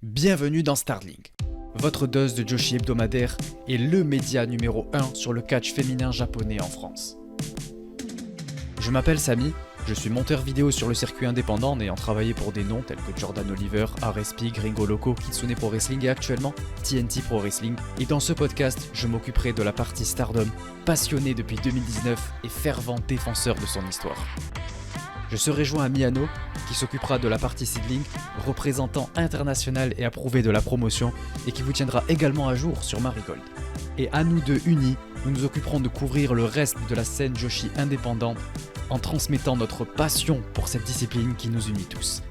Bienvenue dans Starlink, votre dose de Joshi hebdomadaire et le média numéro 1 sur le catch féminin japonais en France. Je m'appelle Samy, je suis monteur vidéo sur le circuit indépendant en ayant travaillé pour des noms tels que Jordan Oliver, RSP, Gringo Loco, Kitsune Pro Wrestling et actuellement TNT Pro Wrestling. Et dans ce podcast, je m'occuperai de la partie Stardom, passionné depuis 2019 et fervent défenseur de son histoire. Je serai joint à Miano, qui s'occupera de la partie seedling, représentant international et approuvé de la promotion, et qui vous tiendra également à jour sur Marigold. Et à nous deux unis, nous nous occuperons de couvrir le reste de la scène Joshi indépendante, en transmettant notre passion pour cette discipline qui nous unit tous.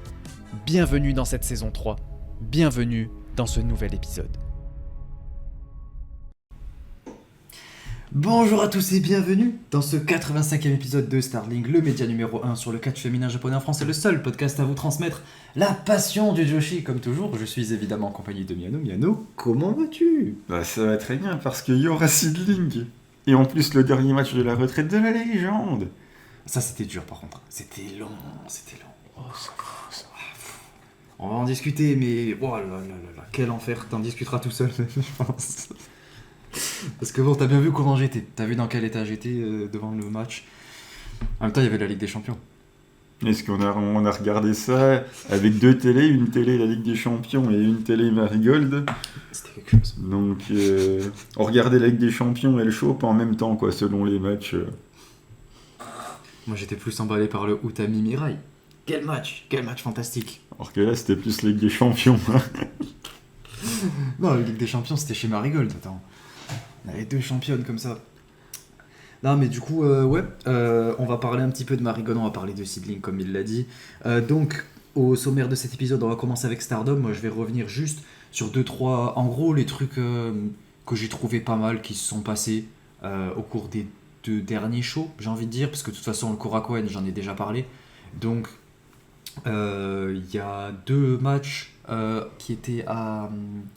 Bienvenue dans cette saison 3, bienvenue dans ce nouvel épisode. Bonjour à tous et bienvenue dans ce 85e épisode de Starlink, le média numéro 1 sur le catch féminin japonais en France et le seul podcast à vous transmettre la passion du Joshi. Comme toujours, je suis évidemment en compagnie de Miano. Miano, comment vas-tu ? Bah ça va très bien parce qu'il y aura seedling. Et en plus le dernier match de la retraite de la légende. Ça c'était dur par contre, c'était long. Oh, ça va. On va en discuter mais oh là là, quel enfer, t'en discuteras tout seul je pense. Parce que bon, t'as bien vu comment j'étais, t'as vu dans quel état j'étais devant le match. En même temps, il y avait la Ligue des Champions. Est-ce qu'on a regardé ça avec deux télés, une télé la Ligue des Champions et une télé Marigold. C'était quelque chose. Donc on regardait la Ligue des Champions et le show pas en même temps quoi, selon les matchs. Moi j'étais plus emballé par le Utami Mirai. Quel match fantastique. Alors que là c'était plus la Ligue des Champions. Non, la Ligue des Champions c'était chez Marigold, attends. On avait deux championnes comme ça. Non mais du coup, on va parler un petit peu de Marigold, on va parler de seedling comme il l'a dit. Donc, au sommaire de cet épisode, on va commencer avec Stardom. Moi je vais revenir juste sur 2-3, en gros, les trucs que j'ai trouvé pas mal, qui se sont passés au cours des deux derniers shows, j'ai envie de dire, parce que de toute façon, le Korakuen, j'en ai déjà parlé. Donc, il y a deux matchs qui étaient à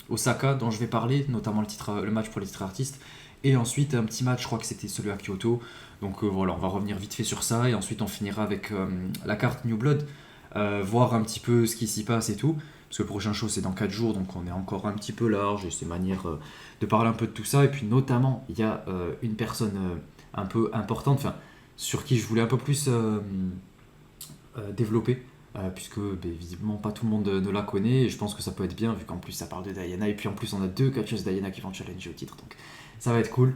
Osaka dont je vais parler, notamment le match pour les titres artistes, et ensuite un petit match, je crois que c'était celui à Kyoto. Donc voilà, on va revenir vite fait sur ça, et ensuite on finira avec la carte New Blood, voir un petit peu ce qui s'y passe et tout, parce que le prochain show c'est dans 4 jours, donc on est encore un petit peu large, et c'est manière de parler un peu de tout ça. Et puis notamment, il y a une personne un peu importante, sur qui je voulais un peu plus développer, puisque visiblement pas tout le monde ne la connaît, et je pense que ça peut être bien vu qu'en plus ça parle de Diana, et puis en plus on a deux catcheuses Diana qui vont challenger au titre, donc ça va être cool.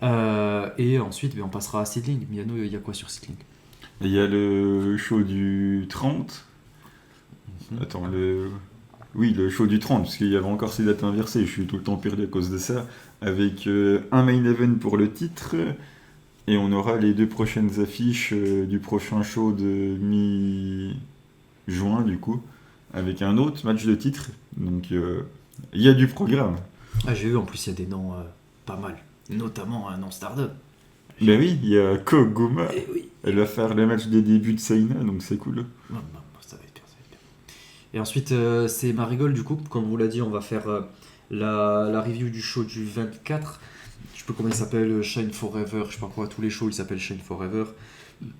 Et ensuite on passera à seedling. Miano, il y a quoi sur seedling ? Il y a le show du 30. Attends, le show du 30, parce qu'il y avait encore ces dates inversées, je suis tout le temps perdu à cause de ça, avec un main event pour le titre, et on aura les deux prochaines affiches du prochain show de mi-juin, du coup, avec un autre match de titre. Donc, il y a du programme. Ah, j'ai vu, en plus, il y a des noms pas mal, notamment un nom Stardom. Ben oui, il y a Koguma. Eh oui. Elle va faire le match de début de Saina, donc c'est cool. Non, ça va être bien. Et ensuite, c'est Marigold, du coup, comme vous l'a dit, on va faire la review du show du 24. Je sais pas comment il s'appelle, Shine Forever, je sais pas quoi, tous les shows ils s'appellent Shine Forever.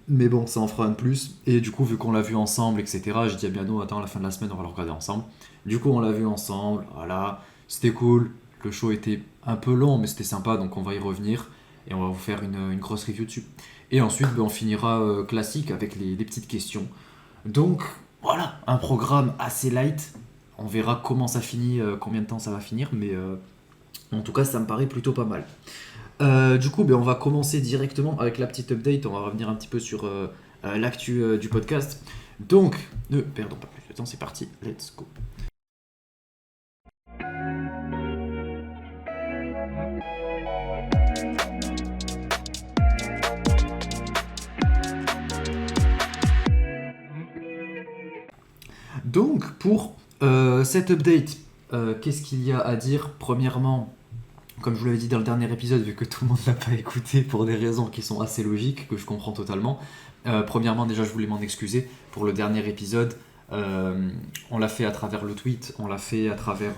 Mais bon, ça en fera un de plus. Et du coup, vu qu'on l'a vu ensemble, etc., j'ai dit à Miano, attends, à la fin de la semaine, on va le regarder ensemble. Du coup, on l'a vu ensemble, voilà, c'était cool. Le show était un peu long, mais c'était sympa, donc on va y revenir. Et on va vous faire une grosse review dessus. Et ensuite, on finira classique avec les petites questions. Donc, voilà, un programme assez light. On verra comment ça finit, combien de temps ça va finir, mais en tout cas, ça me paraît plutôt pas mal. Du coup, on va commencer directement avec la petite update. On va revenir un petit peu sur l'actu du podcast. Donc, ne perdons pas plus de temps, c'est parti, let's go. Donc, pour cette update, qu'est-ce qu'il y a à dire ? Premièrement, comme je vous l'avais dit dans le dernier épisode, vu que tout le monde ne l'a pas écouté pour des raisons qui sont assez logiques, que je comprends totalement, premièrement, déjà, je voulais m'en excuser pour le dernier épisode. On l'a fait à travers le tweet, on l'a fait à travers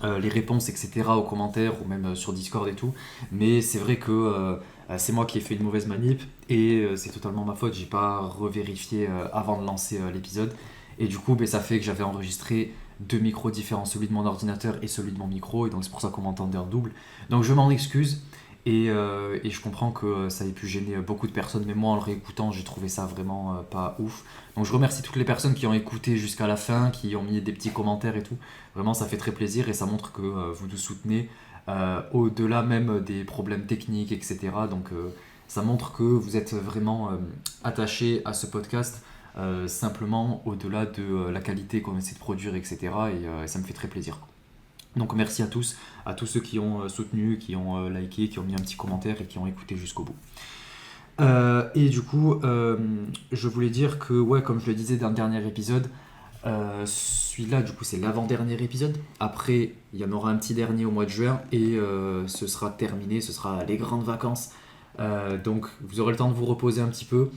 les réponses, etc., aux commentaires, ou même sur Discord et tout. Mais c'est vrai que c'est moi qui ai fait une mauvaise manip, et c'est totalement ma faute, j'ai pas revérifié avant de lancer l'épisode. Et du coup, ça fait que j'avais enregistré deux micros différents, celui de mon ordinateur et celui de mon micro, et donc c'est pour ça qu'on m'entendait en double. Donc je m'en excuse, et je comprends que ça ait pu gêner beaucoup de personnes, mais moi en le réécoutant, j'ai trouvé ça vraiment pas ouf. Donc je remercie toutes les personnes qui ont écouté jusqu'à la fin, qui ont mis des petits commentaires et tout. Vraiment, ça fait très plaisir, et ça montre que vous nous soutenez, au-delà même des problèmes techniques, etc. Donc ça montre que vous êtes vraiment attachés à ce podcast, simplement au-delà de la qualité qu'on essaie de produire, etc. Et ça me fait très plaisir. Donc merci à tous ceux qui ont soutenu, qui ont liké, qui ont mis un petit commentaire et qui ont écouté jusqu'au bout. Et du coup, je voulais dire que, ouais, comme je le disais dans le dernier épisode, celui-là, du coup, c'est l'avant-dernier épisode. Après, il y en aura un petit dernier au mois de juin et ce sera terminé, ce sera les grandes vacances. Donc, vous aurez le temps de vous reposer un petit peu.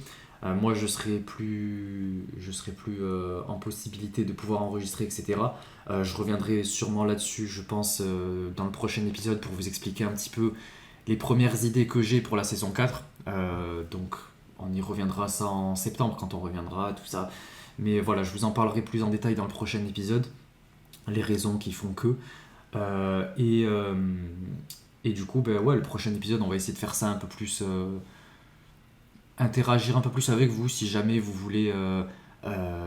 Moi, je serai plus en possibilité de pouvoir enregistrer, etc. Je reviendrai sûrement là-dessus, je pense, dans le prochain épisode pour vous expliquer un petit peu les premières idées que j'ai pour la saison 4. Donc, on y reviendra ça en septembre quand on reviendra, tout ça. Mais voilà, je vous en parlerai plus en détail dans le prochain épisode, les raisons qui font que. Et du coup, ben ouais, le prochain épisode, on va essayer de faire ça un peu plus. Interagir un peu plus avec vous si jamais vous voulez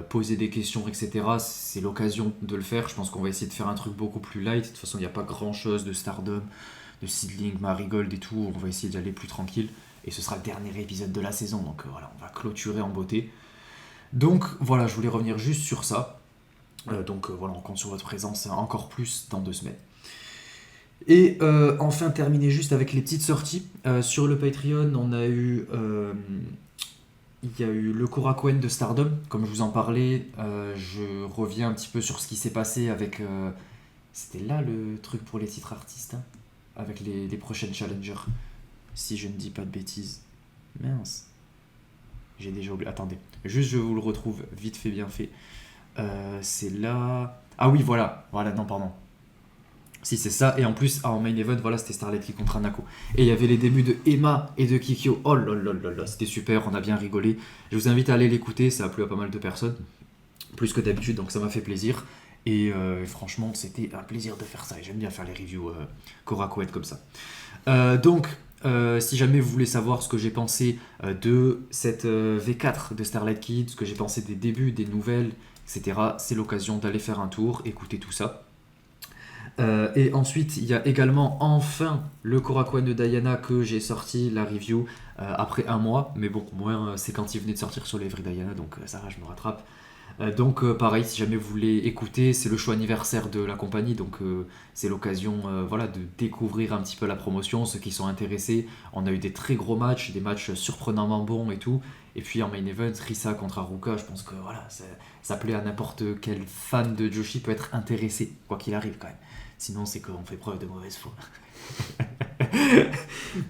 poser des questions, etc. C'est l'occasion de le faire. Je pense qu'on va essayer de faire un truc beaucoup plus light. De toute façon, il n'y a pas grand chose de Stardom, de Seedling, Marigold et tout. On va essayer d'y aller plus tranquille. Et ce sera le dernier épisode de la saison. Donc voilà, on va clôturer en beauté. Donc voilà, je voulais revenir juste sur ça. Donc voilà, on compte sur votre présence encore plus dans 2 semaines. Et enfin, terminer juste avec les petites sorties. Sur le Patreon, il y a eu le Korakuen de Stardom, comme je vous en parlais. Je reviens un petit peu sur ce qui s'est passé avec... c'était là le truc pour les titres artistes, hein, avec les prochaines challengers. Si je ne dis pas de bêtises. Mince. J'ai déjà oublié. Attendez. Juste, je vous le retrouve vite fait, bien fait. C'est là... Ah oui, voilà. Voilà, non, pardon. Si, c'est ça. Et en plus, en main event, voilà, c'était Starlight qui contre Anako. Et il y avait les débuts de Emma et de Kikyo. Oh là là là là, c'était super, on a bien rigolé. Je vous invite à aller l'écouter, ça a plu à pas mal de personnes. Plus que d'habitude, donc ça m'a fait plaisir. Et franchement, c'était un plaisir de faire ça. Et j'aime bien faire les reviews Korakuen comme ça. Donc, si jamais vous voulez savoir ce que j'ai pensé de cette V4 de Starlight Kid, ce que j'ai pensé des débuts, des nouvelles, etc., c'est l'occasion d'aller faire un tour, écouter tout ça. Et ensuite, il y a également enfin le Korakuen de Diana que j'ai sorti, la review, après 1 mois. Mais bon, moi, c'est quand il venait de sortir sur l'Evry Diana, donc ça va, je me rattrape. Donc pareil, si jamais vous voulez écouter, c'est le show anniversaire de la compagnie, donc c'est l'occasion voilà, de découvrir un petit peu la promotion, ceux qui sont intéressés. On a eu des très gros matchs, des matchs surprenamment bons et tout. Et puis en main event, Risa contre Haruka, je pense que voilà, ça plaît à n'importe quel fan de Joshi, peut être intéressé, quoi qu'il arrive quand même. Sinon, c'est qu'on fait preuve de mauvaise foi.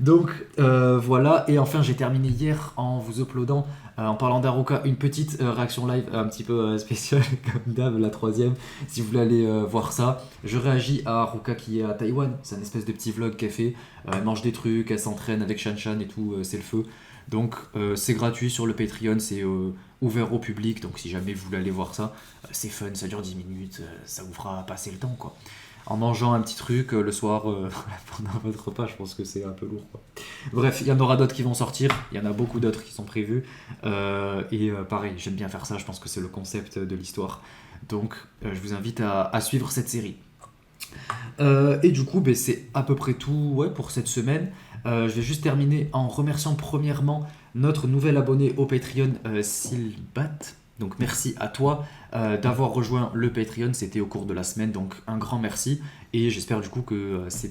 Donc voilà, et enfin j'ai terminé hier en vous uploadant, en parlant d'Haruka, une petite réaction live un petit peu spéciale, comme d'hab, la 3e, si vous voulez aller voir ça. Je réagis à Haruka qui est à Taïwan, c'est un espèce de petit vlog qu'elle fait, elle mange des trucs, elle s'entraîne avec Shan-Shan et tout, c'est le feu. Donc c'est gratuit sur le Patreon, c'est ouvert au public, donc si jamais vous voulez aller voir ça, c'est fun, ça dure 10 minutes, ça vous fera passer le temps quoi. En mangeant un petit truc le soir pendant votre repas, je pense que c'est un peu lourd quoi. Bref, il y en aura d'autres qui vont sortir, il y en a beaucoup d'autres qui sont prévus, et pareil, j'aime bien faire ça, je pense que c'est le concept de l'histoire, donc je vous invite à suivre cette série. Et du coup, c'est à peu près tout ouais, pour cette semaine. Je vais juste terminer en remerciant premièrement notre nouvel abonné au Patreon, Silbat. Donc merci à toi d'avoir rejoint le Patreon, c'était au cours de la semaine, donc un grand merci. Et j'espère du coup que ces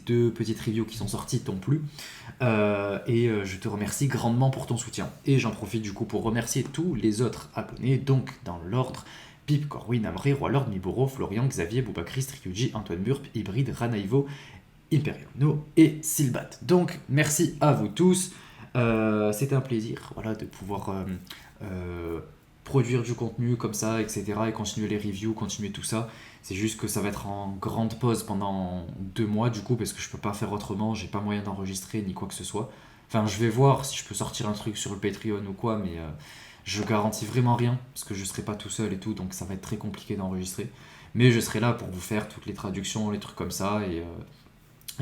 2 petites reviews qui sont sorties t'ont plu. Et je te remercie grandement pour ton soutien. Et j'en profite du coup pour remercier tous les autres abonnés, donc dans l'ordre: Pip, Corwin, Amré, Roi Lord, Miboro, Florian, Xavier, Boubacris, Ryuji, Antoine Burp, Hybride, Ranaivo, Imperial No et Silbat. Donc merci à vous tous. C'était un plaisir voilà, de pouvoir produire du contenu comme ça, etc. et continuer les reviews, continuer tout ça. C'est juste que ça va être en grande pause pendant 2 mois du coup, parce que je peux pas faire autrement, j'ai pas moyen d'enregistrer ni quoi que ce soit. Enfin, je vais voir si je peux sortir un truc sur le Patreon ou quoi, mais je garantis vraiment rien, parce que je serai pas tout seul et tout, donc ça va être très compliqué d'enregistrer. mais je serai là pour vous faire toutes les traductions, les trucs comme ça, et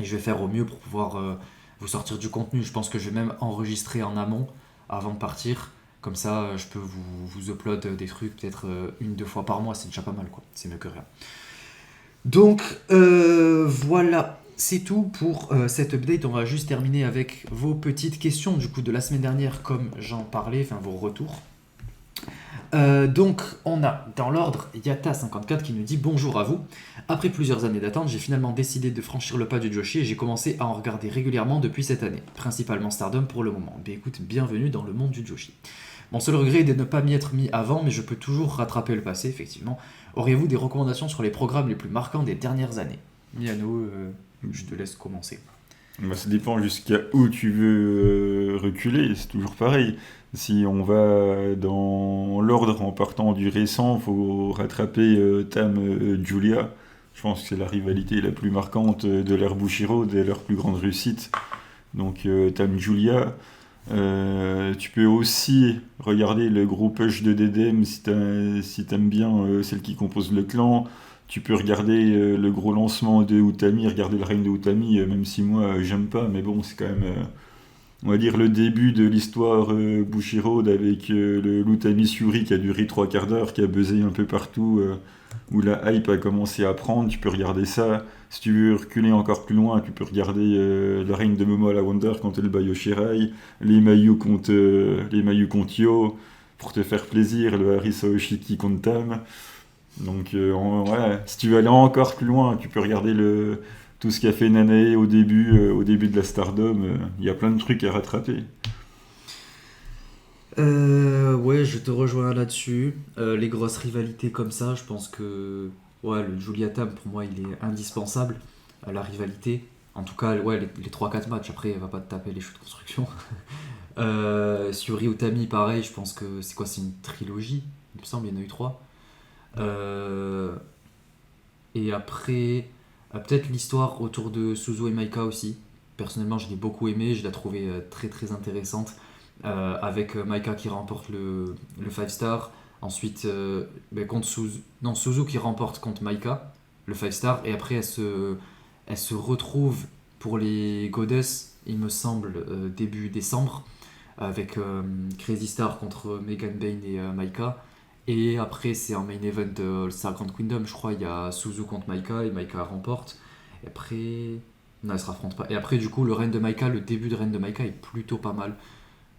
je vais faire au mieux pour pouvoir vous sortir du contenu. Je pense que je vais même enregistrer en amont avant de partir, comme ça je peux vous upload des trucs peut-être 1-2 fois par mois, c'est déjà pas mal quoi, c'est mieux que rien. Donc voilà, c'est tout pour cette update. On va juste terminer avec vos petites questions du coup de la semaine dernière, comme j'en parlais, enfin vos retours. Donc on a dans l'ordre Yata54 qui nous dit bonjour à vous. Après plusieurs années d'attente, j'ai finalement décidé de franchir le pas du Joshi et j'ai commencé à en regarder régulièrement depuis cette année, principalement Stardom pour le moment. Mais écoute, bienvenue dans le monde du Joshi. Mon seul regret est de ne pas m'y être mis avant, mais je peux toujours rattraper le passé, effectivement. Auriez-vous des recommandations sur les programmes les plus marquants des dernières années ? Miano, je te laisse commencer. Bah, ça dépend jusqu'à où tu veux reculer, c'est toujours pareil. Si on va dans l'ordre en partant du récent, il faut rattraper Tam Julia. Je pense que c'est la rivalité la plus marquante de l'ère Bushiro, de leur plus grande réussite. Donc Tam Julia. Tu peux aussi regarder le groupe Hush de DDM si t'aimes bien celle qui compose le clan. Tu peux regarder le gros lancement de Utami, regarder le règne de Utami, même si moi j'aime pas, mais bon, c'est quand même, on va dire, le début de l'histoire Bushiroad avec l'Utami Suri qui a duré 3/4 d'heure, qui a buzzé un peu partout, où la hype a commencé à prendre. Tu peux regarder ça. Si tu veux reculer encore plus loin, tu peux regarder le règne de Momo à la Wonder contre le Bayoshirai, les Mayu contre Yo, pour te faire plaisir, le Harisa Oshiki contre Tam. Donc ouais, si tu veux aller encore plus loin, tu peux regarder tout ce qu'a fait Nanae au début de la Stardom. Il y a plein de trucs à rattraper. Ouais, je te rejoins là-dessus. Les grosses rivalités comme ça, je pense que ouais, le Julia Tam, pour moi, il est indispensable. La rivalité, en tout cas, ouais, les 3-4 matchs. Après, elle va pas te taper les chutes de construction. Suri Utami, pareil, je pense que c'est quoi, c'est une trilogie, il me semble, il y en a eu 3. Et après, peut-être l'histoire autour de Suzu et Maika aussi. Personnellement, je l'ai beaucoup aimé, je l'ai trouvée très très intéressante. Avec Maika qui remporte le 5-star. Ensuite, contre Suzu qui remporte contre Maika le 5-star. Et après, elle se retrouve pour les Goddess, il me semble, début décembre, avec Crazy Star contre Megan Bayne et Maika. Et après, c'est en main event de All-Star Grand Kingdom, je crois, il y a Suzu contre Maika et Maika remporte. Et après, non, elle se raffronte pas. Et après, du coup, le règne de Maika, le début de règne de Maika est plutôt pas mal.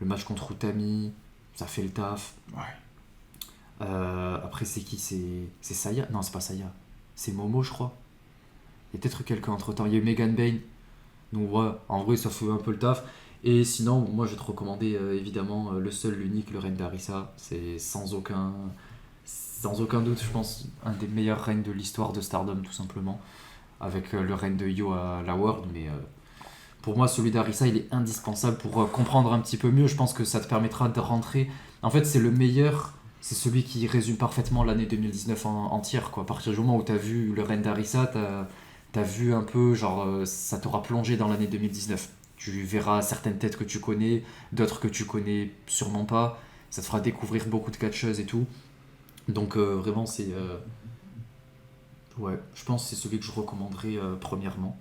Le match contre Utami, ça fait le taf. Ouais. Après, c'est qui ? C'est Saya ? Non, c'est pas Saya. C'est Momo, je crois. Il y a peut-être quelqu'un entre temps. Il y a eu Megan Bayne. Donc, ouais, en vrai, ça fait un peu le taf. Et sinon, moi, je vais te recommander évidemment le seul, l'unique, le règne d'Arisa. C'est sans aucun doute, je pense, un des meilleurs règnes de l'histoire de Stardom, tout simplement. Avec le règne de Yo à la World, mais. Pour moi, celui d'Arisa, il est indispensable pour comprendre un petit peu mieux. Je pense que ça te permettra de rentrer. En fait, c'est le meilleur. C'est celui qui résume parfaitement l'année 2019 entière, quoi. À partir du moment où tu as vu le règne d'Arisa, tu as vu un peu, genre, ça t'aura plongé dans l'année 2019. Tu verras certaines têtes que tu connais, d'autres que tu connais sûrement pas. Ça te fera découvrir beaucoup de catcheuses et tout. Donc, vraiment, c'est. Ouais, je pense que c'est celui que je recommanderais premièrement.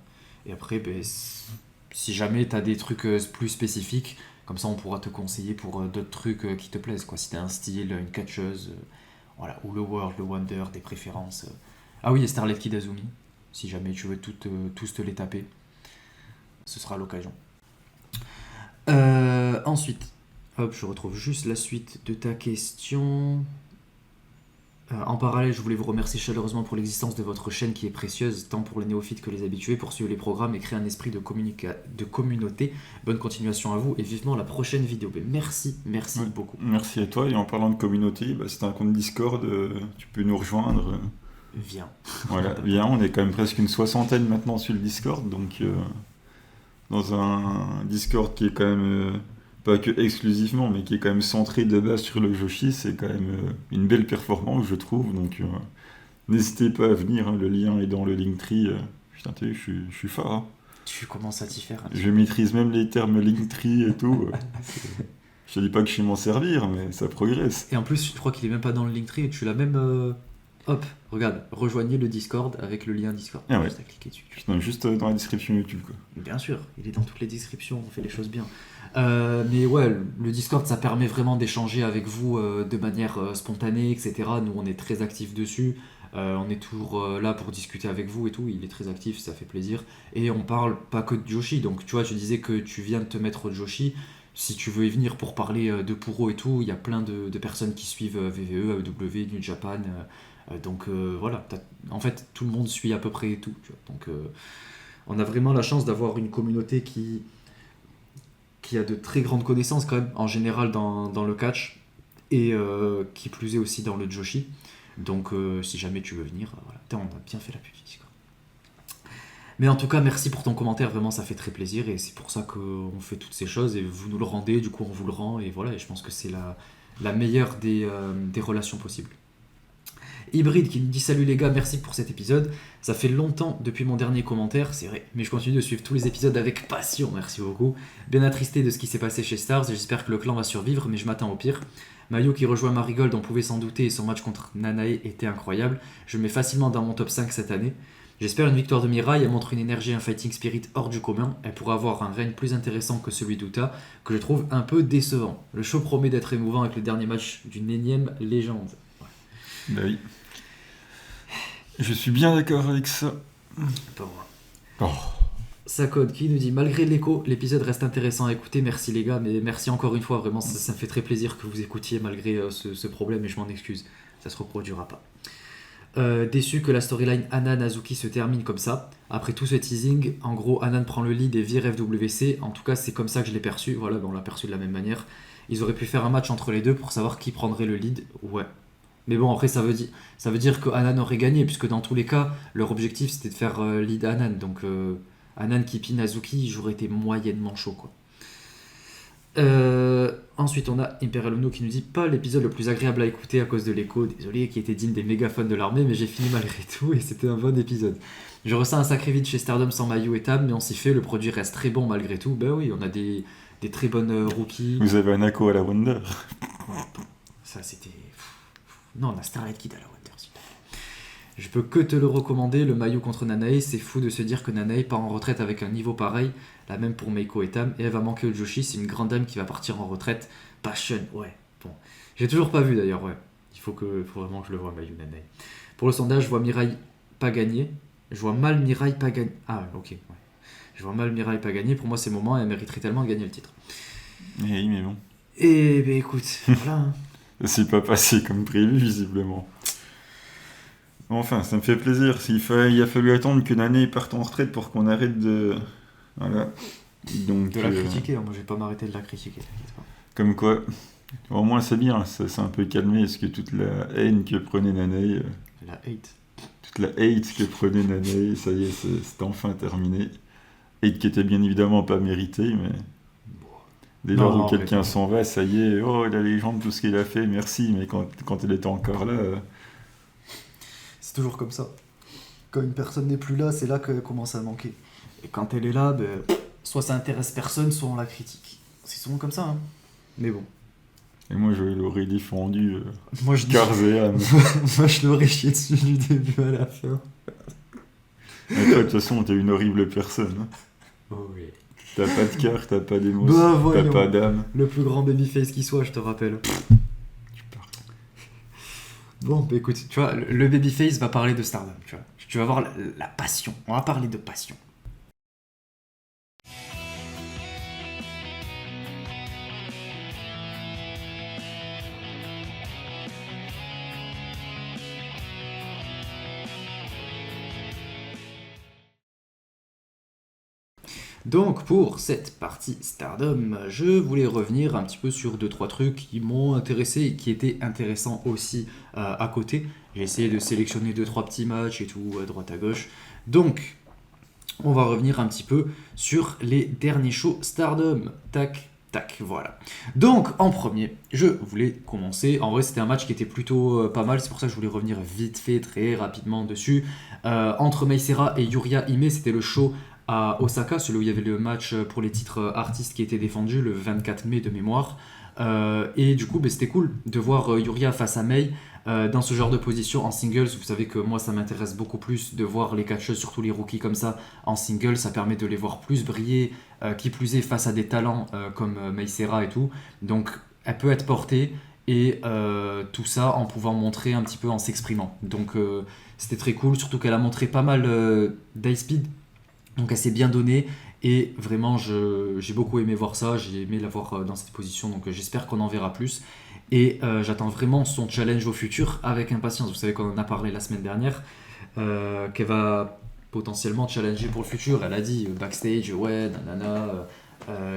Et après, si jamais tu as des trucs plus spécifiques, comme ça on pourra te conseiller pour d'autres trucs qui te plaisent, quoi. Si tu as un style, une catcheuse, voilà, ou le World, le Wonder, des préférences. Ah oui, et Starlight Kid Azumi, si jamais tu veux tous te les taper, ce sera l'occasion. Ensuite, hop, je retrouve juste la suite de ta question. En parallèle, je voulais vous remercier chaleureusement pour l'existence de votre chaîne qui est précieuse, tant pour les néophytes que les habitués, pour suivre les programmes et créer un esprit de communauté. Bonne continuation à vous et vivement la prochaine vidéo. Merci ouais, beaucoup. Merci à toi, et en parlant de communauté, c'est un compte Discord, tu peux nous rejoindre. Viens. Voilà, viens, on est quand même presque une 60aine maintenant sur le Discord, donc dans un Discord qui est quand même... pas que exclusivement, mais qui est quand même centré de base sur le Joshi, c'est quand même une belle performance, je trouve. Donc, n'hésitez pas à venir, hein, le lien est dans le Linktree. Putain, je suis fort. Hein. Tu commences à t'y faire. Hein. Je maîtrise même les termes Linktree et tout. Je te dis pas que je sais m'en servir, mais ça progresse. Et en plus, je crois qu'il est même pas dans le Linktree, tu l'as même hop, regarde, rejoignez le Discord avec le lien Discord. Ah ouais. Juste à cliquer dessus. Putain, juste dans la description YouTube, quoi. Bien sûr, il est dans toutes les descriptions, on fait les choses bien. Mais ouais, le Discord, ça permet vraiment d'échanger avec vous de manière spontanée, etc. Nous, on est très actifs dessus. On est toujours là pour discuter avec vous et tout. Il est très actif, ça fait plaisir. Et on parle pas que de Joshi. Donc, tu vois, tu disais que tu viens de te mettre au Joshi. Si tu veux y venir pour parler de Puro et tout, il y a plein de personnes qui suivent VVE, AEW, New Japan. Donc voilà, en fait, tout le monde suit à peu près tout. Tu vois. Donc, on a vraiment la chance d'avoir une communauté qui a de très grandes connaissances quand même, en général dans le catch, et qui plus est aussi dans le Joshi. Donc si jamais tu veux venir, voilà. Putain, on a bien fait la pub du Discord. Mais en tout cas, merci pour ton commentaire, vraiment ça fait très plaisir, et c'est pour ça qu'on fait toutes ces choses, et vous nous le rendez, du coup on vous le rend, et voilà, et je pense que c'est la meilleure des relations possibles. Hybride qui nous dit salut les gars, merci pour cet épisode. Ça fait longtemps depuis mon dernier commentaire, c'est vrai, mais je continue de suivre tous les épisodes avec passion, merci beaucoup. Bien attristé de ce qui s'est passé chez Stars, et j'espère que le clan va survivre, mais je m'attends au pire. Mayu qui rejoint Marigold, on pouvait s'en douter, et son match contre Nanae était incroyable. Je le mets facilement dans mon top 5 cette année. J'espère une victoire de Mirai, elle montre une énergie et un fighting spirit hors du commun. Elle pourra avoir un règne plus intéressant que celui d'Uta, que je trouve un peu décevant. Le show promet d'être émouvant avec le dernier match d'une énième légende. Ouais. Bah oui. Je suis bien d'accord avec ça. Pas moi. Oh. Sakode qui nous dit malgré l'écho, l'épisode reste intéressant à écouter. Merci les gars, mais merci encore une fois. Vraiment, ça me fait très plaisir que vous écoutiez malgré ce problème, et je m'en excuse. Ça se reproduira pas. Déçu que la storyline Anan-Azuki se termine comme ça. Après tout ce teasing, en gros, Anan prend le lead et vire FWC. En tout cas, c'est comme ça que je l'ai perçu. Voilà, on l'a perçu de la même manière. Ils auraient pu faire un match entre les deux pour savoir qui prendrait le lead. Ouais. Mais bon, après, ça veut dire que Anan aurait gagné, puisque dans tous les cas, leur objectif c'était de faire lead Anan. Donc, Anan qui pin Azuki, j'aurais été moyennement chaud, quoi. Ensuite, on a Imperial Uno qui nous dit pas l'épisode le plus agréable à écouter à cause de l'écho, désolé, qui était digne des méga fans de l'armée, mais j'ai fini malgré tout et c'était un bon épisode. Je ressens un sacré vide chez Stardom sans Mayu et Tam, mais on s'y fait, le produit reste très bon malgré tout. Ben oui, on a des très bonnes rookies. Vous avez un Ako à la Wonder. Ça, c'était. Non, on a Starlight Kid à la Wonder. Je peux que te le recommander, le Mayu contre Nanae, c'est fou de se dire que Nanae part en retraite avec un niveau pareil, la même pour Meiko et Tam, et elle va manquer au Joshi, c'est une grande dame qui va partir en retraite. Passion, ouais, bon. J'ai toujours pas vu d'ailleurs, ouais. Il faut vraiment que je le voie, Mayu Nanae. Pour le sondage, je vois Mirai pas gagner. Je vois mal Mirai pas gagner. Ah, ok, ouais. Je vois mal Mirai pas gagner, pour moi c'est le moment, elle mériterait tellement de gagner le titre. Oui, mais bon. Et ben écoute, voilà. Hein. C'est pas passé comme prévu, visiblement. Enfin, ça me fait plaisir. Il a fallu attendre que Nanae parte en retraite pour qu'on arrête de... Voilà. Donc, de la critiquer, moi je vais pas m'arrêter de la critiquer, t'inquiète pas. Comme quoi, au moins c'est bien, ça s'est un peu calmé, parce que toute la haine que prenait Nanae... La hate. Toute la hate que prenait Nanae, ça y est, c'est enfin terminé. Hate qui était bien évidemment pas méritée, mais... Dès lors où quelqu'un s'en va, ça y est, oh la légende, tout ce qu'il a fait, merci, mais quand elle était encore là... C'est toujours comme ça. Quand une personne n'est plus là, c'est là qu'elle commence à manquer. Et quand elle est là, ben, soit ça intéresse personne, soit on la critique. C'est souvent comme ça, hein. Mais bon. Et moi, je l'aurais défendu moi, corps et âme. Moi, je l'aurais chié dessus du début à la fin. Mais toi, de toute façon, t'es une horrible personne. Hein. Oh oui. T'as pas de cœur, t'as pas d'émotion, t'as pas d'âme. Le plus grand babyface qui soit, je te rappelle. Bon, bah écoute, tu vois, le babyface va parler de Stardom, tu vois. Tu vas voir la passion. On va parler de passion. Donc pour cette partie Stardom, je voulais revenir un petit peu sur 2-3 trucs qui m'ont intéressé et qui étaient intéressants aussi à côté. J'ai essayé de sélectionner 2-3 petits matchs et tout à droite à gauche. Donc on va revenir un petit peu sur les derniers shows Stardom. Tac, tac, voilà. Donc en premier, je voulais commencer. En vrai c'était un match qui était plutôt pas mal, c'est pour ça que je voulais revenir vite fait, très rapidement dessus. Entre Mei Seira et Yuria Hime, c'était le show à Osaka, celui où il y avait le match pour les titres artistes qui était défendu le 24 mai de mémoire. Et du coup, c'était cool de voir Yuria face à Mei. Dans ce genre de position en singles, vous savez que moi ça m'intéresse beaucoup plus de voir les catcheuses, surtout les rookies comme ça, en singles, ça permet de les voir plus briller, qui plus est face à des talents comme Meissera et tout. Donc elle peut être portée et tout ça en pouvant montrer un petit peu en s'exprimant. Donc c'était très cool, surtout qu'elle a montré pas mal d'high speed, donc elle s'est bien donnée. Et vraiment, j'ai beaucoup aimé voir ça, j'ai aimé la voir dans cette position, donc j'espère qu'on en verra plus. Et j'attends vraiment son challenge au futur avec impatience. Vous savez qu'on en a parlé la semaine dernière, qu'elle va potentiellement challenger pour le futur. Elle a dit backstage, ouais, nanana,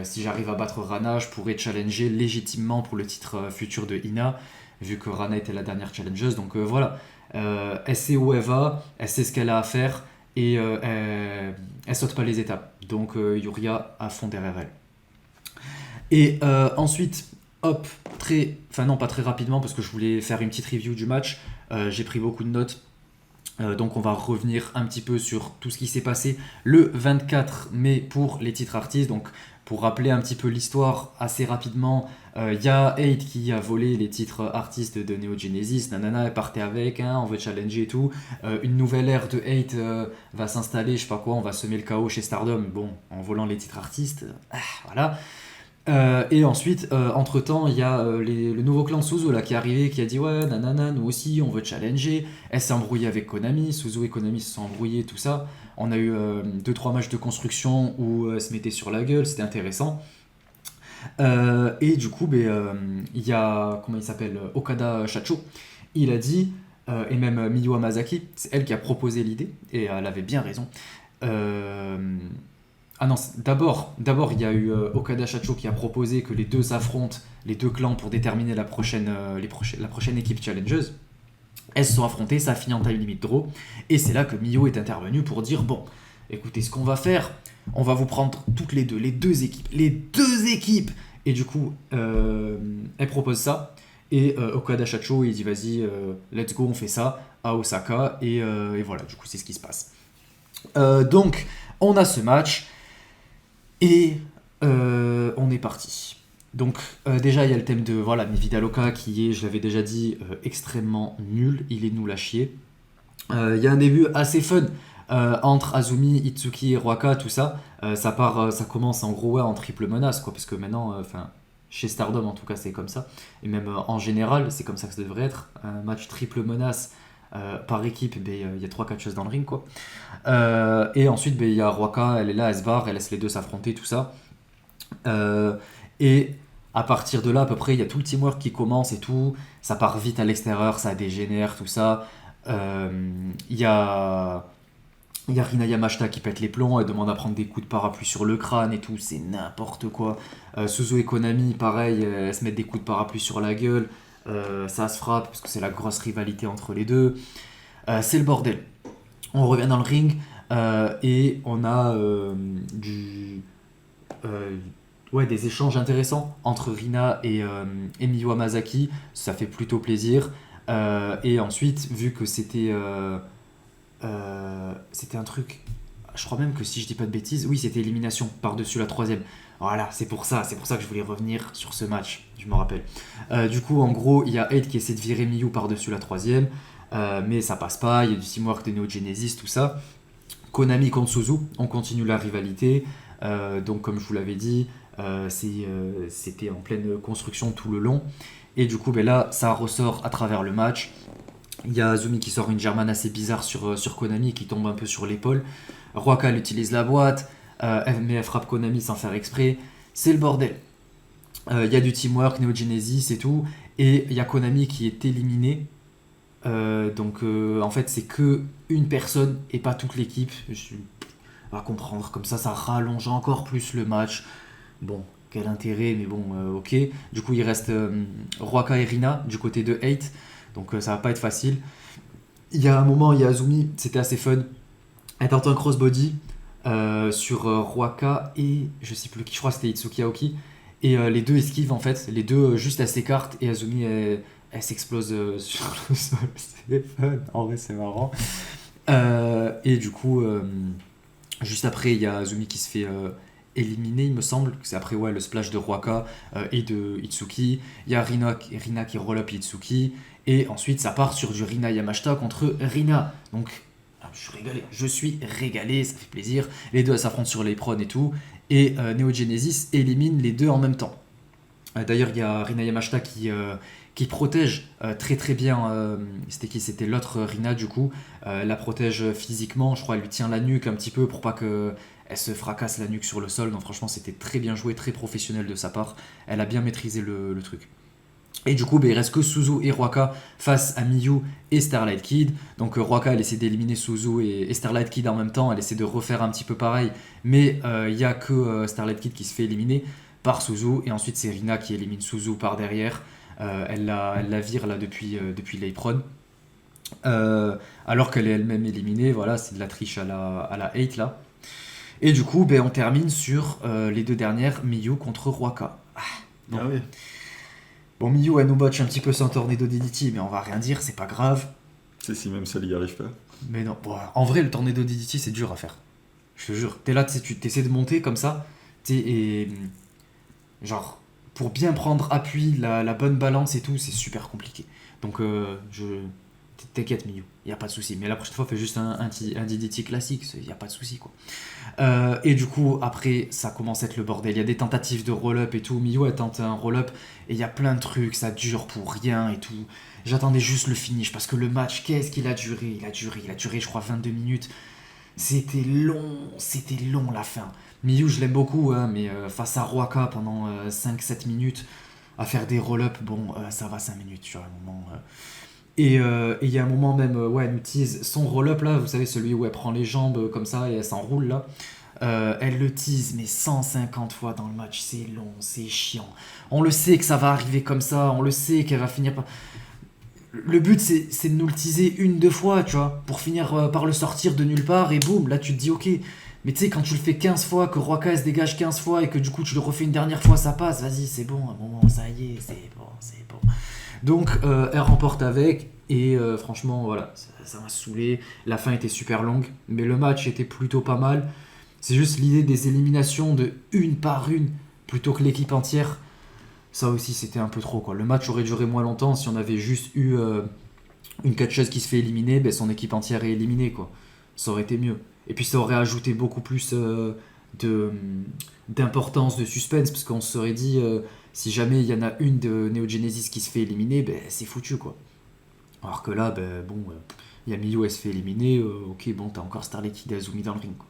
si j'arrive à battre Rana, je pourrais challenger légitimement pour le titre futur de Ina, vu que Rana était la dernière challengeuse. Donc voilà, elle sait où elle va, elle sait ce qu'elle a à faire, et elle saute pas les étapes. Donc Yuria à fond derrière elle. Et ensuite, hop, non pas très rapidement parce que je voulais faire une petite review du match, j'ai pris beaucoup de notes, donc on va revenir un petit peu sur tout ce qui s'est passé le 24 mai pour les titres artistes. Donc pour rappeler un petit peu l'histoire assez rapidement, il y a 8 qui a volé les titres artistes de Neo Genesis, nanana, elle partait avec, hein, on veut challenger et tout. Une nouvelle ère de 8 va s'installer, je sais pas quoi, on va semer le chaos chez Stardom, bon, en volant les titres artistes, voilà. Et ensuite, entre-temps, il y a le nouveau clan Suzu là, qui est arrivé, qui a dit ouais, nanana, nous aussi, on veut challenger. Elle s'est embrouillée avec Konami, Suzu et Konami se sont embrouillés, tout ça. On a eu 2-3 matchs de construction où elle se mettait sur la gueule, c'était intéressant. Et du coup, il y a, comment il s'appelle, Okada Shacho, il a dit, et même Miyu Hamasaki, c'est elle qui a proposé l'idée, et elle avait bien raison. Ah non, d'abord, il y a eu Okada Shacho qui a proposé que les deux s'affrontent, les deux clans, pour déterminer la prochaine équipe challengeuse. Elles se sont affrontées, ça a fini en time limit draw, et c'est là que Miyu est intervenu pour dire bon, écoutez, ce qu'on va faire, on va vous prendre toutes les deux équipes, et du coup, elle propose ça, et Okada Shacho il dit vas-y, let's go, on fait ça à Osaka, et voilà, du coup c'est ce qui se passe. Donc on a ce match. Et on est parti. Donc déjà il y a le thème de Mi Vida Loca qui est, je l'avais déjà dit, extrêmement nul, il est nul à chier. Il y a un début assez fun entre Azumi, Itsuki et Ruaka, tout ça. Ça commence en gros en triple menace, quoi, parce que maintenant, chez Stardom en tout cas c'est comme ça, et même en général c'est comme ça que ça devrait être, un match triple menace. Par équipe, il y a 3 catcheuses dans le ring, quoi. Et ensuite, il y a Ruaka, elle est là, elle se barre, elle laisse les deux s'affronter, tout ça. Et à partir de là, à peu près, il y a tout le teamwork qui commence et tout. Ça part vite à l'extérieur, ça dégénère, tout ça. Il y a Rina Yamashita qui pète les plombs, elle demande à prendre des coups de parapluie sur le crâne et tout, c'est n'importe quoi. Suzu et Konami, pareil, elles se mettent des coups de parapluie sur la gueule. Ça se frappe parce que c'est la grosse rivalité entre les deux. C'est le bordel. On revient dans le ring et on a des échanges intéressants entre Rina et Miyu Hamasaki. Ça fait plutôt plaisir. Et ensuite, vu que c'était un truc, je crois même que si je dis pas de bêtises, oui, c'était élimination par-dessus la 3e. Voilà, c'est pour ça que je voulais revenir sur ce match, je me rappelle. Du coup, en gros, il y a 8 qui essaie de virer Miyu par-dessus la 3e, mais ça passe pas, il y a du teamwork de Neo Genesis, tout ça. Konami contre Suzu, on continue la rivalité, donc comme je vous l'avais dit, c'était en pleine construction tout le long, et du coup, là, ça ressort à travers le match. Il y a Azumi qui sort une German assez bizarre sur Konami, qui tombe un peu sur l'épaule. Ruaka, elle utilise la boîte, mais elle frappe Konami sans faire exprès. C'est le bordel. Il y a du teamwork, Neo Genesis et tout. Et il y a Konami qui est éliminé. Donc en fait, c'est que une personne et pas toute l'équipe. On va comprendre. Comme ça rallonge encore plus le match. Bon, quel intérêt, mais bon, ok. Du coup, il reste Ruaka et Rina du côté de 8. Donc ça va pas être facile. Il y a un moment, il y a Azumi, c'était assez fun. Elle tente un crossbody sur Ruaka et je sais plus qui, je crois que c'était Itsuki Aoki. Et les deux esquivent en fait, les deux juste elles s'écartent et Azumi elle s'explose sur le sol. C'est fun, en vrai c'est marrant. Et du coup, juste après il y a Azumi qui se fait éliminée, il me semble. C'est après le splash de Ruaka et de Itsuki. Il y a Rina qui roll-up Itsuki. Et ensuite, ça part sur du Rina Yamashita contre Rina. Donc, je suis régalé, ça fait plaisir. Les deux, elles s'affrontent sur l'apron et tout. Et Neo Genesis élimine les deux en même temps. D'ailleurs, il y a Rina Yamashita qui protège très très bien. C'était qui? C'était l'autre Rina, du coup. La protège physiquement. Je crois elle lui tient la nuque un petit peu pour pas qu'elle se fracasse la nuque sur le sol. Donc, franchement, c'était très bien joué, très professionnel de sa part. Elle a bien maîtrisé le truc. Et du coup, il reste que Suzu et Ruaka face à Miyu et Starlight Kid. Donc Ruaka, elle essaie d'éliminer Suzu et Starlight Kid en même temps. Elle essaie de refaire un petit peu pareil. Mais il n'y a que Starlight Kid qui se fait éliminer par Suzu. Et ensuite, c'est Rina qui élimine Suzu par derrière. Elle la vire là depuis l'apron. Alors qu'elle est elle-même éliminée. Voilà, c'est de la triche à la 8 là. Et du coup, on termine sur les deux dernières, Miyu contre Ruaka. Ah oui. Bon, Miyu, elle nous botche un petit peu sans Tornado DDT, mais on va rien dire, c'est pas grave. C'est si même ça n'y arrive pas. Mais non, en vrai, le Tornado DDT, c'est dur à faire. Je te jure. T'es là, tu essaies de monter comme ça, et genre, pour bien prendre appui, la bonne balance et tout, c'est super compliqué. Donc, t'inquiète, Miyu, y a pas de souci. Mais la prochaine fois, fais juste un DDT classique, y a pas de souci, quoi. Et du coup, après, ça commence à être le bordel. Il y a des tentatives de roll-up et tout. Miyu, elle tente un roll-up et il y a plein de trucs, ça dure pour rien et tout. J'attendais juste le finish parce que le match, qu'est-ce qu'il a duré? Il a duré, je crois, 22 minutes. C'était long la fin. Miyu, je l'aime beaucoup, hein, mais face à Ruaka pendant 5-7 minutes, à faire des roll-up, ça va 5 minutes, tu vois, un moment. Et il y a un moment même, elle nous tease son roll-up là, vous savez, celui où elle prend les jambes comme ça et elle s'enroule là. Elle le tease, mais 150 fois dans le match, c'est long, c'est chiant. On le sait que ça va arriver comme ça, on le sait qu'elle va finir par... Le but, c'est de nous le teaser 1-2 fois, tu vois, pour finir par le sortir de nulle part, et boum, là tu te dis ok. Mais tu sais, quand tu le fais 15 fois, que Ruaka se dégage 15 fois, et que du coup tu le refais une dernière fois, ça passe, vas-y, c'est bon, à un moment, ça y est, c'est bon. Donc, elle remporte avec, et franchement, voilà, ça m'a saoulé. La fin était super longue, mais le match était plutôt pas mal. C'est juste l'idée des éliminations de une par une, plutôt que l'équipe entière. Ça aussi, c'était un peu trop, quoi. Le match aurait duré moins longtemps si on avait juste eu une catcheuse qui se fait éliminer, son équipe entière est éliminée, quoi. Ça aurait été mieux. Et puis ça aurait ajouté beaucoup plus d'importance, de suspense, parce qu'on se serait dit... si jamais il y en a une de Neo Genesis qui se fait éliminer, c'est foutu, quoi. Alors que là, il y a Miyu, elle se fait éliminer, t'as encore Starlight Kid et Azumi dans le ring, quoi.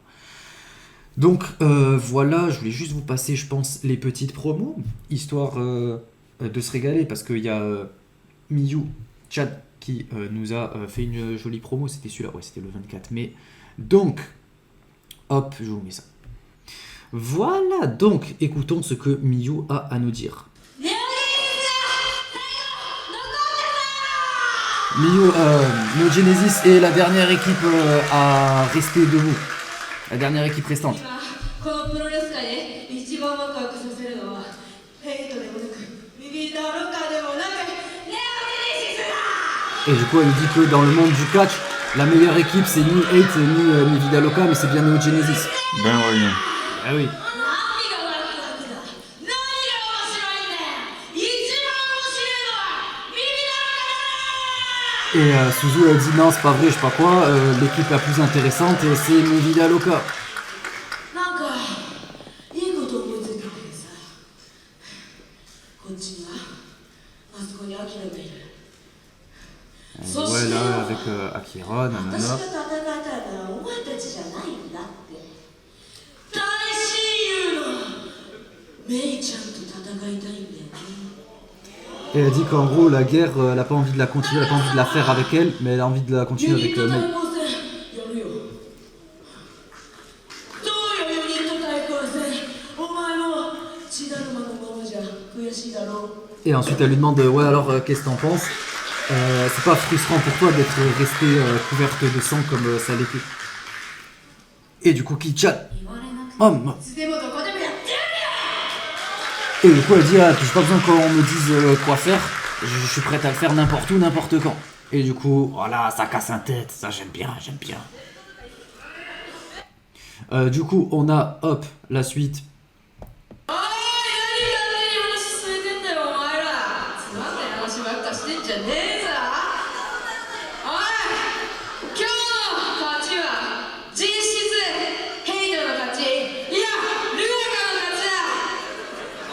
Donc, voilà, je voulais juste vous passer, je pense, les petites promos, histoire de se régaler, parce qu'il y a Miyu, Chad, qui nous a fait une jolie promo, c'était celui-là, c'était le 24 mai. Donc, hop, je vous mets ça. Voilà, donc écoutons ce que Miyu a à nous dire. Miyu, Neo Genesis est la dernière équipe à rester debout. La dernière équipe restante. Et du coup, elle nous dit que dans le monde du catch, la meilleure équipe c'est ni 8 ni Vida Loca, mais c'est bien Neo Genesis. Ben ouais. Ah oui. Et Suzu elle dit non, c'est pas vrai, je sais pas quoi, l'équipe la plus intéressante c'est Mi Vida Loca. Ouais, là avec Akira, nanana. Et elle dit qu'en gros la guerre, elle a pas envie de la continuer, elle a pas envie de la faire avec elle, mais elle a envie de la continuer avec Mei. Et ensuite elle lui demande ouais alors qu'est-ce que t'en penses? C'est pas frustrant pour toi d'être restée couverte de sang comme ça l'était? Et du coup Kichan et du coup elle dit j'ai pas besoin qu'on me dise quoi faire, je suis prête à le faire n'importe où, n'importe quand. Et du coup voilà, ça casse un tête, ça j'aime bien. Du coup on a hop la suite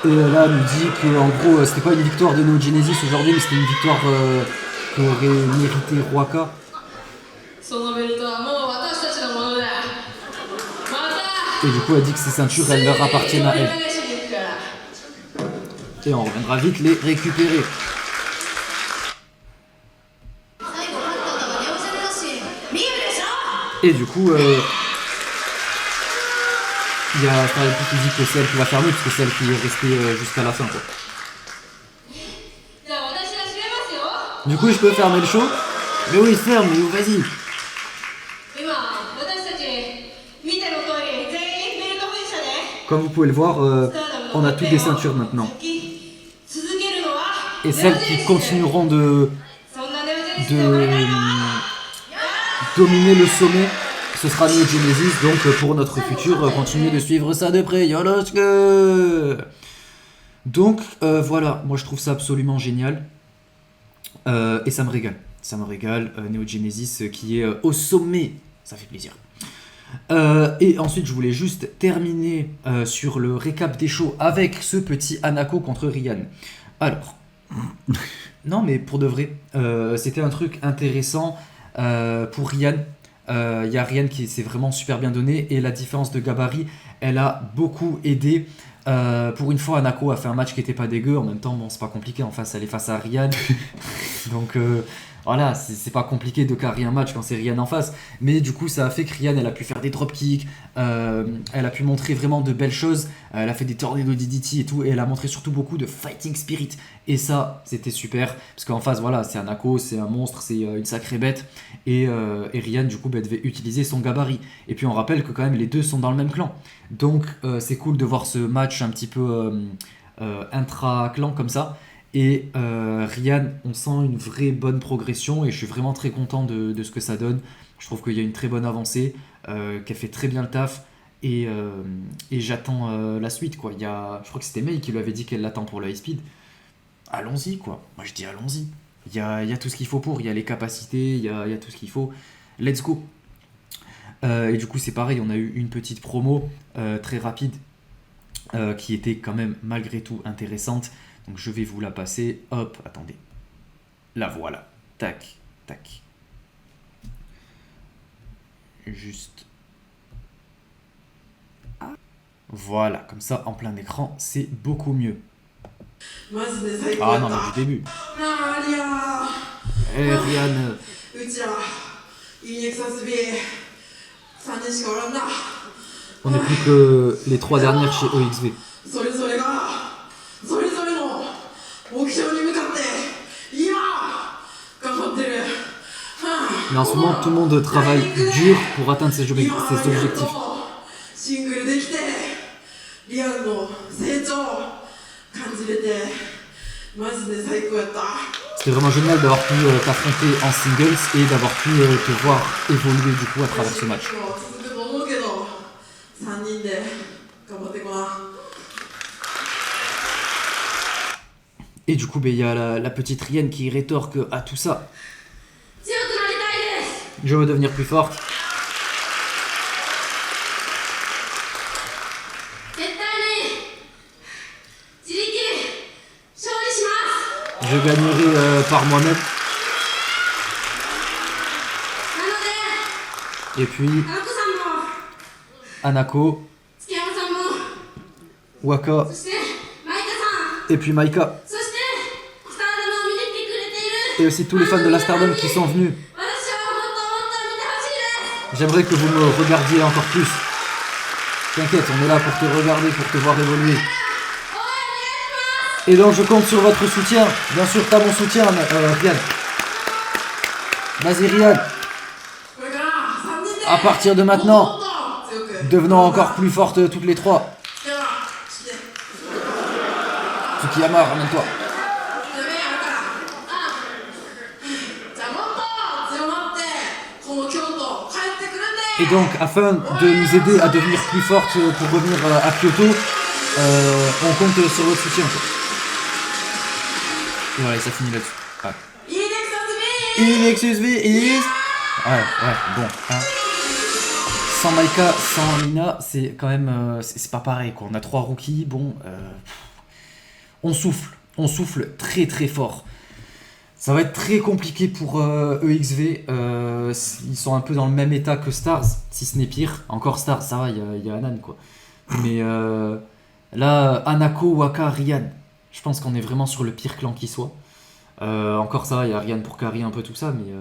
Et là, elle nous dit que en gros, c'était pas une victoire de Neo Genesis aujourd'hui, mais c'était une victoire qu'aurait mérité Waka. そのベルトはもう私たちのものだ。また Et du coup, elle dit que ces ceintures, elles leur appartiennent à elle. 追いかけしに行くから Et on reviendra vite les récupérer. 最後勝ったのがネオジェネだし見るでしょ Et du coup, il y a Starlight qui dit que c'est elle qui va fermer, parce que c'est elle qui est restée jusqu'à la fin, quoi. じゃあ私が締めますよ Du coup, je peux fermer le show? Mais oui, ferme, mais vas-y. 今私たち見ての通り全員ベルト保持者で Comme vous pouvez le voir, on a toutes des ceintures maintenant. 続けるのは Et celles qui continueront de そんなネオジェネシスの俺がいる dominer le sommet, ce sera Neo Genesis. Donc pour notre futur, continuez de suivre ça de près. Yolosuke. Donc voilà, moi je trouve ça absolument génial. Et ça me régale. Ça me régale. Neo Genesis qui est au sommet. Ça fait plaisir. Et ensuite, je voulais juste terminer sur le récap des shows avec ce petit Hanako contre Ryan. Alors, non mais pour de vrai, c'était un truc intéressant pour Ryan. Il y a Ryan qui s'est vraiment super bien donné et la différence de gabarit, elle a beaucoup aidé. Pour une fois, Hanako a fait un match qui était pas dégueu. En même temps, bon, c'est pas compliqué. En face, elle est face à Ryan. Donc voilà, c'est pas compliqué de carrer un match quand c'est Ryan en face. Mais du coup, ça a fait que Ryan, elle a pu faire des dropkicks. Elle a pu montrer vraiment de belles choses. Elle a fait des tornado DDT et tout. Et elle a montré surtout beaucoup de fighting spirit. Et ça, c'était super. Parce qu'en face, voilà, c'est Hanako, c'est un monstre, c'est une sacrée bête. Et Ryan, du coup, bah, devait utiliser son gabarit. Et puis, on rappelle que quand même, les deux sont dans le même clan. Donc, c'est cool de voir ce match un petit peu intra-clan comme ça. Et Ryan, on sent une vraie bonne progression et je suis vraiment très content de ce que ça donne. Je trouve qu'il y a une très bonne avancée, qu'elle fait très bien le taf et j'attends la suite, quoi. Je crois que c'était Mei qui lui avait dit qu'elle l'attend pour le high speed. Allons-y, quoi. Moi je dis allons-y. Il y a tout ce qu'il faut pour, il y a les capacités, il y a tout ce qu'il faut. Let's go. Et du coup c'est pareil, on a eu une petite promo très rapide qui était quand même malgré tout intéressante. Donc je vais vous la passer. Hop, attendez. La voilà. Tac, tac. Juste. Voilà, comme ça en plein écran, c'est beaucoup mieux. Ah non, mais du début. Eh Ryan. On n'est plus que les 3 dernières chez OXV. Mais en ce moment, tout le monde travaille dur pour atteindre ses objectifs. C'était vraiment génial d'avoir pu t'affronter en singles et d'avoir pu te voir évoluer du coup à travers ce match. Et du coup, il y a la petite Ryan qui rétorque à tout ça. Je veux devenir plus forte. Je gagnerai par moi-même. Et puis Hanako, Waka et puis Maika. Et aussi tous les fans de la Stardom qui sont venus. J'aimerais que vous me regardiez encore plus. T'inquiète, on est là pour te regarder, pour te voir évoluer. Et donc je compte sur votre soutien. Bien sûr, t'as mon soutien, Ryan. Vas-y, Ryan. À partir de maintenant, devenons encore plus fortes toutes les 3. Tsukiyama, ramène-toi. Et donc, afin de nous aider à devenir plus fortes pour revenir à Kyoto, on compte sur votre soutien. Et voilà, ça finit là-dessus. Ouais. Inexus is... Ouais, bon. Hein. Sans Maika, sans Lina, c'est quand même... c'est pas pareil, quoi. On a 3 rookies, bon... on souffle très très fort. Ça va être très compliqué pour EXV. Ils sont un peu dans le même état que Stars, si ce n'est pire. Encore Stars, ça va, il y a Anan quoi. Mais là, Hanako, Waka, Ryan. Je pense qu'on est vraiment sur le pire clan qui soit. Encore ça, il y a Ryan pour carry un peu tout ça, mais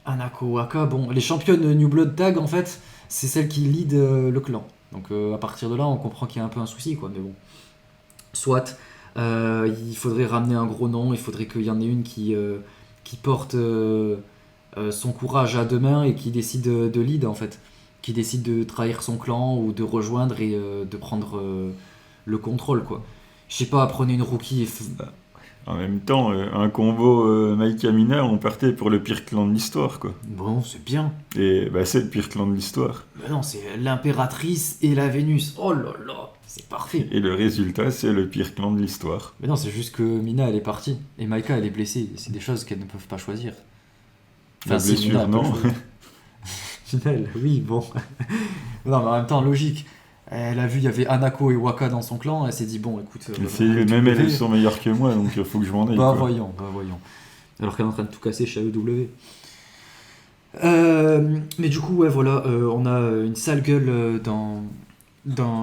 Hanako, Waka, bon, les championnes New Blood Tag en fait, c'est celles qui lead le clan. Donc à partir de là, on comprend qu'il y a un peu un souci quoi, mais bon. Soit. Il faudrait ramener un gros nom, il faudrait qu'il y en ait une qui porte son courage à deux mains et qui décide de lead en fait, qui décide de trahir son clan ou de rejoindre et de prendre le contrôle quoi. Je sais pas, prenez une rookie et En même temps, un combo Maika Mina, on partait pour le pire clan de l'histoire, quoi. bon, c'est bien. Et bah, c'est le pire clan de l'histoire. Mais non, c'est l'impératrice et la Vénus. Oh là là, c'est parfait. Et le résultat, c'est le pire clan de l'histoire. Mais non, c'est juste que Mina elle est partie et Maika elle est blessée. C'est des choses qu'elles ne peuvent pas choisir. La si, blessure, Mina, elle peut non. choisir. Final, oui, bon. Non, mais en même temps, logique. Elle a vu, il y avait Hanako et Waka dans son clan, elle s'est dit, bon, écoute... Même elles sont meilleures que moi, donc il faut que je m'en aille. Bah quoi. voyons. Alors qu'elle est en train de tout casser chez AEW. Mais du coup, ouais, voilà, on a une sale gueule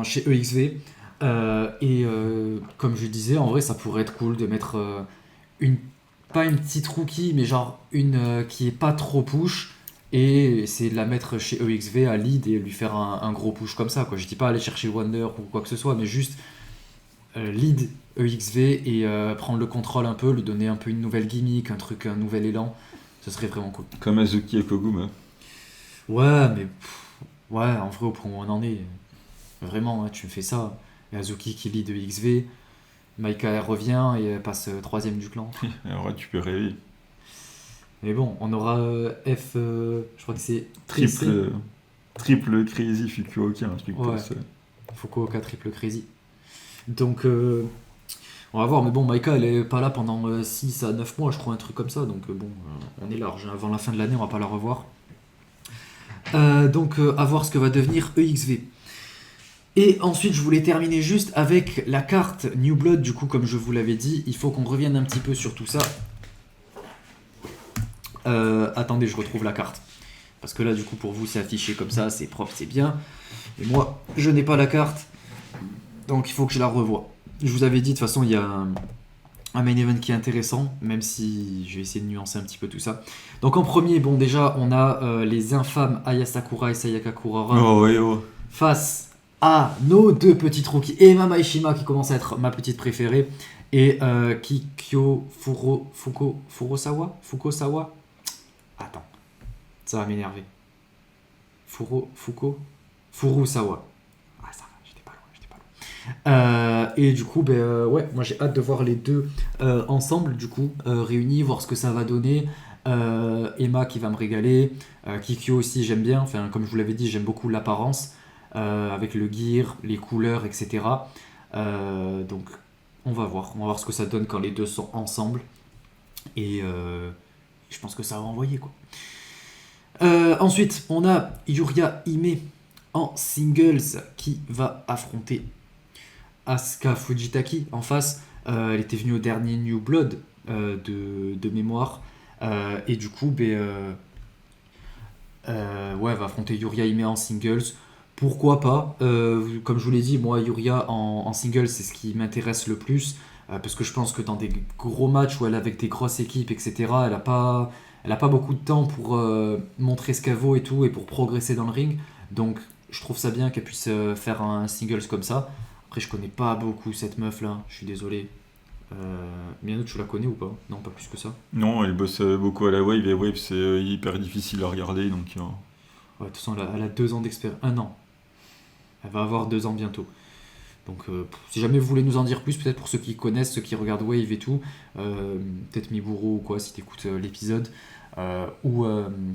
chez EXV. Comme je disais, en vrai, ça pourrait être cool de mettre pas une petite rookie, mais genre une qui est pas trop push, et essayer de la mettre chez EXV à lead et lui faire un gros push comme ça, quoi. Je dis pas aller chercher Wonder ou quoi que ce soit, mais juste lead EXV et prendre le contrôle un peu, lui donner un peu une nouvelle gimmick, un nouvel élan. Ce serait vraiment cool. Comme Azuki et Koguma. Ouais, mais ouais, en vrai, au point où on en est, vraiment, hein, tu me fais ça. Et Azuki qui lead EXV, Maika elle revient et elle passe 3ème du clan. Alors là, tu peux rêver. Mais bon, on aura je crois que c'est Triple Crazy Fukuoka, un truc Ouais. comme ça. Fukuoka triple crazy. Donc, on va voir. Mais bon, Maika, elle est pas là pendant 6 à 9 mois, je crois, un truc comme ça. Donc, bon, on est large. Avant la fin de l'année, on va pas la revoir. Donc, à voir ce que va devenir EXV. Et ensuite, je voulais terminer juste avec la carte New Blood. Du coup, comme je vous l'avais dit, il faut qu'on revienne un petit peu sur tout ça. Attendez, je retrouve la carte. Parce que là, du coup, pour vous, c'est affiché comme ça, c'est propre, c'est bien. Et moi, je n'ai pas la carte. Donc, il faut que je la revoie. Je vous avais dit, de toute façon, il y a un main event qui est intéressant, même si je vais essayer de nuancer un petit peu tout ça. Donc, en premier, bon, déjà, on a les infâmes Aya Sakura et Sayaka Kurara Oh, ouais, oh. face à nos deux petites rookies. Et Mama Ishima, qui commence à être ma petite préférée. Et Kikyo Fukusawa. Attends, ça va m'énerver. Furusawa. Ah, ça va, j'étais pas loin. Et du coup, ouais, moi j'ai hâte de voir les deux ensemble, du coup, réunis, voir ce que ça va donner. Emma qui va me régaler. Kikyo aussi, j'aime bien. Enfin, comme je vous l'avais dit, j'aime beaucoup l'apparence, avec le gear, les couleurs, etc. Donc, on va voir ce que ça donne quand les deux sont ensemble. Et je pense que ça va envoyer, quoi. Ensuite, on a Yuria Hime en singles qui va affronter Asuka Fujitaki en face. Elle était venue au dernier New Blood de mémoire. Et du coup, ouais, elle va affronter Yuria Hime en singles. Pourquoi pas, comme je vous l'ai dit, moi Yuria en single c'est ce qui m'intéresse le plus, parce que je pense que dans des gros matchs où elle est avec des grosses équipes, etc., elle a pas beaucoup de temps pour montrer ce qu'elle vaut et tout, et pour progresser dans le ring, donc je trouve ça bien qu'elle puisse faire un singles comme ça. Après je connais pas beaucoup cette meuf là, je suis désolé. Mianout, tu la connais ou pas? Non, pas plus que ça. Non, elle bosse beaucoup à la Wave, et Wave c'est hyper difficile à regarder, donc... Ouais, de toute façon elle a 2 ans d'expérience, 1 an. Elle va avoir 2 ans bientôt. Donc, si jamais vous voulez nous en dire plus, peut-être pour ceux qui connaissent, ceux qui regardent Wave et tout, peut-être Miburo ou quoi, si t'écoutes l'épisode, ou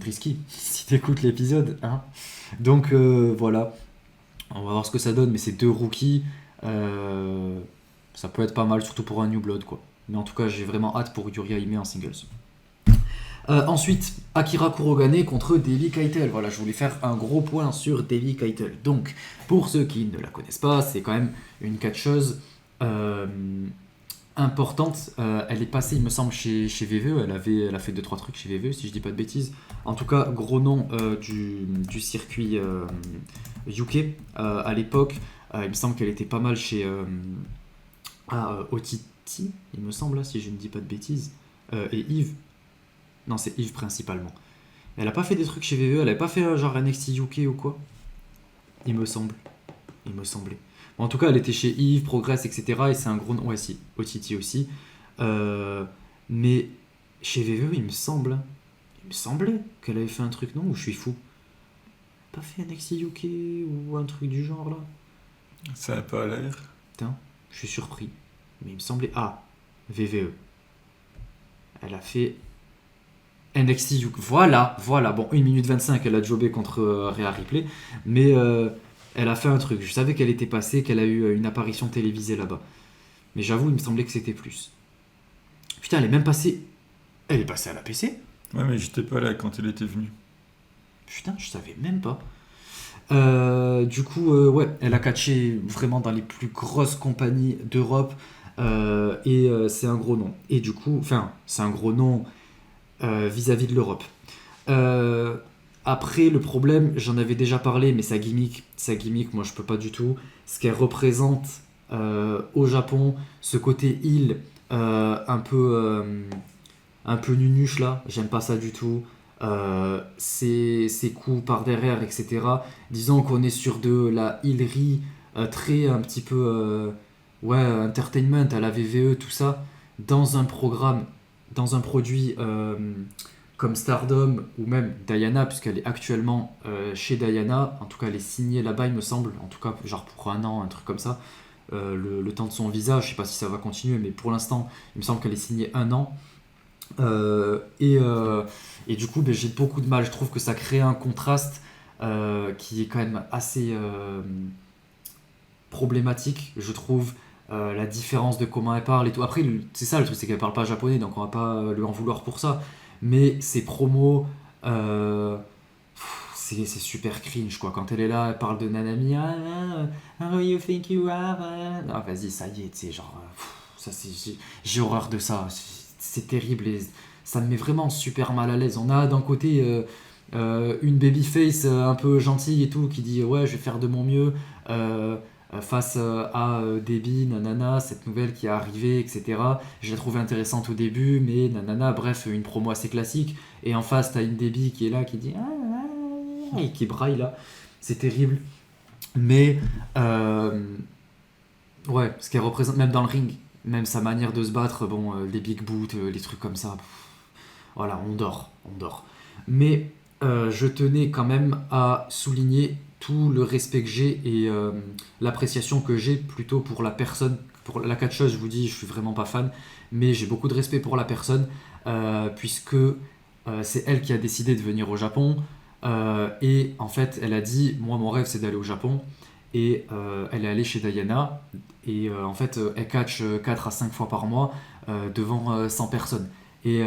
Risky, si t'écoutes l'épisode. Hein. Donc, voilà. On va voir ce que ça donne, mais c'est 2 rookies. Ça peut être pas mal, surtout pour un New Blood, quoi. Mais en tout cas, j'ai vraiment hâte pour Yuria Hime en singles. Ensuite, Akira Kurogane contre Devi Keitel. Voilà, je voulais faire un gros point sur Devi Keitel. Donc, pour ceux qui ne la connaissent pas, c'est quand même une catcheuse importante. Elle est passée, il me semble, chez VVE. Elle a fait 2-3 trucs chez VVE, si je dis pas de bêtises. En tout cas, gros nom du circuit UK à l'époque. Il me semble qu'elle était pas mal chez OTT, il me semble, là, si je ne dis pas de bêtises. Et Yves. Non, c'est Yves principalement. Elle a pas fait des trucs chez VVE, elle a pas fait genre NXT UK ou quoi. Il me semblait. Bon, en tout cas, elle était chez Yves, Progress, etc. Et c'est un gros nom. Ouais, si, OTT aussi. Mais chez VVE, il me semblait qu'elle avait fait un truc, non? Ou je suis fou? Pas fait NXT UK ou un truc du genre là? Ça n'a pas l'air. Putain, je suis surpris. Mais il me semblait. Ah, VVE. Elle a fait NXT UK. Voilà. Bon, 1 minute 25, elle a jobé contre Rhea Ripley. Mais elle a fait un truc. Je savais qu'elle était passée, qu'elle a eu une apparition télévisée là-bas. Mais j'avoue, il me semblait que c'était plus. Putain, elle est même passée. Elle est passée à la PC? Ouais, mais j'étais pas là quand elle était venue. Putain, je savais même pas. Du coup, ouais, elle a catché vraiment dans les plus grosses compagnies d'Europe. Et c'est un gros nom. Et du coup, enfin, c'est un gros nom vis-à-vis de l'Europe. Après, le problème, j'en avais déjà parlé, mais sa gimmick, moi je peux pas du tout. Ce qu'elle représente au Japon, ce côté heel un peu nunuche là, j'aime pas ça du tout. Ses coups par derrière, etc. Disons qu'on est sur de la healerie très un petit peu entertainment à la VVE, tout ça, dans un programme, dans un produit comme Stardom ou même Diana, puisqu'elle est actuellement chez Diana. En tout cas, elle est signée là-bas, il me semble. En tout cas, genre pour 1 an, un truc comme ça. Le temps de son visa, je sais pas si ça va continuer, mais pour l'instant, il me semble qu'elle est signée 1 an. Et du coup, j'ai beaucoup de mal. Je trouve que ça crée un contraste qui est quand même assez problématique, je trouve. La différence de comment elle parle et tout. Après, c'est ça le truc, c'est qu'elle parle pas japonais, donc on va pas lui en vouloir pour ça. Mais ses promos, c'est super cringe quoi. Quand elle est là, elle parle de Nanami. How you think you are? Ah, vas-y, ça y est, tu sais, genre. Ça, j'ai horreur de ça. C'est terrible et ça me met vraiment super mal à l'aise. On a d'un côté une babyface un peu gentille et tout qui dit ouais, je vais faire de mon mieux. Face à Debbie, nanana, cette nouvelle qui est arrivée, etc. Je la trouvais intéressante au début, mais nanana, bref, une promo assez classique. Et en face, t'as une Debbie qui est là, qui dit et qui braille là. C'est terrible. Mais, ouais, ce qu'elle représente, même dans le ring, même sa manière de se battre, bon, les big boots, les trucs comme ça, voilà, on dort. Mais je tenais quand même à souligner tout le respect que j'ai et l'appréciation que j'ai plutôt pour la personne. Pour la catcheuse, je vous dis, je suis vraiment pas fan, mais j'ai beaucoup de respect pour la personne puisque c'est elle qui a décidé de venir au Japon et en fait, elle a dit, moi mon rêve c'est d'aller au Japon et elle est allée chez Diana et en fait, elle catch 4 à 5 fois par mois devant 100 personnes et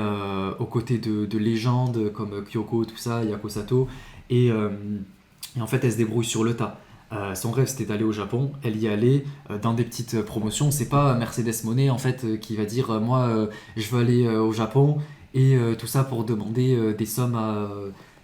aux côtés de légendes comme Kyoko, tout ça, Yako Sato et en fait, elle se débrouille sur le tas. Son rêve, c'était d'aller au Japon. Elle y allait dans des petites promotions. C'est pas Mercedes Moné, en fait, qui va dire moi, je veux aller au Japon et tout ça pour demander des sommes à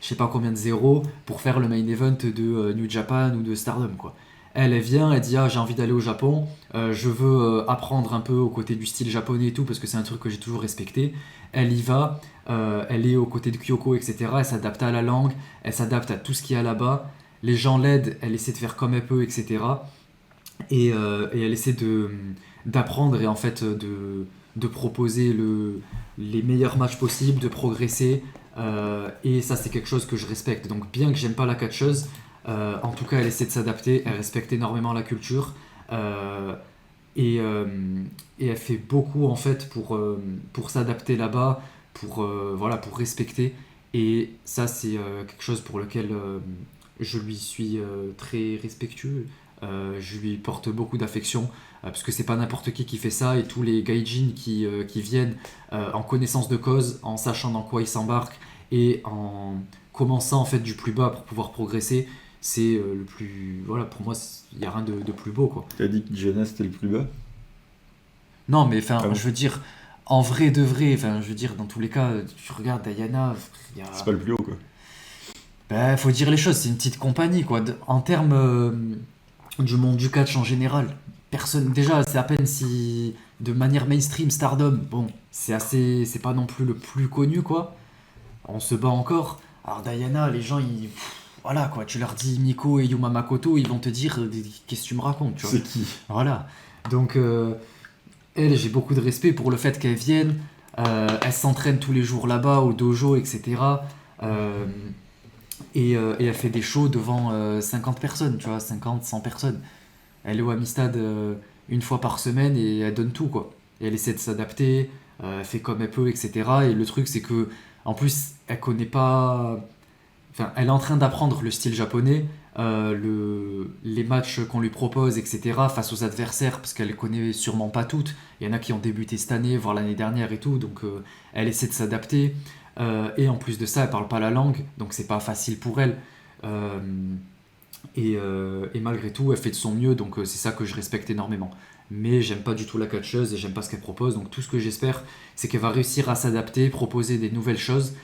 je sais pas combien de zéros pour faire le main event de New Japan ou de Stardom, quoi. Elle vient, elle dit j'ai envie d'aller au Japon, je veux apprendre un peu aux côtés du style japonais et tout parce que c'est un truc que j'ai toujours respecté. Elle y va, elle est aux côtés de Kyoko, etc. Elle s'adapte à la langue, elle s'adapte à tout ce qu'il y a là-bas. Les gens l'aident, elle essaie de faire comme elle peut, etc. Et elle essaie d'apprendre et en fait de proposer les meilleurs matchs possibles, de progresser. Et ça, c'est quelque chose que je respecte. Donc, bien que j'aime pas la catcheuse, en tout cas, elle essaie de s'adapter, elle respecte énormément la culture. Et elle fait beaucoup en fait pour s'adapter là-bas, pour respecter. Et ça, c'est quelque chose pour lequel je lui suis très respectueux. Je lui porte beaucoup d'affection parce que c'est pas n'importe qui fait ça et tous les gaijin qui viennent en connaissance de cause, en sachant dans quoi ils s'embarquent et en commençant en fait du plus bas pour pouvoir progresser, c'est le plus, voilà, pour moi il n'y a rien de plus beau quoi. T'as dit que Jenna c'était le plus bas? Non, mais enfin, Ah bon. je veux dire, en vrai de vrai, enfin, je veux dire, dans tous les cas, tu regardes Diana, il y a... C'est pas le plus haut, quoi. Ben, faut dire les choses, c'est une petite compagnie, quoi. En termes du monde du catch en général, personne. Déjà, c'est à peine si. De manière mainstream, Stardom, bon, c'est assez. C'est pas non plus le plus connu, quoi. On se bat encore. Alors, Diana, les gens, ils. Voilà, quoi. Tu leur dis Miko et Yuma Makoto, ils vont te dire qu'est-ce que tu me racontes, tu vois. C'est qui? Voilà. Donc, elle, j'ai beaucoup de respect pour le fait qu'elle vienne. Elle s'entraîne tous les jours là-bas, au dojo, etc. Euh, et elle fait des shows devant 50 personnes, tu vois, 50, 100 personnes. Elle est au Amistad une fois par semaine et elle donne tout, quoi. Et elle essaie de s'adapter, elle fait comme elle peut, etc. Et le truc, c'est que, en plus, elle connaît pas. Enfin, elle est en train d'apprendre le style japonais, les matchs qu'on lui propose, etc., face aux adversaires, parce qu'elle les connaît sûrement pas toutes. Il y en a qui ont débuté cette année, voire l'année dernière et tout, donc elle essaie de s'adapter. Et en plus de ça, elle parle pas la langue, donc c'est pas facile pour elle. Euh, et malgré tout, elle fait de son mieux, donc c'est ça que je respecte énormément. Mais j'aime pas du tout la catcheuse et j'aime pas ce qu'elle propose, donc tout ce que j'espère, c'est qu'elle va réussir à s'adapter, proposer des nouvelles choses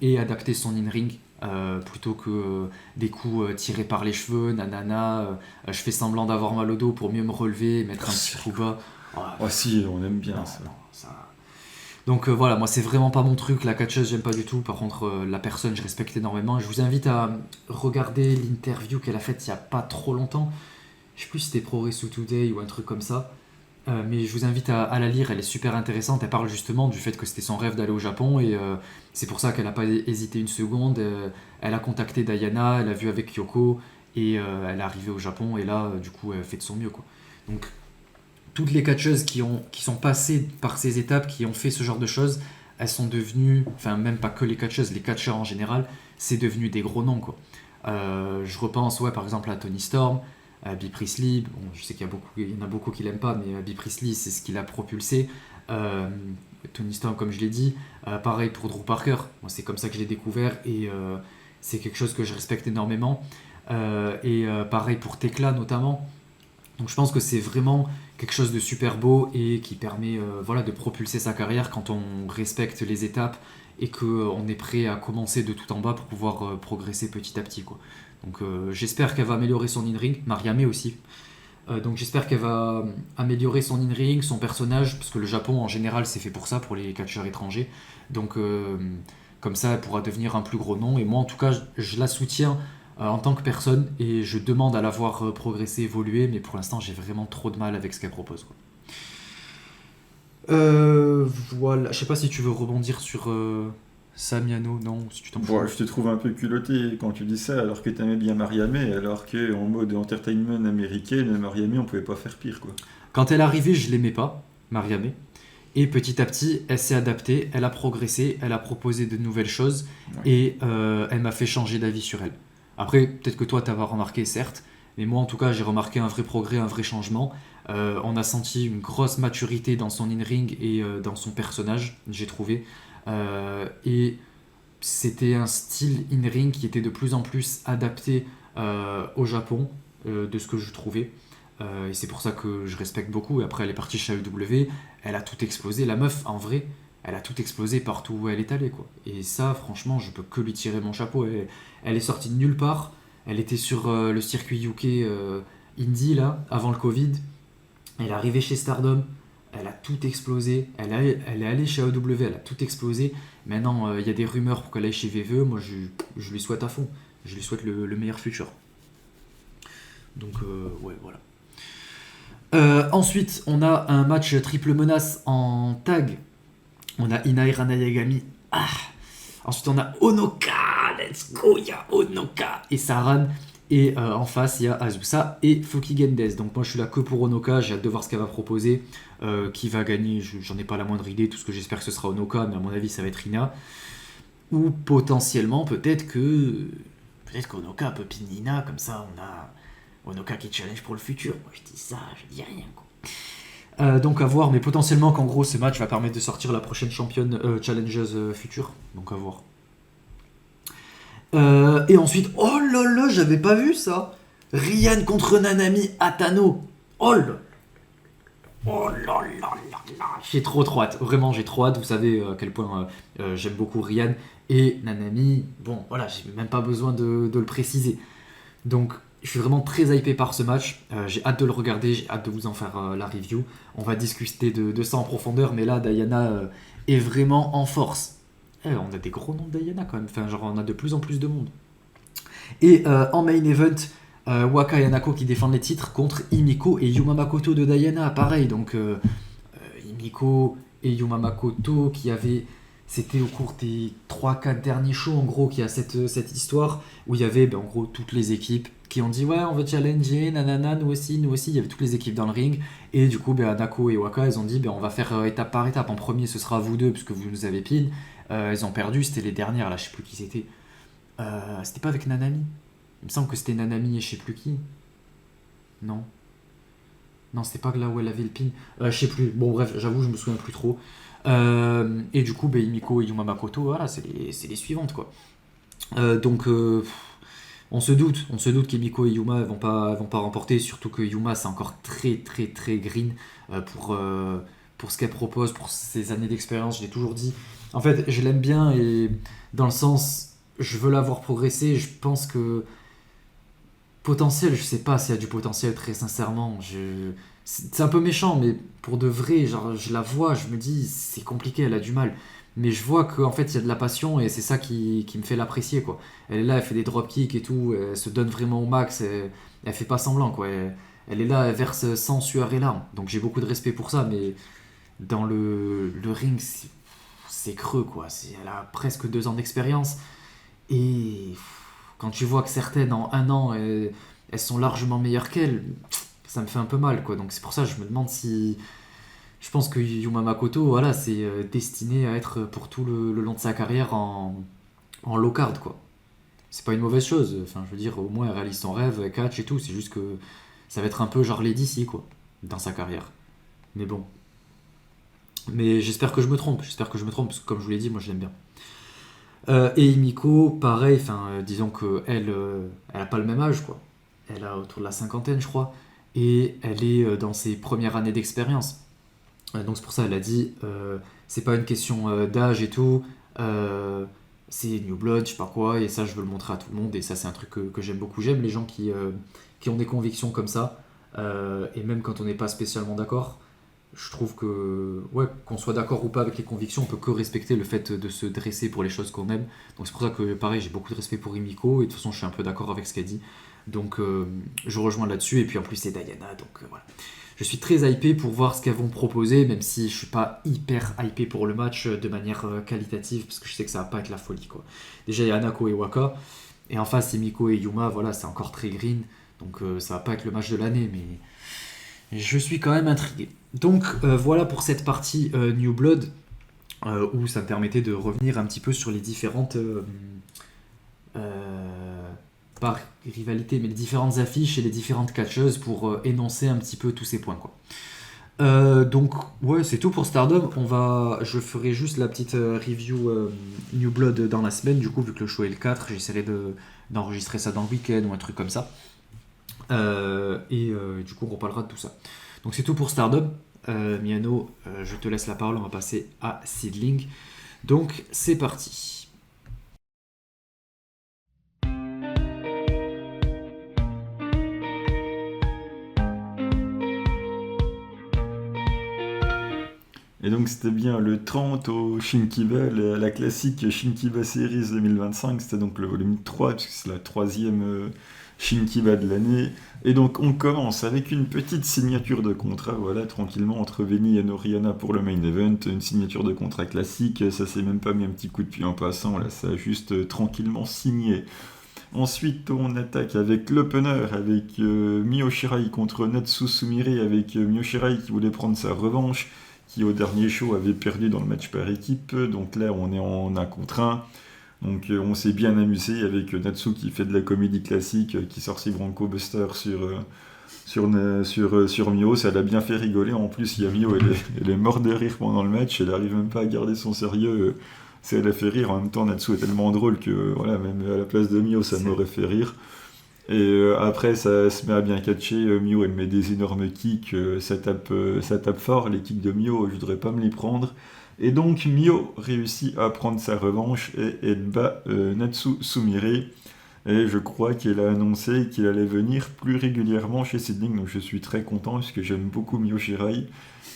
et adapter son in-ring plutôt que des coups tirés par les cheveux, nanana, je fais semblant d'avoir mal au dos pour mieux me relever, mettre un petit coup bas. Oh si, on aime bien Non, ça. non, ça... Donc voilà, moi c'est vraiment pas mon truc, la catcheuse j'aime pas du tout, par contre la personne je respecte énormément. Je vous invite à regarder l'interview qu'elle a faite il y a pas trop longtemps, je sais plus si c'était Progress Today ou un truc comme ça, mais je vous invite à la lire, elle est super intéressante, elle parle justement du fait que c'était son rêve d'aller au Japon et c'est pour ça qu'elle a pas hésité une seconde, elle a contacté Diana, elle a vu avec Kyoko et elle est arrivée au Japon et là du coup elle fait de son mieux, quoi. Donc toutes les catcheuses qui sont passées par ces étapes, qui ont fait ce genre de choses, elles sont devenues, enfin même pas que les catcheuses, les catcheurs en général, c'est devenu des gros noms, quoi. Je repense par exemple à Tony Storm, à Bea Priestley, bon, je sais qu'il y en a beaucoup qui l'aiment pas, mais Bea Priestley c'est ce qui l'a propulsé. Tony Storm comme je l'ai dit, pareil pour Drew Parker, moi c'est comme ça que je l'ai découvert et c'est quelque chose que je respecte énormément. Pareil pour Tekla notamment. Donc je pense que c'est vraiment quelque chose de super beau et qui permet de propulser sa carrière quand on respecte les étapes et qu'on est prêt à commencer de tout en bas pour pouvoir progresser petit à petit, quoi. Donc j'espère qu'elle va améliorer son in-ring, Mariame aussi. Donc j'espère qu'elle va améliorer son in-ring, son personnage, parce que le Japon en général c'est fait pour ça, pour les catcheurs étrangers. Donc comme ça elle pourra devenir un plus gros nom et moi en tout cas je la soutiens en tant que personne et je demande à la voir progresser, évoluer, mais pour l'instant j'ai vraiment trop de mal avec ce qu'elle propose, quoi. Voilà, je sais pas si tu veux rebondir sur Samiano, non, si tu t'en fous. Bon, je te trouve un peu culotté quand tu dis ça, alors que t'aimais bien Mariame, alors qu'en mode entertainment américaine, Mariame, on pouvait pas faire pire, quoi. Quand elle est arrivée, je l'aimais pas, Mariame. Et petit à petit, elle s'est adaptée, elle a progressé, elle a proposé de nouvelles choses et elle m'a fait changer d'avis sur elle. Après, peut-être que toi, tu vas remarqué, certes, mais moi, en tout cas, j'ai remarqué un vrai progrès, un vrai changement. On a senti une grosse maturité dans son in-ring et dans son personnage, j'ai trouvé. Et c'était un style in-ring qui était de plus en plus adapté au Japon, de ce que je trouvais. Et c'est pour ça que je respecte beaucoup. Et après, elle est partie chez AEW, elle a tout explosé. La meuf, en vrai, elle a tout explosé partout où elle est allée, quoi. Et ça, franchement, je peux que lui tirer mon chapeau. Elle est sortie de nulle part. Elle était sur le circuit UK Indie, là, avant le Covid. Elle est arrivée chez Stardom. Elle a tout explosé. Elle est allée chez AEW, elle a tout explosé. Maintenant, il y a des rumeurs pour qu'elle aille chez VVE. Moi, je lui souhaite à fond. Je lui souhaite le meilleur futur. Donc, ouais, voilà. Ensuite, on a un match triple menace en tag. On a Inaira Nayagami. Ensuite, on a Onoka. Let's go, il y a Onoka et Saran. Et en face, il y a Azusa et Fukigen-Des. Donc moi, je suis là que pour Onoka. J'ai hâte de voir ce qu'elle va proposer. Qui va gagner, j'en ai pas la moindre idée. Tout ce que j'espère que ce sera Onoka, mais à mon avis, ça va être Rina. Ou potentiellement, peut-être qu'Onoka peut pin Nina. Comme ça, on a Onoka qui challenge pour le futur. Moi, je dis ça, je dis rien, quoi. Donc à voir, mais potentiellement qu'en gros ce match va permettre de sortir la prochaine championne challengeuse future, donc à voir. Et ensuite, oh là là, j'avais pas vu ça. Ryan contre Nanami Atano. Oh là. Oh là là là là. J'ai trop hâte. Vraiment, j'ai trop hâte. Vous savez à quel point j'aime beaucoup Ryan. Et Nanami, bon, voilà, j'ai même pas besoin de le préciser. Donc, je suis vraiment très hypé par ce match. J'ai hâte de le regarder, j'ai hâte de vous en faire la review. On va discuter de ça en profondeur, mais là, Diana est vraiment en force. On a des gros noms de Diana quand même. Enfin, genre, on a de plus en plus de monde. Et en main event, Waka et Hanako qui défendent les titres contre Himiko et Yuma Makoto de Diana. Pareil, donc Himiko et Yuma Makoto qui avaient. C'était au cours des 3-4 derniers shows en gros qu'il y a cette histoire où il y avait en gros toutes les équipes qui ont dit ouais on veut challenger, nanana, nous aussi, il y avait toutes les équipes dans le ring et du coup Hanako et Waka ils ont dit on va faire étape par étape, en premier ce sera vous deux puisque vous nous avez pin, ils ont perdu, c'était les dernières là, je sais plus qui c'était, c'était pas avec Nanami, il me semble que c'était Nanami et je sais plus qui, non, c'était pas là où elle avait le pin, je sais plus, bon bref j'avoue je me souviens plus trop. Et du coup, Himiko et Yuma Makoto, voilà, c'est les suivantes quoi. Donc, on se doute qu'Himiko et Yuma vont pas remporter, surtout que Yuma c'est encore très très très green pour ce qu'elle propose, pour ses années d'expérience. Je l'ai toujours dit. En fait, je l'aime bien et dans le sens, je veux la voir progresser. Je pense que potentiel, je sais pas s'il y a du potentiel très sincèrement. C'est un peu méchant, mais pour de vrai, genre, je la vois, je me dis, c'est compliqué, elle a du mal. Mais je vois qu'en fait, il y a de la passion et c'est ça qui me fait l'apprécier, quoi. Elle est là, elle fait des dropkicks et tout, elle se donne vraiment au max, elle fait pas semblant, quoi. Elle est là, elle verse sang, sueur et larmes. Donc j'ai beaucoup de respect pour ça, mais dans le ring, c'est creux, quoi. Elle a presque 2 ans d'expérience. Et quand tu vois que certaines, en 1 an, elles sont largement meilleures qu'elle, ça me fait un peu mal quoi. Donc c'est pour ça que je me demande si, je pense que Yuma Makoto voilà c'est destiné à être pour tout le long de sa carrière en low card quoi. C'est pas une mauvaise chose, enfin je veux dire au moins elle réalise son rêve, elle catch et tout, c'est juste que ça va être un peu genre Lady C quoi dans sa carrière. Mais bon, mais j'espère que je me trompe parce que comme je vous l'ai dit moi je l'aime bien. Et Himiko pareil, enfin disons que elle a pas le même âge quoi, elle a autour de la cinquantaine je crois. Et elle est dans ses premières années d'expérience. Donc c'est pour ça qu'elle a dit, c'est pas une question d'âge et tout, c'est New Blood, je sais pas quoi, et ça je veux le montrer à tout le monde, et ça c'est un truc que j'aime beaucoup. J'aime les gens qui ont des convictions comme ça, et même quand on n'est pas spécialement d'accord, je trouve que, ouais, qu'on soit d'accord ou pas avec les convictions, on peut que respecter le fait de se dresser pour les choses qu'on aime. Donc c'est pour ça que pareil, j'ai beaucoup de respect pour Himiko, et de toute façon je suis un peu d'accord avec ce qu'elle dit. Donc je rejoins là-dessus, et puis en plus c'est Diana, donc voilà. Je suis très hypé pour voir ce qu'elles vont proposer, même si je suis pas hyper hypé pour le match de manière qualitative, parce que je sais que ça va pas être la folie quoi. Déjà il y a Hanako et Waka, et en face c'est Miko et Yuma, voilà, c'est encore très green, donc ça va pas être le match de l'année, mais je suis quand même intrigué. Donc voilà pour cette partie New Blood, où ça me permettait de revenir un petit peu sur les différentes... pas rivalité, mais les différentes affiches et les différentes catcheuses pour énoncer un petit peu tous ces points quoi. Donc ouais c'est tout pour Stardom. Je ferai juste la petite review New Blood dans la semaine du coup, vu que le show est le 4, j'essaierai d'enregistrer ça dans le week-end ou un truc comme ça, et du coup on reparlera de tout ça. Donc c'est tout pour Stardom. Miano, je te laisse la parole, on va passer à Seedling, donc c'est parti. Et donc c'était bien le 30 au Shinkiba, la classique Shinkiba Series 2025, c'était donc le volume 3, puisque c'est la 3e Shinkiba de l'année. Et donc on commence avec une petite signature de contrat, voilà, tranquillement, entre Veni et Noriana pour le main event, une signature de contrat classique, ça s'est même pas mis un petit coup de pied en passant, là ça a juste tranquillement signé. Ensuite, on attaque avec l'opener, avec Mio Shirai contre Natsu Sumire, avec Mio Shirai qui voulait prendre sa revanche, qui au dernier show avait perdu dans le match par équipe. Donc là, on est en 1 contre 1. Donc on s'est bien amusé avec Natsu qui fait de la comédie classique, qui sort ses Bronco Buster sur Mio. Ça l'a bien fait rigoler. En plus, il y a Mio, elle est morte de rire pendant le match. Elle n'arrive même pas à garder son sérieux. Ça l'a fait rire. En même temps, Natsu est tellement drôle que voilà, même à la place de Mio, ça m'aurait fait rire. Et après, ça se met à bien catcher. Mio, elle met des énormes kicks. Ça tape fort, les kicks de Mio. Je voudrais pas me les prendre. Et donc, Mio réussit à prendre sa revanche et elle bat Natsu Sumire. Et je crois qu'elle a annoncé qu'il allait venir plus régulièrement chez Seedling. Donc, je suis très content parce que j'aime beaucoup Mio Shirai.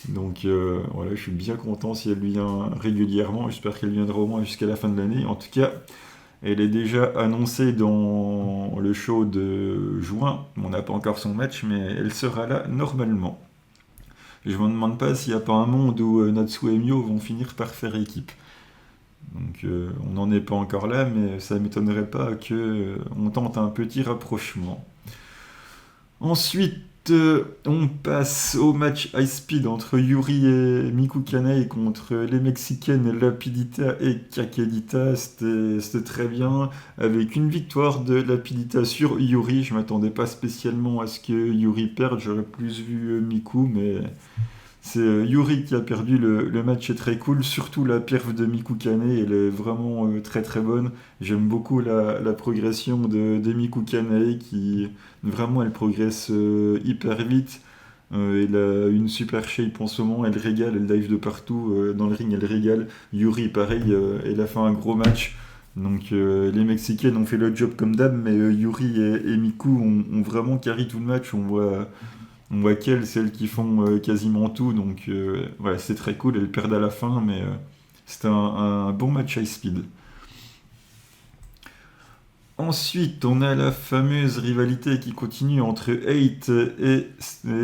Donc, voilà, je suis bien content si elle vient régulièrement. J'espère qu'elle viendra au moins jusqu'à la fin de l'année. En tout cas, elle est déjà annoncée dans le show de juin. On n'a pas encore son match, mais elle sera là normalement. Je me demande pas s'il n'y a pas un monde où Natsu et Mio vont finir par faire équipe. Donc on n'en est pas encore là, mais ça ne m'étonnerait pas qu'on tente un petit rapprochement. Ensuite, on passe au match high speed entre Yuri et Miku Kanei contre les Mexicaines Lapidita et Kakedita. C'était très bien, avec une victoire de Lapidita sur Yuri. Je m'attendais pas spécialement à ce que Yuri perde, j'aurais plus vu Miku, mais c'est Yuri qui a perdu. Le match est très cool, surtout la perf de Miku Kanei, elle est vraiment très très bonne. J'aime beaucoup la progression de Miku Kanei qui vraiment elle progresse hyper vite. Elle a une super shape en ce moment, elle régale, elle dive de partout dans le ring, elle régale. Yuri pareil, elle a fait un gros match. Donc les Mexicaines ont fait le job comme d'hab, mais Yuri et Miku ont vraiment carry tout le match. On voit qu'elles, celles qui font quasiment tout, donc voilà, c'est très cool. Elles perdent à la fin, mais c'était un bon match high speed. Ensuite, on a la fameuse rivalité qui continue entre 8 et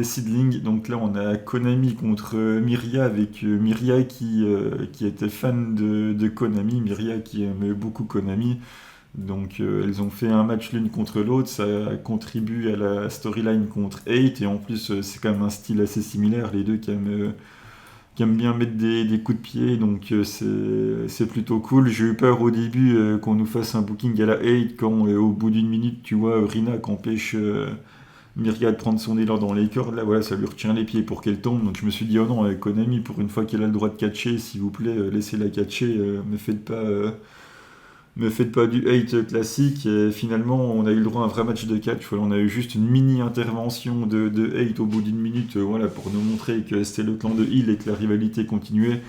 Seedling. Donc là, on a Konami contre Miria, avec Miria qui était fan de Konami, Miria qui aimait beaucoup Konami. Donc elles ont fait un match l'une contre l'autre, ça contribue à la storyline contre 8, et en plus c'est quand même un style assez similaire, les deux qui aiment bien mettre des coups de pied, donc c'est plutôt cool. J'ai eu peur au début qu'on nous fasse un booking à la 8, quand au bout d'une minute, tu vois, Rina qui empêche Myria de prendre son élan dans les cordes, là voilà, ça lui retient les pieds pour qu'elle tombe, donc je me suis dit, oh non, Konami, pour une fois qu'elle a le droit de catcher, s'il vous plaît, laissez-la catcher, me faites pas du hate classique. Et finalement, on a eu le droit à un vrai match de catch. Voilà, on a eu juste une mini intervention de hate au bout d'une minute, voilà, pour nous montrer que c'était le clan de Hill et que la rivalité continuait.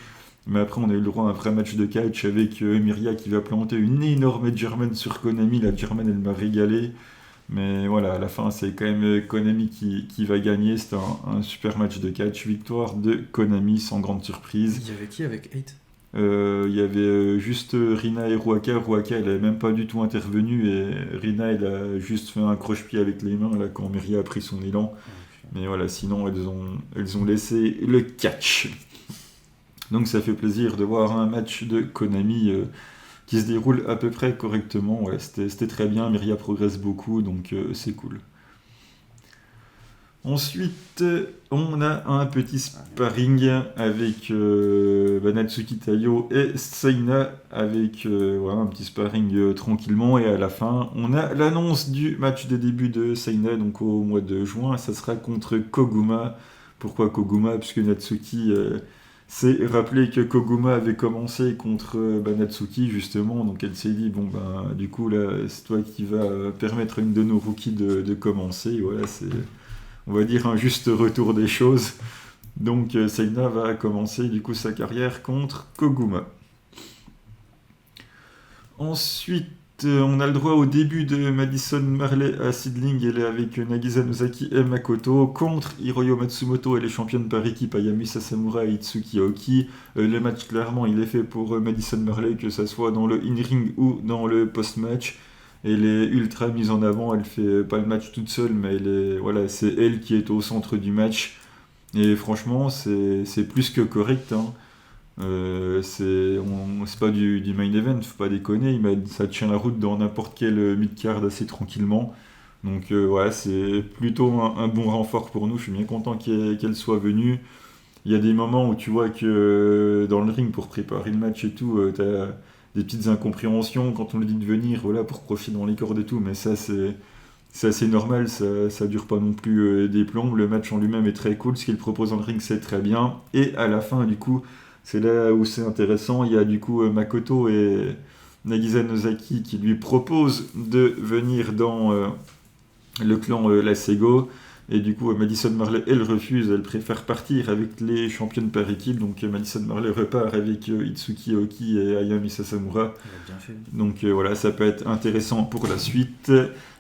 Mais après, on a eu le droit à un vrai match de catch avec Miria qui va planter une énorme German sur Konami. La German, elle m'a régalé. Mais voilà, à la fin, c'est quand même Konami qui va gagner. C'était un super match de catch. Victoire de Konami, sans grande surprise. Il y avait qui avec 8? Il y avait juste Rina et Ruaka. Ruaka, elle n'avait même pas du tout intervenu, et Rina, elle a juste fait un croche-pied avec les mains là, quand Miria a pris son élan. Mais voilà, sinon, elles ont laissé le catch. Donc ça fait plaisir de voir un match de Konami qui se déroule à peu près correctement. Ouais, c'était très bien, Miria progresse beaucoup, donc c'est cool. Ensuite, on a un petit sparring avec Natsuki Tayo et Seina, avec voilà, un petit sparring tranquillement, et à la fin, on a l'annonce du match de début de Seina, donc au mois de juin, ça sera contre Koguma. Pourquoi Koguma? Parce que Natsuki s'est rappelé que Koguma avait commencé contre Natsuki, justement, donc elle s'est dit, bon ben, du coup, là, c'est toi qui vas permettre à une de nos rookies de commencer, voilà, c'est, on va dire, un juste retour des choses. Donc Seina va commencer du coup sa carrière contre Koguma. Ensuite, on a le droit au début de Madison Marley à Seedling. Elle est avec Nagisa Nozaki et Makoto contre Hiroyo Matsumoto et les championnes par équipe Ayami Sasamura et Itsuki Aoki. Le match, clairement, il est fait pour Madison Marley, que ça soit dans le in-ring ou dans le post-match. Elle est ultra mise en avant, elle fait pas le match toute seule, mais voilà, c'est elle qui est au centre du match. Et franchement, c'est plus que correct. Hein. C'est pas du main event, faut pas déconner, ça tient la route dans n'importe quel mid-card assez tranquillement. Donc ouais, c'est plutôt un bon renfort pour nous, je suis bien content qu'elle soit venue. Il y a des moments où tu vois que dans le ring, pour préparer le match et tout, t'as des petites incompréhensions quand on lui dit de venir, voilà, pour profiter dans les cordes et tout, mais ça c'est assez normal, ça dure pas non plus des plombs. Le match en lui-même est très cool, ce qu'il propose dans le ring c'est très bien, et à la fin du coup, c'est là où c'est intéressant, il y a du coup Makoto et Nagisa Nozaki qui lui proposent de venir dans le clan Lasego. Et du coup, Madison Marley, elle refuse, elle préfère partir avec les championnes par équipe. Donc Madison Marley repart avec Itsuki Aoki et Ayami Sasamura. Il a bien fait. Donc voilà, ça peut être intéressant pour la suite.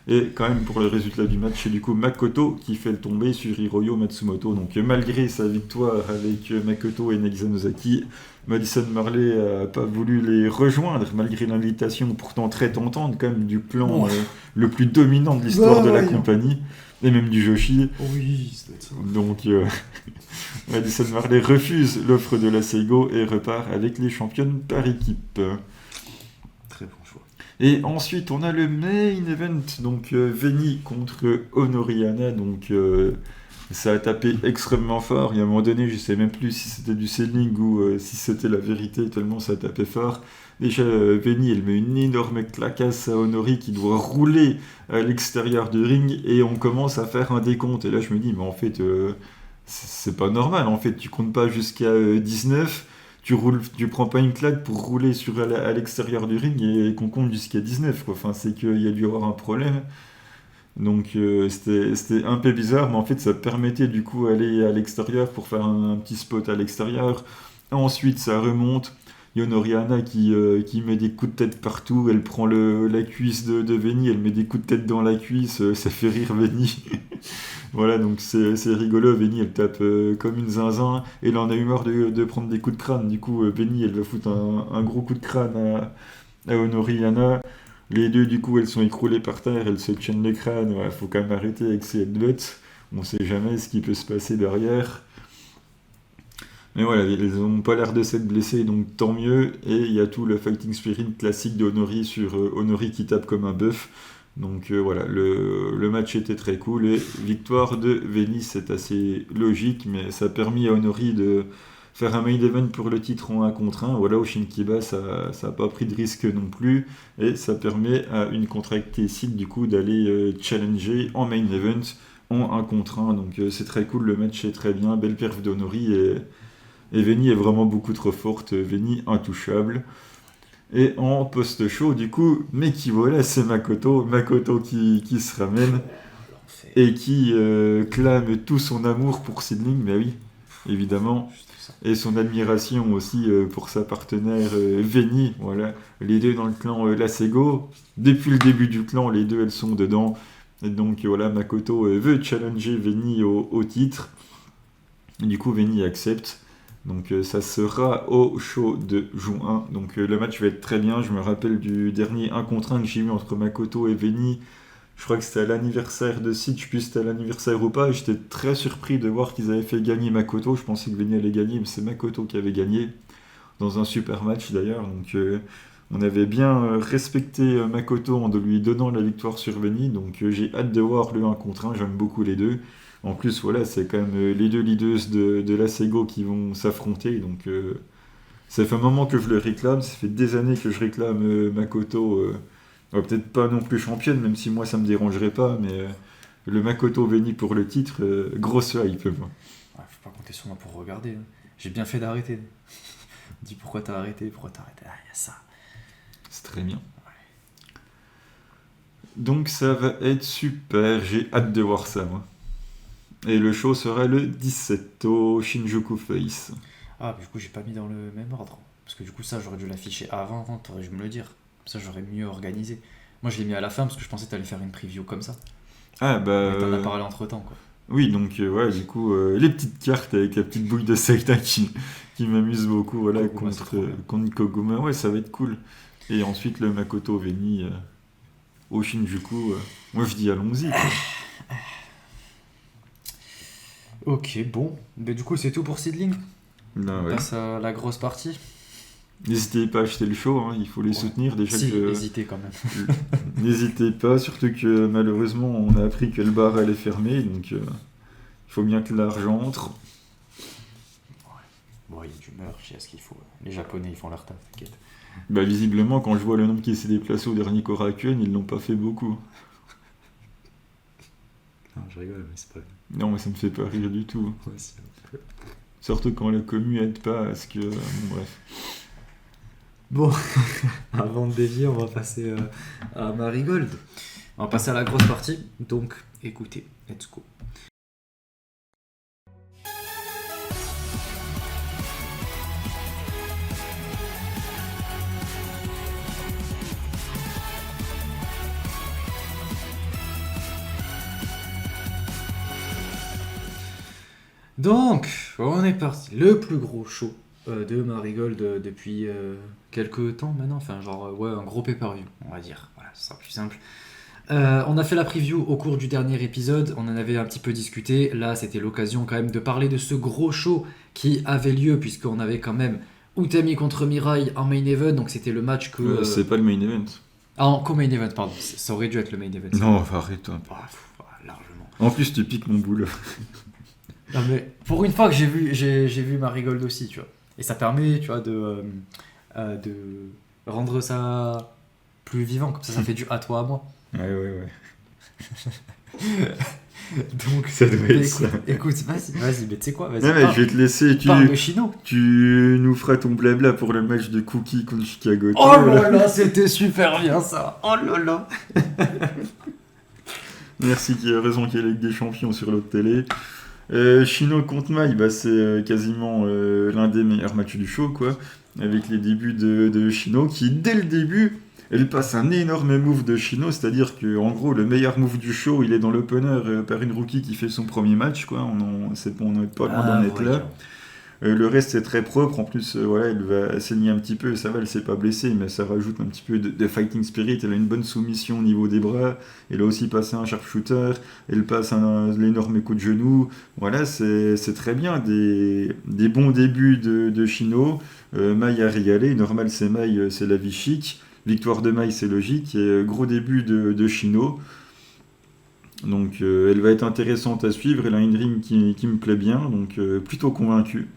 Et quand même pour le résultat du match, c'est du coup Makoto qui fait le tomber sur Hiroyo Matsumoto. Donc malgré sa victoire avec Makoto et Nagisa Nozaki, Madison Marley n'a pas voulu les rejoindre malgré l'invitation pourtant très tentante quand même du clan le plus dominant de l'histoire de la compagnie et même du Joshi. Oui, ça doit être ça. Donc Madison Marley refuse l'offre de la Seigo et repart avec les championnes par équipe. Très bon choix. Et ensuite, on a le main event, donc Veni contre Honoriana, donc ça a tapé extrêmement fort. Il y a un moment donné, je sais même plus si c'était du selling ou si c'était la vérité, tellement ça a tapé fort. Déjà, Veni, elle met une énorme clacasse à Honori qui doit rouler à l'extérieur du ring et on commence à faire un décompte. Et là, je me dis, mais en fait, c'est pas normal. En fait, tu comptes pas jusqu'à 19. Tu prends pas une claque pour rouler à l'extérieur du ring et qu'on compte jusqu'à 19, quoi. Enfin, c'est qu'il y a dû avoir un problème. Donc c'était un peu bizarre, mais en fait ça permettait du coup d'aller à l'extérieur pour faire un petit spot à l'extérieur. Ensuite ça remonte. Il y a Honoriana qui met des coups de tête partout. Elle prend la cuisse de Veni, elle met des coups de tête dans la cuisse. Ça fait rire Veni. Voilà, donc c'est rigolo. Veni, elle tape comme une zinzin. Et là, on a eu marre de prendre des coups de crâne. Du coup, Veni, elle va foutre un gros coup de crâne à Honoriana. Les deux, du coup, elles sont écroulées par terre. Elles se tiennent le crâne. Ouais, faut quand même arrêter avec ces headbutts. On sait jamais ce qui peut se passer derrière. Mais voilà, elles n'ont pas l'air de s'être blessées, donc tant mieux. Et il y a tout le fighting spirit classique de Honori sur Honori qui tape comme un bœuf. Donc voilà, le match était très cool. Et victoire de Veni, c'est assez logique, mais ça a permis à Honori de faire un main event pour le titre en 1 contre 1. Voilà, au Shinkiba, ça n'a pas pris de risque non plus. Et ça permet à une contractée Sid, du coup, d'aller challenger en main event en 1 contre 1. Donc c'est très cool, le match est très bien. Belle perf d'Honori et Veni est vraiment beaucoup trop forte, Veni intouchable. Et en post-show, du coup, mais qui voilà, c'est Makoto qui se ramène et qui clame tout son amour pour Sidling, mais oui, évidemment, et son admiration aussi pour sa partenaire Veni, voilà, les deux dans le clan Lasego. Depuis le début du clan, les deux elles sont dedans, et donc voilà, Makoto veut challenger Veni au titre, et du coup Veni accepte. Donc ça sera au show de juin. Donc le match va être très bien. Je me rappelle du dernier 1 contre 1 que j'ai eu entre Makoto et Veni. Je crois que c'était à l'anniversaire de Sid. Je sais plus si c'était à l'anniversaire ou pas. J'étais très surpris de voir qu'ils avaient fait gagner Makoto. Je pensais que Veni allait gagner, mais c'est Makoto qui avait gagné. Dans un super match d'ailleurs. Donc on avait bien respecté Makoto en lui donnant la victoire sur Veni. Donc j'ai hâte de voir le 1 contre 1. J'aime beaucoup les deux. En plus, voilà, c'est quand même les deux leaders de la Seigo qui vont s'affronter. Donc, ça fait un moment que je le réclame. Ça fait des années que je réclame Makoto. Peut-être pas non plus championne, même si moi ça me dérangerait pas. Mais le Makoto Veni pour le titre, grosse hype. Moi. Ouais, faut pas compter sur moi pour regarder. Hein. J'ai bien fait d'arrêter. Dis pourquoi t'as arrêté. Ah, y a ça. C'est très bien. Ouais. Donc, ça va être super. J'ai hâte de voir ça, moi. Et le show sera le 17 au Shinjuku Face. Ah, du coup, j'ai pas mis dans le même ordre. Parce que du coup, ça, j'aurais dû l'afficher avant, t'aurais dû me le dire. Ça, j'aurais mieux organisé. Moi, je l'ai mis à la fin parce que je pensais que t'allais faire une preview comme ça. Ah, bah. Mais t'en as parlé entre temps, quoi. Oui, donc, ouais, du coup, les petites cartes avec la petite bouille de Saita qui m'amuse beaucoup, voilà, Koguma, contre Koguma. Ouais, ça va être cool. Et ensuite, le Makoto Veni au Shinjuku. Moi, je dis allons-y, quoi. Ok, bon. Mais du coup, c'est tout pour Sidling. Là, On ouais. passe à la grosse partie. N'hésitez pas à acheter le show, hein, il faut les soutenir. Déjà Si, que... hésitez quand même. N'hésitez pas, surtout que malheureusement, on a appris que le bar allait fermer, donc il faut bien que l'argent entre. Bon, il y a du merch, il y a ce qu'il faut. Les Japonais, ils font leur taf, t'inquiète. Bah, visiblement, quand je vois le nombre qui s'est déplacé au dernier Korakuen, ils l'ont pas fait beaucoup. Non, je rigole, mais c'est pas... Non, mais ça me fait pas rire du tout. Ouais, c'est... Surtout quand la commu aide pas à ce que... Bon, bref. Bon, avant de dévier, on va passer à Marigold. On va passer à la grosse partie, donc écoutez, let's go. Donc, on est parti. Le plus gros show de Marigold depuis quelques temps maintenant. Enfin, genre, ouais, un gros pay-per-view, on va dire. Voilà, ce sera plus simple. On a fait la preview au cours du dernier épisode. On en avait un petit peu discuté. Là, c'était l'occasion quand même de parler de ce gros show qui avait lieu, puisqu'on avait quand même Utami contre Mirai en main event. Donc, c'était le match que. C'est pas le main event. Ah, en co-main event, pardon. Ça aurait dû être le main event. Non, enfin, arrête-toi. Largement. En plus, tu piques mon boule. Non mais pour une fois que j'ai vu Marigold aussi, tu vois. Et ça permet, tu vois, de rendre ça plus vivant, comme ça fait du à toi à moi. Ouais. Donc, Ça doit être ça. écoute, vas-y, mais tu sais quoi, vas-y. Non, mais je vais te laisser. Parle de Chino. Tu nous feras ton blabla pour le match de Cookie contre Chicago. Oh là là, c'était super bien ça. Oh là là. Merci, qui a raison qu'il y a la Ligue des Champions sur l'autre télé. Chino contre Mai, c'est quasiment l'un des meilleurs matchs du show, quoi. Avec les débuts de Chino, qui dès le début, elle passe un énorme move de Chino, c'est-à-dire que en gros, le meilleur move du show, il est dans l'opener par une rookie qui fait son premier match, quoi. On n'est pas loin d'en être là. Le reste c'est très propre, en plus voilà, elle va saigner un petit peu, ça va, elle s'est pas blessée, mais ça rajoute un petit peu de fighting spirit. Elle a une bonne soumission au niveau des bras, elle a aussi passé un sharpshooter, elle passe l'énorme coup de genou, voilà, c'est très bien, des bons débuts de Chino. Mai a régalé, normal c'est Mai, c'est la vie chic, victoire de Mai c'est logique, et gros début de Chino. Donc elle va être intéressante à suivre, elle a une ring qui me plaît bien, donc plutôt convaincu.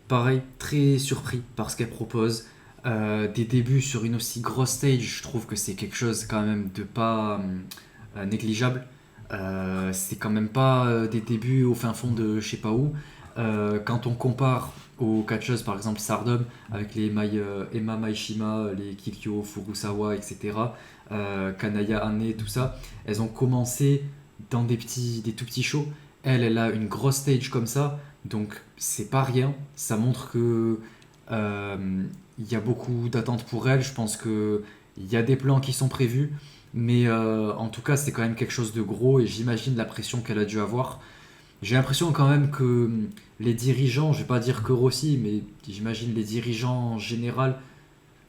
Pareil, très surpris par ce qu'elle propose. Des débuts sur une aussi grosse stage, je trouve que c'est quelque chose quand même de pas négligeable. C'est quand même pas des débuts au fin fond de je sais pas où. Quand on compare aux catcheuses, par exemple Stardom, avec les Emma Maishima, les Kikyo Furusawa, etc., Kanaya Ane, tout ça, elles ont commencé dans des tout petits shows. Elle a une grosse stage comme ça, donc c'est pas rien. Ça montre que y a beaucoup d'attentes pour elle. Je pense que il y a des plans qui sont prévus, mais en tout cas c'est quand même quelque chose de gros, et j'imagine la pression qu'elle a dû avoir. J'ai l'impression quand même que les dirigeants, je vais pas dire que Rossi, mais j'imagine les dirigeants en général,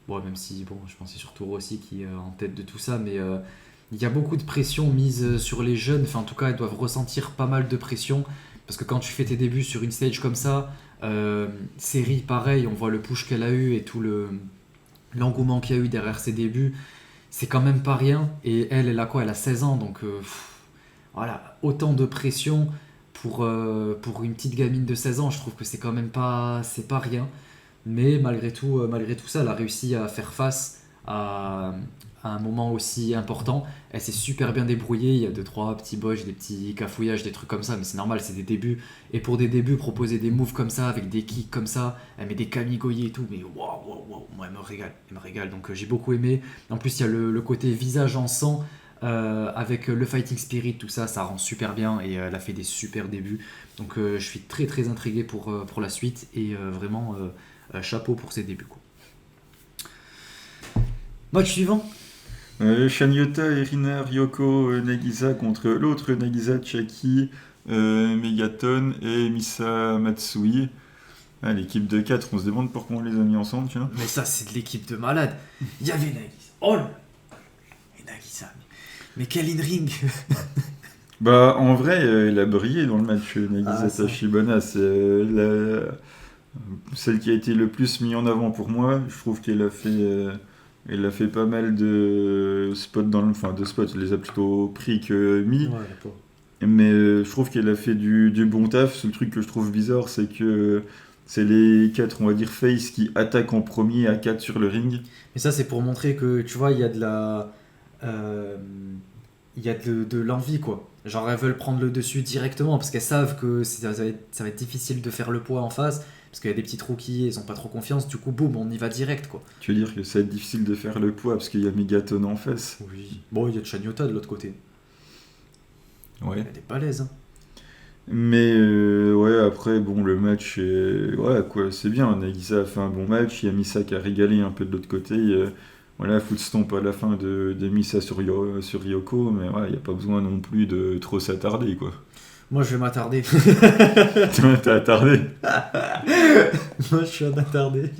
bon, même si bon, je pense que c'est surtout Rossi qui est en tête de tout ça, mais il y a beaucoup de pression mise sur les jeunes. Enfin, en tout cas, elles doivent ressentir pas mal de pression, parce que quand tu fais tes débuts sur une stage comme ça, série pareil, on voit le push qu'elle a eu et tout l'engouement qu'il y a eu derrière ses débuts, c'est quand même pas rien. Et elle a quoi? Elle a 16 ans, donc voilà, autant de pression pour une petite gamine de 16 ans, je trouve que c'est quand même pas rien. Mais malgré tout ça, elle a réussi à faire face à un moment aussi important. Elle s'est super bien débrouillée. Il y a 2-3 petits boches, des petits cafouillages, des trucs comme ça, mais c'est normal, c'est des débuts. Et pour des débuts, proposer des moves comme ça, avec des kicks comme ça, elle met des kamigoye et tout, mais waouh, moi elle me régale. Donc j'ai beaucoup aimé. En plus, il y a le côté visage en sang, avec le fighting spirit, tout ça, ça rend super bien, et elle a fait des super débuts. Donc je suis très très intrigué pour la suite, et vraiment chapeau pour ses débuts, quoi. Match suivant. Shanyota, Irina, Ryoko, Nagisa contre l'autre Nagisa, Chaki, Megaton et Misa Matsui. Ah, l'équipe de 4, on se demande pourquoi on les a mis ensemble, tiens. Mais ça, c'est de l'équipe de malade. Il y avait Nagisa. Oh là, et Nagisa. Mais quel in-ring. Bah, en vrai, elle a brillé dans le match, Nagisa ça. Tachibana. C'est celle qui a été le plus mise en avant pour moi. Je trouve qu'elle a fait... elle a fait pas mal de spots de spots, elle les a plutôt pris que mis. Ouais, Mais je trouve qu'elle a fait du bon taf. Ce truc que je trouve bizarre, c'est que c'est les 4, on va dire, face qui attaquent en premier à 4 sur le ring. Mais ça, c'est pour montrer que, tu vois, il y a de la... il y a de l'envie, quoi. Genre, elles veulent prendre le dessus directement, parce qu'elles savent que ça va être difficile de faire le poids en face. parce qu'il y a des petites rookies, ils ont pas trop confiance, du coup boum, on y va direct quoi. Tu veux dire que ça va être difficile de faire le poids parce qu'il y a Megaton en face. Oui. Bon, il y a Chanyota de l'autre côté. Ouais. Il y a des balaises. Hein. Mais ouais, après, bon, le match, ouais, quoi, c'est bien. Nagisa a fait un bon match. Yamisa qui a régalé un peu de l'autre côté. Voilà, footstomp à la fin de Misa sur Ryoko. Mais ouais, il n'y a pas besoin non plus de trop s'attarder, quoi. Moi, je vais m'attarder. T'as attardé. Moi, je suis un attardé.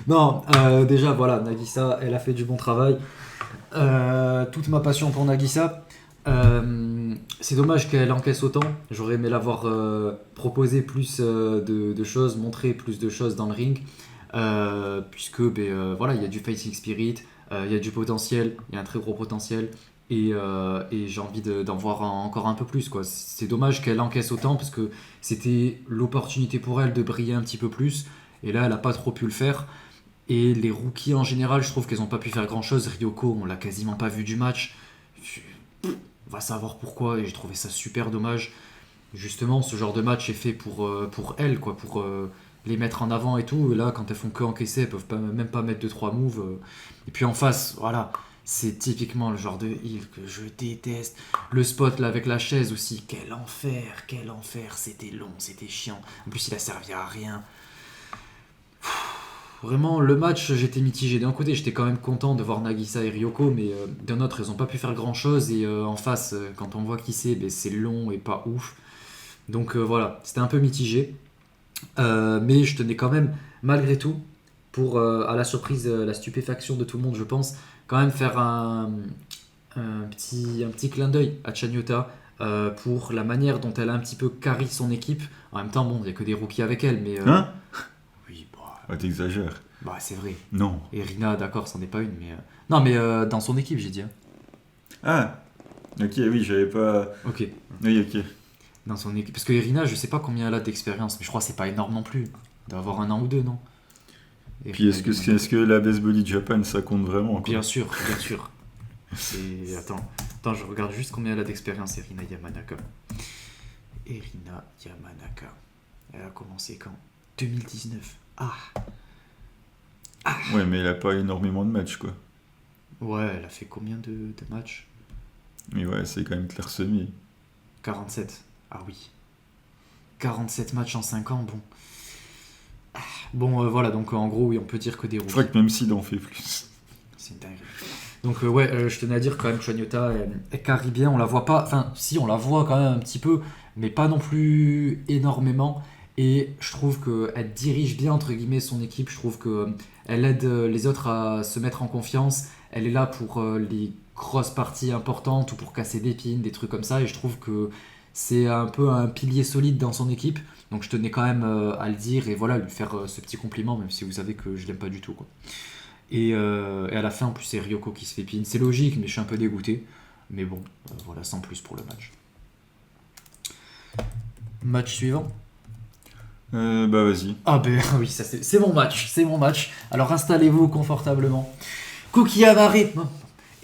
Non, déjà, voilà, Nagisa, elle a fait du bon travail. Toute ma passion pour Nagisa. C'est dommage qu'elle encaisse autant. J'aurais aimé l'avoir proposé plus de choses, montrer plus de choses dans le ring, puisque voilà, il y a du fighting spirit, il y a du potentiel, il y a un très gros potentiel, et j'ai envie d'en voir encore un peu plus, quoi. C'est dommage qu'elle encaisse autant parce que c'était l'opportunité pour elle de briller un petit peu plus, et là elle a pas trop pu le faire. Et les rookies en général, je trouve qu'elles n'ont pas pu faire grand chose. Ryoko, on l'a quasiment pas vu du match. On va savoir pourquoi, et j'ai trouvé ça super dommage. Justement, ce genre de match est fait pour elles, quoi, pour les mettre en avant et tout. Et là, quand elles font que encaisser, elles peuvent même pas mettre 2-3 moves. Et puis en face, voilà, c'est typiquement le genre de heal que je déteste. Le spot là avec la chaise aussi, quel enfer, c'était long, c'était chiant. En plus, il a servi à rien. Vraiment, le match, j'étais mitigé. D'un côté, j'étais quand même content de voir Nagisa et Ryoko, mais d'un autre, ils n'ont pas pu faire grand-chose. Et en face, quand on voit qui c'est long et pas ouf. Donc voilà, c'était un peu mitigé. Mais je tenais quand même, malgré tout, pour, à la surprise, la stupéfaction de tout le monde, je pense, quand même faire un petit clin d'œil à Chanyota pour la manière dont elle a un petit peu carry son équipe. En même temps, bon, il n'y a que des rookies avec elle, mais... Hein? Oui, bah... Ah, t'exagères. Bah, c'est vrai. Non. Et Rina, d'accord, c'en est pas une, mais... Non, mais dans son équipe, j'ai dit. Hein. Ah, ok, oui, j'avais pas... Ok. Oui, ok. Dans son équipe. Parce que Irina, je sais pas combien elle a d'expérience, mais je crois que c'est pas énorme non plus. Elle doit avoir 1 an ou 2, non? Et Puis est-ce que la Best Body Japan, ça compte vraiment, quoi? Bien sûr, bien sûr. Attends, je regarde juste combien elle a d'expérience, Irina Yamanaka. Irina Yamanaka. Elle a commencé quand? 2019. Ah. Ouais, mais elle a pas énormément de matchs, quoi. Ouais, elle a fait combien de matchs? Mais ouais, c'est quand même clairsemé. 47. Ah oui. 47 matchs en 5 ans, bon. Bon, voilà, donc en gros, oui, on peut dire que des Je rookies. crois que même Sid en fait plus. C'est une dinguerie. Donc ouais, je tenais à dire quand même, Chanyota, elle carry bien, on la voit pas, enfin si, on la voit quand même un petit peu, mais pas non plus énormément. Et je trouve qu'elle dirige bien, entre guillemets, son équipe. Je trouve qu'elle aide les autres à se mettre en confiance. Elle est là pour les grosses parties importantes ou pour casser des pins, des trucs comme ça. Et je trouve que c'est un peu un pilier solide dans son équipe. Donc je tenais quand même à le dire et voilà, lui faire ce petit compliment, même si vous savez que je l'aime pas du tout, quoi. Et à la fin, en plus, c'est Ryoko qui se fait pin. C'est logique, mais je suis un peu dégoûté. Mais bon, voilà, sans plus pour le match. Match suivant. Bah vas-y. Ah ben oui, ça c'est mon match. Alors installez-vous confortablement. Koki Amare,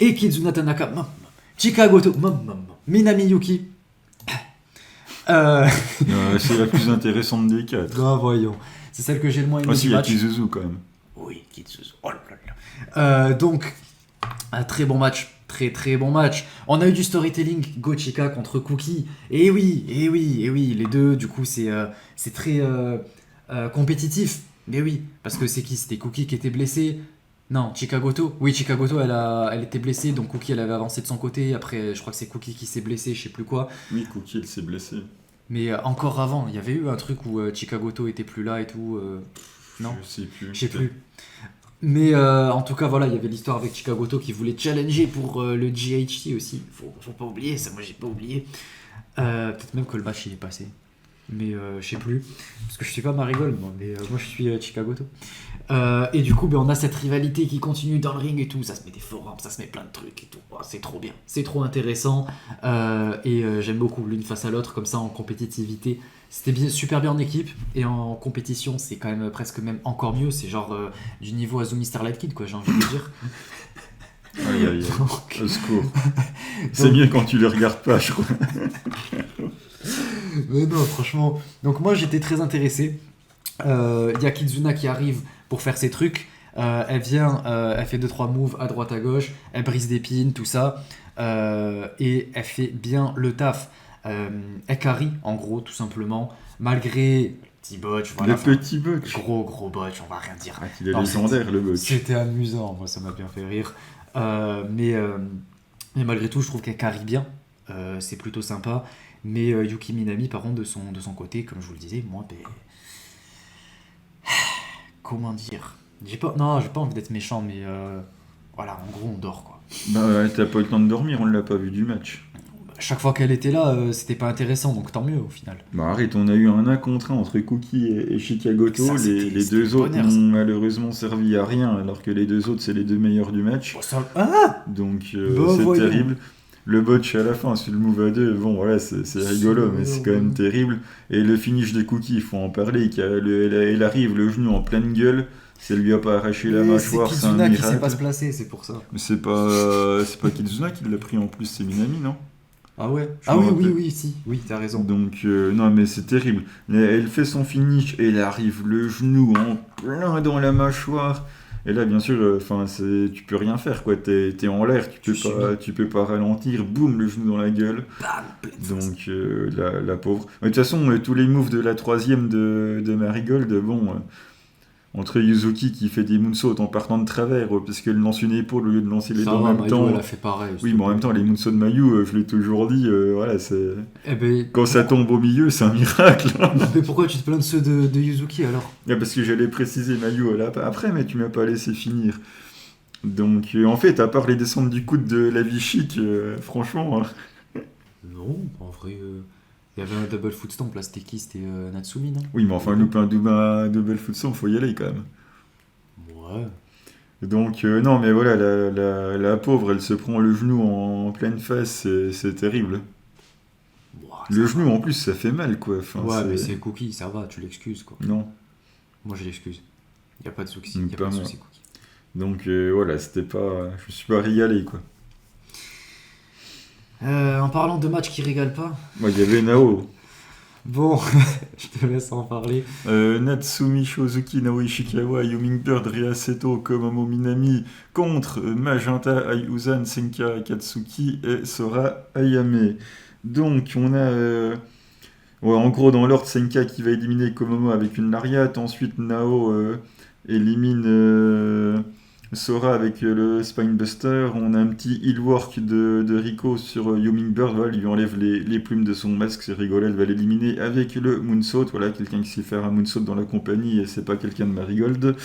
et Kizuna Tanaka, Chika Goto, Minami Yuki. C'est la plus intéressante des 4. Ah voyons, c'est celle que j'ai le moins aimé Aussi, du il y a match. Kizuzu quand même. Oui, Kitsuzu. Oh là là. Donc, un très bon match. Très bon match. On a eu du storytelling. Gochika contre Cookie. Et oui. Les deux, du coup, c'est très compétitif. Mais oui, parce que c'est qui? C'était Cookie qui était blessé. Non, Chikagoto. Oui, Chikagoto, elle était blessée. Donc Cookie, elle avait avancé de son côté. Après, je crois que c'est Cookie qui s'est blessé, je sais plus quoi. Oui, Cookie, elle s'est blessée. Mais encore avant, il y avait eu un truc où Chikagoto était plus là et tout. Non, je sais plus. je sais plus. Mais en tout cas, voilà, il y avait l'histoire avec Chikagoto qui voulait challenger pour le GHC aussi. Faut pas oublier, ça, moi j'ai pas oublié. Peut-être même que le match il est passé. Mais je sais plus. Parce que je suis pas Marigold, moi, mais moi je suis Chikagoto. Et du coup, on a cette rivalité qui continue dans le ring et tout. Ça se met des forums, ça se met plein de trucs et tout. Oh, c'est trop bien. C'est trop intéressant. Et j'aime beaucoup l'une face à l'autre, comme ça en compétitivité. C'était super bien en équipe et en compétition, c'est quand même presque même encore mieux. C'est genre du niveau Azumi Starlight Kid, quoi, j'ai envie de dire. Aïe, au secours. C'est mieux quand tu les regardes pas, je crois. Mais non, franchement. Donc moi j'étais très intéressé. Il y a Kizuna qui arrive pour faire ses trucs. Elle vient, elle fait 2-3 moves à droite à gauche, elle brise des pins, tout ça. Et elle fait bien le taf. Elle carry, en gros, tout simplement. Malgré petit botch, voilà. Le petit botch. Gros botch, on va rien dire. Ah, il est Non, légendaire, le botch. C'était amusant, moi ça m'a bien fait rire. Mais malgré tout, je trouve qu'elle carry bien. C'est plutôt sympa. Mais Yuki Minami, par contre, de son côté, comme je vous le disais, moi, comment dire? J'ai pas envie d'être méchant, mais voilà, en gros, on dort quoi. Bah ouais, t'as pas eu le temps de dormir, on l'a pas vu du match. Chaque fois qu'elle était là, c'était pas intéressant, donc tant mieux au final. Bah arrête, on a eu un 1 contre 1 entre Cookie et Shikagoto. Ça, Les c'était deux autres bonheur, n'ont ça. malheureusement servi à rien, alors que les deux autres, c'est les deux meilleurs du match. Ah Donc Bah, c'est voyons. terrible. Le botch à la fin sur le move à 2, bon voilà, c'est rigolo, mais c'est quand même terrible. Et le finish de Cookie, il faut en parler. Elle arrive le genou en pleine gueule, ça lui a pas arraché la Mais mâchoire, c'est c'est un Kizuna qui sait miracle. pas se placer, c'est pour ça. Mais c'est pas Kizuna qui l'a pris en plus, c'est Minami, non? Ah ouais Je Ah me oui, rappelle. oui, si. Oui, t'as raison. Donc, non, mais c'est terrible. Elle fait son finish et elle arrive le genou en plein dans la mâchoire. Et là, bien sûr, tu peux rien faire, quoi. T'es en l'air, tu peux pas ralentir. Boum, le genou dans la gueule. Bam, pleine face. Donc, la pauvre. Mais de toute façon, tous les moves de la troisième de Marigold, bon, entre Yuzuki qui fait des moonsaults en partant de travers, parce qu'elle lance une épaule au lieu de lancer les Ça deux en va, même Mayu, temps. elle a fait pareil. Oui, mais en même temps, les moonsaults de Mayu, je l'ai toujours dit, voilà, c'est... Eh ben, Quand ça tombe au milieu, c'est un miracle. mais pourquoi tu te plains de ceux de Yuzuki alors? Ah, parce que j'allais préciser Mayu là après, mais tu m'as pas laissé finir. Donc, en fait, à part les descentes du coude de la vie chic, franchement, Non, en vrai, il y avait un double foot stomp là, c'était qui? C'était Natsumi, non? oui, mais enfin, louper un double foot sans, faut y aller quand même. Ouais. Donc, non, mais voilà, la pauvre, elle se prend le genou en pleine face, c'est terrible. Ouah, Le ça genou, va. en plus, ça fait mal, quoi. Enfin, Ouais, mais c'est Cookie, ça va, tu l'excuses quoi. Non. Moi je l'excuse. Y a pas de souci, Mm, y a pas pas de moi. souci, Cookie. Donc, voilà, c'était pas... Je me suis pas régalé, quoi. En parlant de matchs qui régalent pas, Moi, il y avait Nao. bon, je te laisse en parler. Natsumi Shozuki, Naoi Ishikawa, Hummingbird, Rhea Seto, Komomo Minami contre Magenta, Ayuzan, Senka Akatsuki et Sora Ayame. Donc on a en gros dans l'ordre Senka qui va éliminer Komomo avec une lariat, ensuite Nao élimine Sora avec le Spinebuster, on a un petit healwork de Rico sur Hummingbird, voilà, il lui enlève les plumes de son masque, c'est rigolo, elle va l'éliminer avec le Moonsault, voilà, quelqu'un qui sait faire un Moonsault dans la compagnie et c'est pas quelqu'un de Marigold.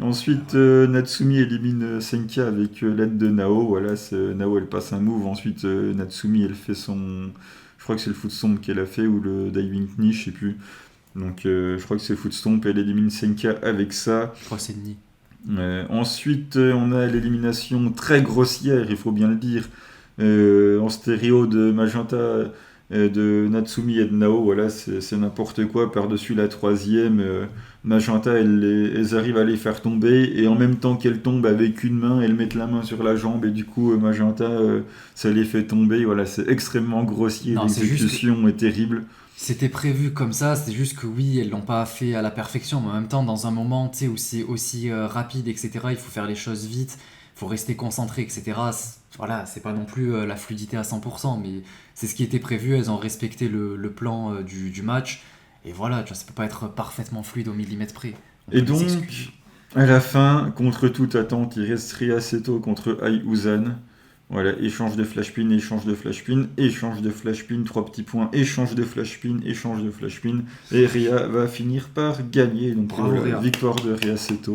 Ensuite, Natsumi élimine Senka avec l'aide de Nao, voilà, Nao elle passe un move, ensuite Natsumi elle fait son... Je crois que c'est le foot stomp qu'elle a fait, ou le diving knee, je sais plus. Donc je crois que c'est le foot stomp, elle élimine Senka avec ça. Je crois que c'est Ni. Ensuite, on a l'élimination très grossière, il faut bien le dire, en stéréo de Magenta, de Natsumi et de Nao. Voilà, c'est n'importe quoi. Par-dessus la troisième, Magenta, elles arrivent à les faire tomber, et en même temps qu'elles tombent avec une main, elles mettent la main sur la jambe, et du coup, Magenta, ça les fait tomber. Voilà, c'est extrêmement grossier, Non, c'est juste l'exécution est terrible. C'était prévu comme ça, c'est juste que oui, elles l'ont pas fait à la perfection, mais en même temps, dans un moment tu sais, où c'est aussi rapide, etc., il faut faire les choses vite, il faut rester concentré, etc. Voilà, c'est pas non plus la fluidité à 100%, mais c'est ce qui était prévu, elles ont respecté le plan du match, et voilà, tu vois, ça peut pas être parfaitement fluide au millimètre près. On Et peut les donc, excuser. à la fin, contre toute attente, il reste Rhea Seto contre Ayuzan. Voilà, échange de flash pin, échange de flash pin, échange de flash pin, 3 petits points, échange de flash pin, échange de flash pin, et Rhea va finir par gagner. Donc Bravo, voilà, Rhea. victoire de Rhea Seto.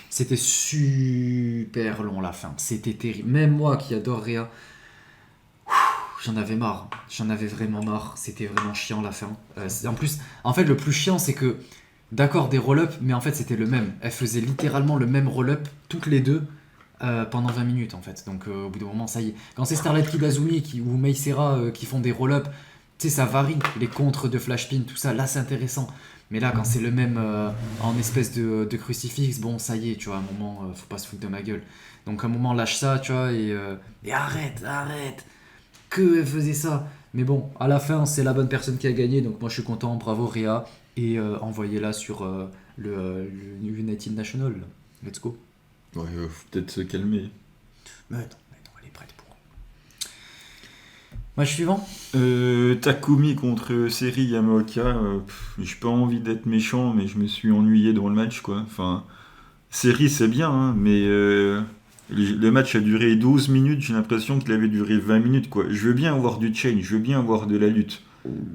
C'était super long la fin, c'était terrible. Même moi qui adore Rhea, j'en avais marre, j'en avais vraiment marre, c'était vraiment chiant la fin. En plus, en fait le plus chiant c'est que, d'accord des roll-up, mais en fait c'était le même. Elles faisaient littéralement le même roll-up, toutes les deux, pendant 20 minutes en fait. Donc au bout d'un moment ça y est. Quand c'est Starlight Kid Azumi ou Mei Seira qui font des roll-up, tu sais ça varie, les contres de flash pin, tout ça, là c'est intéressant. Mais là quand c'est le même en espèce de crucifix, bon ça y est, tu vois, à un moment faut pas se foutre de ma gueule. Donc à un moment lâche ça, tu vois, et arrête, que elle faisait ça. Mais bon, à la fin, c'est la bonne personne qui a gagné, donc moi je suis content, bravo Réa, et envoyez-la sur le United National. Let's go. Ouais, faut peut-être se calmer. Mais non, elle est prête pour. Match suivant. Takumi contre Seri Yamaoka. J'ai pas envie d'être méchant, mais je me suis ennuyé dans le match, quoi. Enfin, Seri, c'est bien, hein, mais le match a duré 12 minutes. J'ai l'impression qu'il avait duré 20 minutes, quoi. Je veux bien avoir du change, je veux bien avoir de la lutte,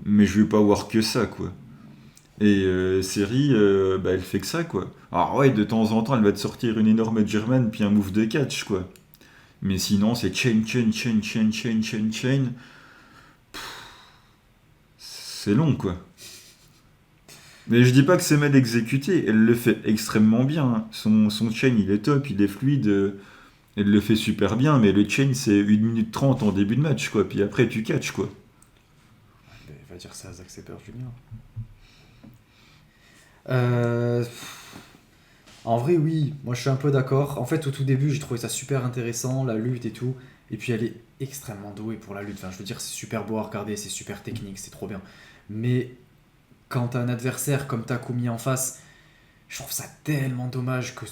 mais je veux pas avoir que ça, quoi. Et Seri, elle fait que ça, quoi. Alors ouais, de temps en temps, elle va te sortir une énorme German puis un move de catch, quoi. Mais sinon, c'est chain. C'est long, quoi. Mais je dis pas que c'est mal exécuté, elle le fait extrêmement bien, hein. Son chain, il est top, il est fluide, elle le fait super bien, mais le chain, c'est 1 minute 30 en début de match, quoi. Puis après, tu catch, quoi. Il va dire ça à Zack Sabre Junior. En vrai, oui, moi je suis un peu d'accord. En fait, au tout début, j'ai trouvé ça super intéressant, la lutte et tout. Et puis elle est extrêmement douée pour la lutte. Enfin, je veux dire, c'est super beau à regarder, c'est super technique, c'est trop bien. Mais quand t'as un adversaire comme Takumi en face, je trouve ça tellement dommage que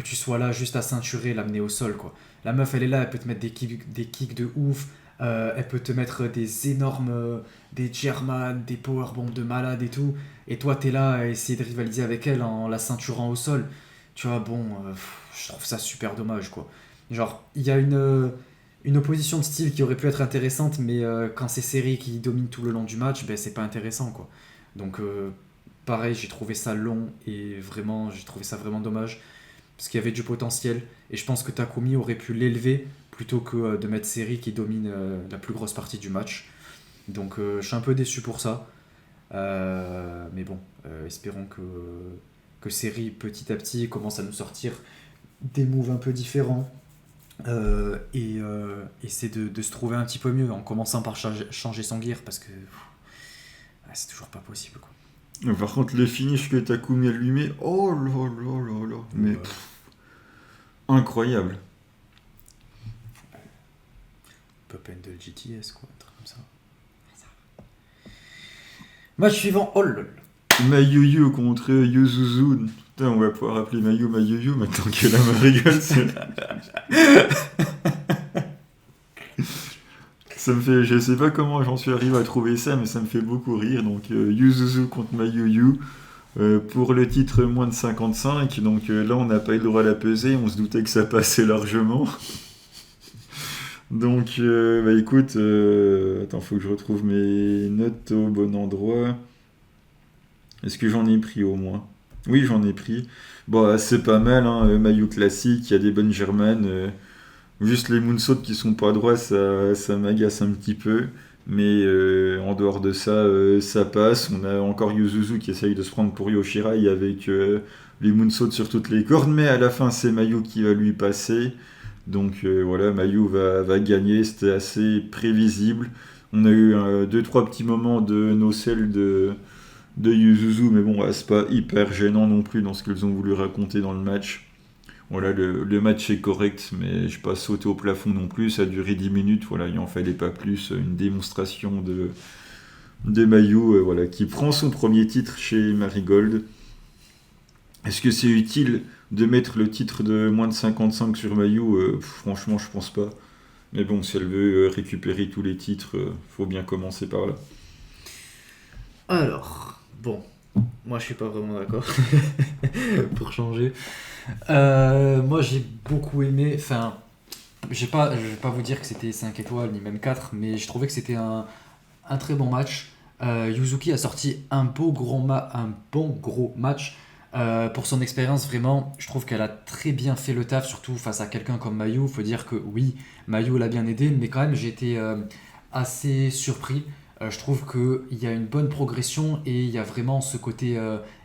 tu sois là juste à ceinturer, l'amener au sol, quoi. La meuf, elle est là, elle peut te mettre des kicks de ouf, elle peut te mettre des énormes, des German, des powerbombs de malade et tout. Et toi, t'es là à essayer de rivaliser avec elle en la ceinturant au sol. Tu vois, bon, je trouve ça super dommage, quoi. Genre, il y a une opposition de style qui aurait pu être intéressante, mais quand c'est Seri qui domine tout le long du match, ben c'est pas intéressant, quoi. Donc, pareil, j'ai trouvé ça long et vraiment, j'ai trouvé ça vraiment dommage parce qu'il y avait du potentiel et je pense que Takumi aurait pu l'élever plutôt que de mettre Seri qui domine la plus grosse partie du match. Donc, je suis un peu déçu pour ça. Mais bon, espérons que Seri petit à petit commence à nous sortir des moves un peu différents et essaie de se trouver un petit peu mieux en commençant par changer son gear parce que c'est toujours pas possible, quoi. Par contre, le finish que Takumi lui met, oh là là là là, mais Ouais. incroyable. Pop and GTS, quoi, un truc comme ça. Match suivant, oh lol. Mayuyu contre Yuzuzu. Putain, on va pouvoir appeler Mayu Mayuyu maintenant que là me rigole. Ça me fait, je sais pas comment j'en suis arrivé à trouver ça, mais ça me fait beaucoup rire. Donc Yuzuzu contre Mayuyu pour le titre moins de 55. Donc là, on n'a pas eu le droit à la peser. On se doutait que ça passait largement. Donc, écoute, attends, faut que je retrouve mes notes au bon endroit. Est-ce que j'en ai pris au moins? Oui, j'en ai pris. Bon, c'est pas mal, hein, Mayu classique, il y a des bonnes germanes. Juste les moonsaults qui sont pas droits, ça m'agace un petit peu. Mais en dehors de ça, ça passe. On a encore Yuzuzu qui essaye de se prendre pour Yoshirai avec les moonsaults sur toutes les cordes. Mais à la fin, c'est Mayu qui va lui passer. Donc voilà, Mayu va gagner. C'était assez prévisible. On a eu 2-3 petits moments de no-sell de Yuzuzu. Mais bon, c'est pas hyper gênant non plus dans ce qu'ils ont voulu raconter dans le match. Voilà, le match est correct, mais je n'ai pas sauté au plafond non plus. Ça a duré 10 minutes, voilà, il en fallait pas plus. Une démonstration de Mayu, voilà, qui prend son premier titre chez Marigold. Est-ce que c'est utile de mettre le titre de moins de 55 sur Mayu? Franchement, je pense pas. Mais bon, si elle veut récupérer tous les titres, faut bien commencer par là. Alors, bon, moi je suis pas vraiment d'accord pour changer. Moi j'ai beaucoup aimé, enfin, je vais pas vous dire que c'était 5 étoiles ni même 4, mais je trouvais que c'était un très bon match. Yuzuki a sorti un bon gros match. Pour son expérience, vraiment, je trouve qu'elle a très bien fait le taf, surtout face à quelqu'un comme Mayu. Faut dire que oui, Mayu l'a bien aidé, mais quand même j'ai été assez surpris. Je trouve qu'il y a une bonne progression et il y a vraiment ce côté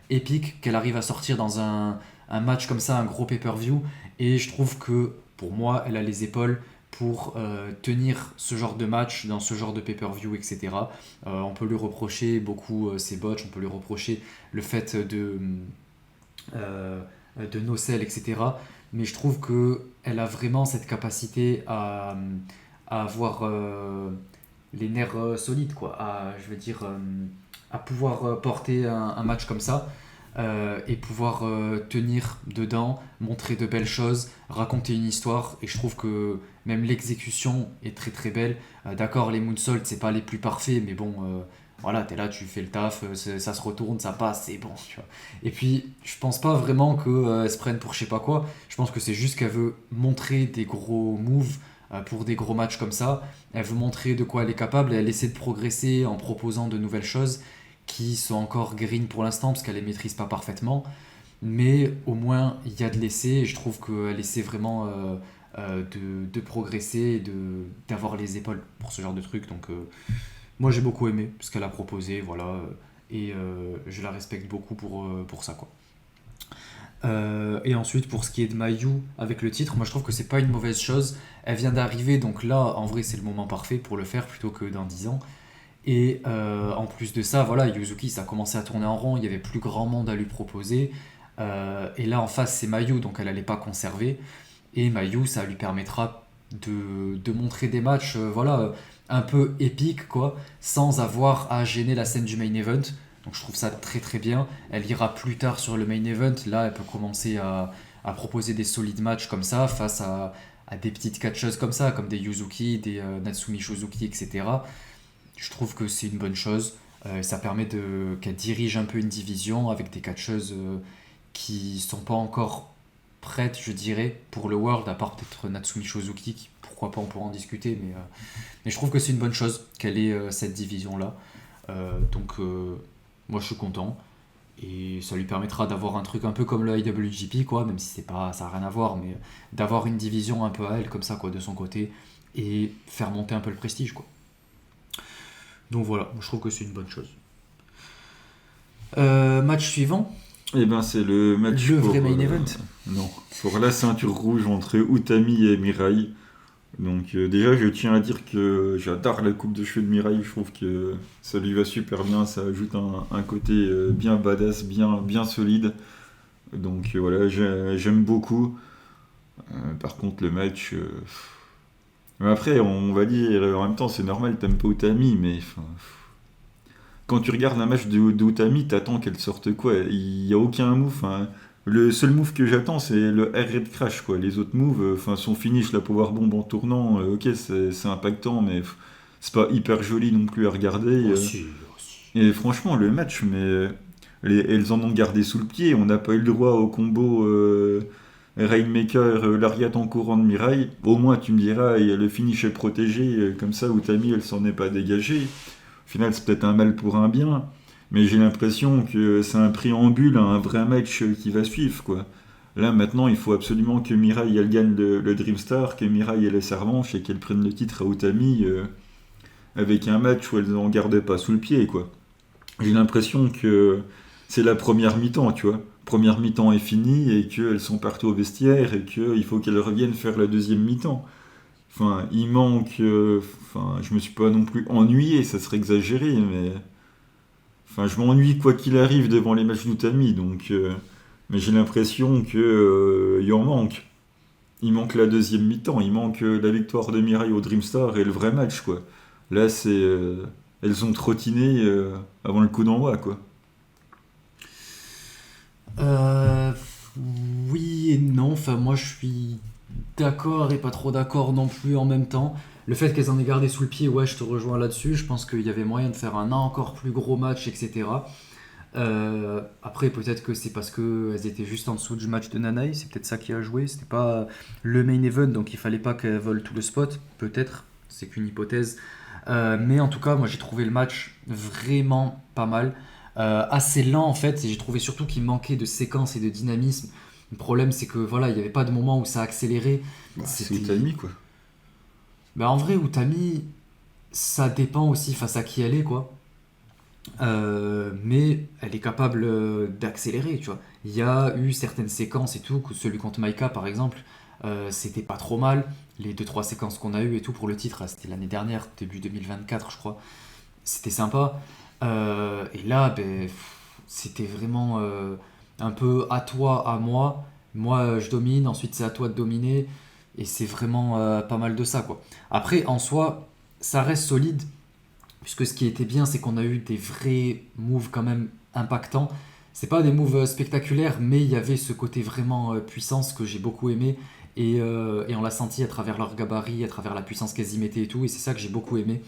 épique qu'elle arrive à sortir dans un match comme ça, un gros pay-per-view. Et je trouve que pour moi, elle a les épaules pour tenir ce genre de match dans ce genre de pay-per-view, etc. On peut lui reprocher beaucoup ses botches, on peut lui reprocher le fait de no-sell, etc. Mais je trouve qu'elle a vraiment cette capacité à avoir les nerfs solides, quoi, à pouvoir porter un match comme ça et pouvoir tenir dedans, montrer de belles choses, raconter une histoire. Et je trouve que même l'exécution est très très belle. D'accord, les moonsaults, c'est pas les plus parfaits, mais bon, voilà, t'es là, tu fais le taf, ça se retourne, ça passe, c'est bon, tu vois. Et puis, je pense pas vraiment qu'elle se prenne pour je sais pas quoi. Je pense que c'est juste qu'elle veut montrer des gros moves pour des gros matchs comme ça. Elle veut montrer de quoi elle est capable et elle essaie de progresser en proposant de nouvelles choses qui sont encore green pour l'instant parce qu'elle les maîtrise pas parfaitement. Mais au moins, il y a de l'essai et je trouve qu'elle essaie vraiment de progresser et d'avoir les épaules pour ce genre de truc. Donc, moi, j'ai beaucoup aimé ce qu'elle a proposé, voilà. Et je la respecte beaucoup pour ça, quoi. Et ensuite, pour ce qui est de Mayu avec le titre, moi je trouve que c'est pas une mauvaise chose. Elle vient d'arriver, donc là, en vrai, c'est le moment parfait pour le faire plutôt que dans 10 ans. Et en plus de ça, voilà, Yuzuki, ça a commencé à tourner en rond, il y avait plus grand monde à lui proposer. Et là, en face, c'est Mayu, donc elle allait pas conserver. Et Mayu, ça lui permettra de montrer des matchs, voilà, un peu épiques, quoi, sans avoir à gêner la scène du main event. Donc je trouve ça très très bien. Elle ira plus tard sur le main event. Là, elle peut commencer à proposer des solides matchs comme ça face à des petites catcheuses comme ça, comme des Yuzuki, des Natsumi Shozuki, etc. Je trouve que c'est une bonne chose. Ça permet qu'elle dirige un peu une division avec des catcheuses qui sont pas encore prêtes, je dirais, pour le World, à part peut-être Natsumi Shozuki, qui, pourquoi pas, on pourra en discuter. Mais je trouve que c'est une bonne chose qu'elle ait cette division-là. Donc... moi je suis content et ça lui permettra d'avoir un truc un peu comme le IWGP, quoi, même si c'est pas, ça n'a rien à voir, mais d'avoir une division un peu à elle comme ça, quoi, de son côté et faire monter un peu le prestige, quoi. Donc voilà, je trouve que c'est une bonne chose. Match suivant. Eh ben c'est le match Le vrai main event. Non, pour la ceinture rouge entre Utami et Mirai. Donc déjà je tiens à dire que j'adore la coupe de cheveux de Mirai, je trouve que ça lui va super bien, ça ajoute un côté bien badass, bien solide. Donc voilà, j'aime beaucoup. Par contre le match... Mais après on va dire, en même temps c'est normal, t'aimes pas Utami, mais quand tu regardes un match de Utami, t'attends qu'elle sorte quoi? Il n'y a aucun move. Le seul move que j'attends, c'est le air raid crash, quoi. Les autres moves, son finish, la powerbomb en tournant, ok, c'est impactant, mais c'est pas hyper joli non plus à regarder. Aussi. Et franchement, le match, mais elles en ont gardé sous le pied. On n'a pas eu le droit au combo Rainmaker, Lariat en courant de Mirai. Au moins, tu me diras, le finish est protégé, comme ça, Utami, elle s'en est pas dégagée. Au final, c'est peut-être un mal pour un bien. Mais j'ai l'impression que c'est un préambule à un vrai match qui va suivre, quoi. Là, maintenant, il faut absolument que Mirai, elle gagne le Dreamstar, que Mirai, elle ait sa revanche et qu'elle prenne le titre à Utami avec un match où elle n'en gardait pas sous le pied, quoi. J'ai l'impression que c'est la première mi-temps, tu vois. Première mi-temps est finie et qu'elles sont parties au vestiaire et qu'il faut qu'elles reviennent faire la deuxième mi-temps. Enfin, il manque... je me suis pas non plus ennuyé, ça serait exagéré, mais... Enfin, je m'ennuie quoi qu'il arrive devant les matchs d'Utami, donc... mais j'ai l'impression que il en manque. Il manque la deuxième mi-temps, il manque la victoire de Mirai au Dreamstar et le vrai match, quoi. Là, c'est... elles ont trottiné avant le coup d'envoi, quoi. Oui et non, enfin moi je suis d'accord et pas trop d'accord non plus en même temps. Le fait qu'elles en aient gardé sous le pied, ouais, je te rejoins là-dessus. Je pense qu'il y avait moyen de faire un encore plus gros match, etc. Après, peut-être que c'est parce qu'elles étaient juste en dessous du match de Nanae, c'est peut-être ça qui a joué. C'était pas le main event, donc il fallait pas qu'elles volent tout le spot. Peut-être, c'est qu'une hypothèse. Mais en tout cas, moi j'ai trouvé le match vraiment pas mal. Assez lent en fait, et j'ai trouvé surtout qu'il manquait de séquence et de dynamisme. Le problème, c'est que voilà, il n'y avait pas de moment où ça accélérait. C'est Utami, quoi. Bah, en vrai, Utami, ça dépend aussi face à qui elle est, quoi. Mais elle est capable d'accélérer, tu vois. Il y a eu certaines séquences et tout, que celui contre Maika par exemple, c'était pas trop mal. Les 2-3 séquences qu'on a eues et tout pour le titre, là, c'était l'année dernière, début 2024, je crois. C'était sympa. Et là, c'était vraiment un peu à toi, à moi. Moi, je domine, ensuite c'est à toi de dominer. Et c'est vraiment pas mal de ça, quoi. Après, en soi, ça reste solide. puisque ce qui était bien, c'est qu'on a eu des vrais moves quand même impactants. C'est pas des moves spectaculaires, mais il y avait ce côté vraiment puissance que j'ai beaucoup aimé. Et on l'a senti à travers leur gabarit, à travers la puissance qu'elles y mettaient et tout. Et c'est ça que j'ai beaucoup aimé.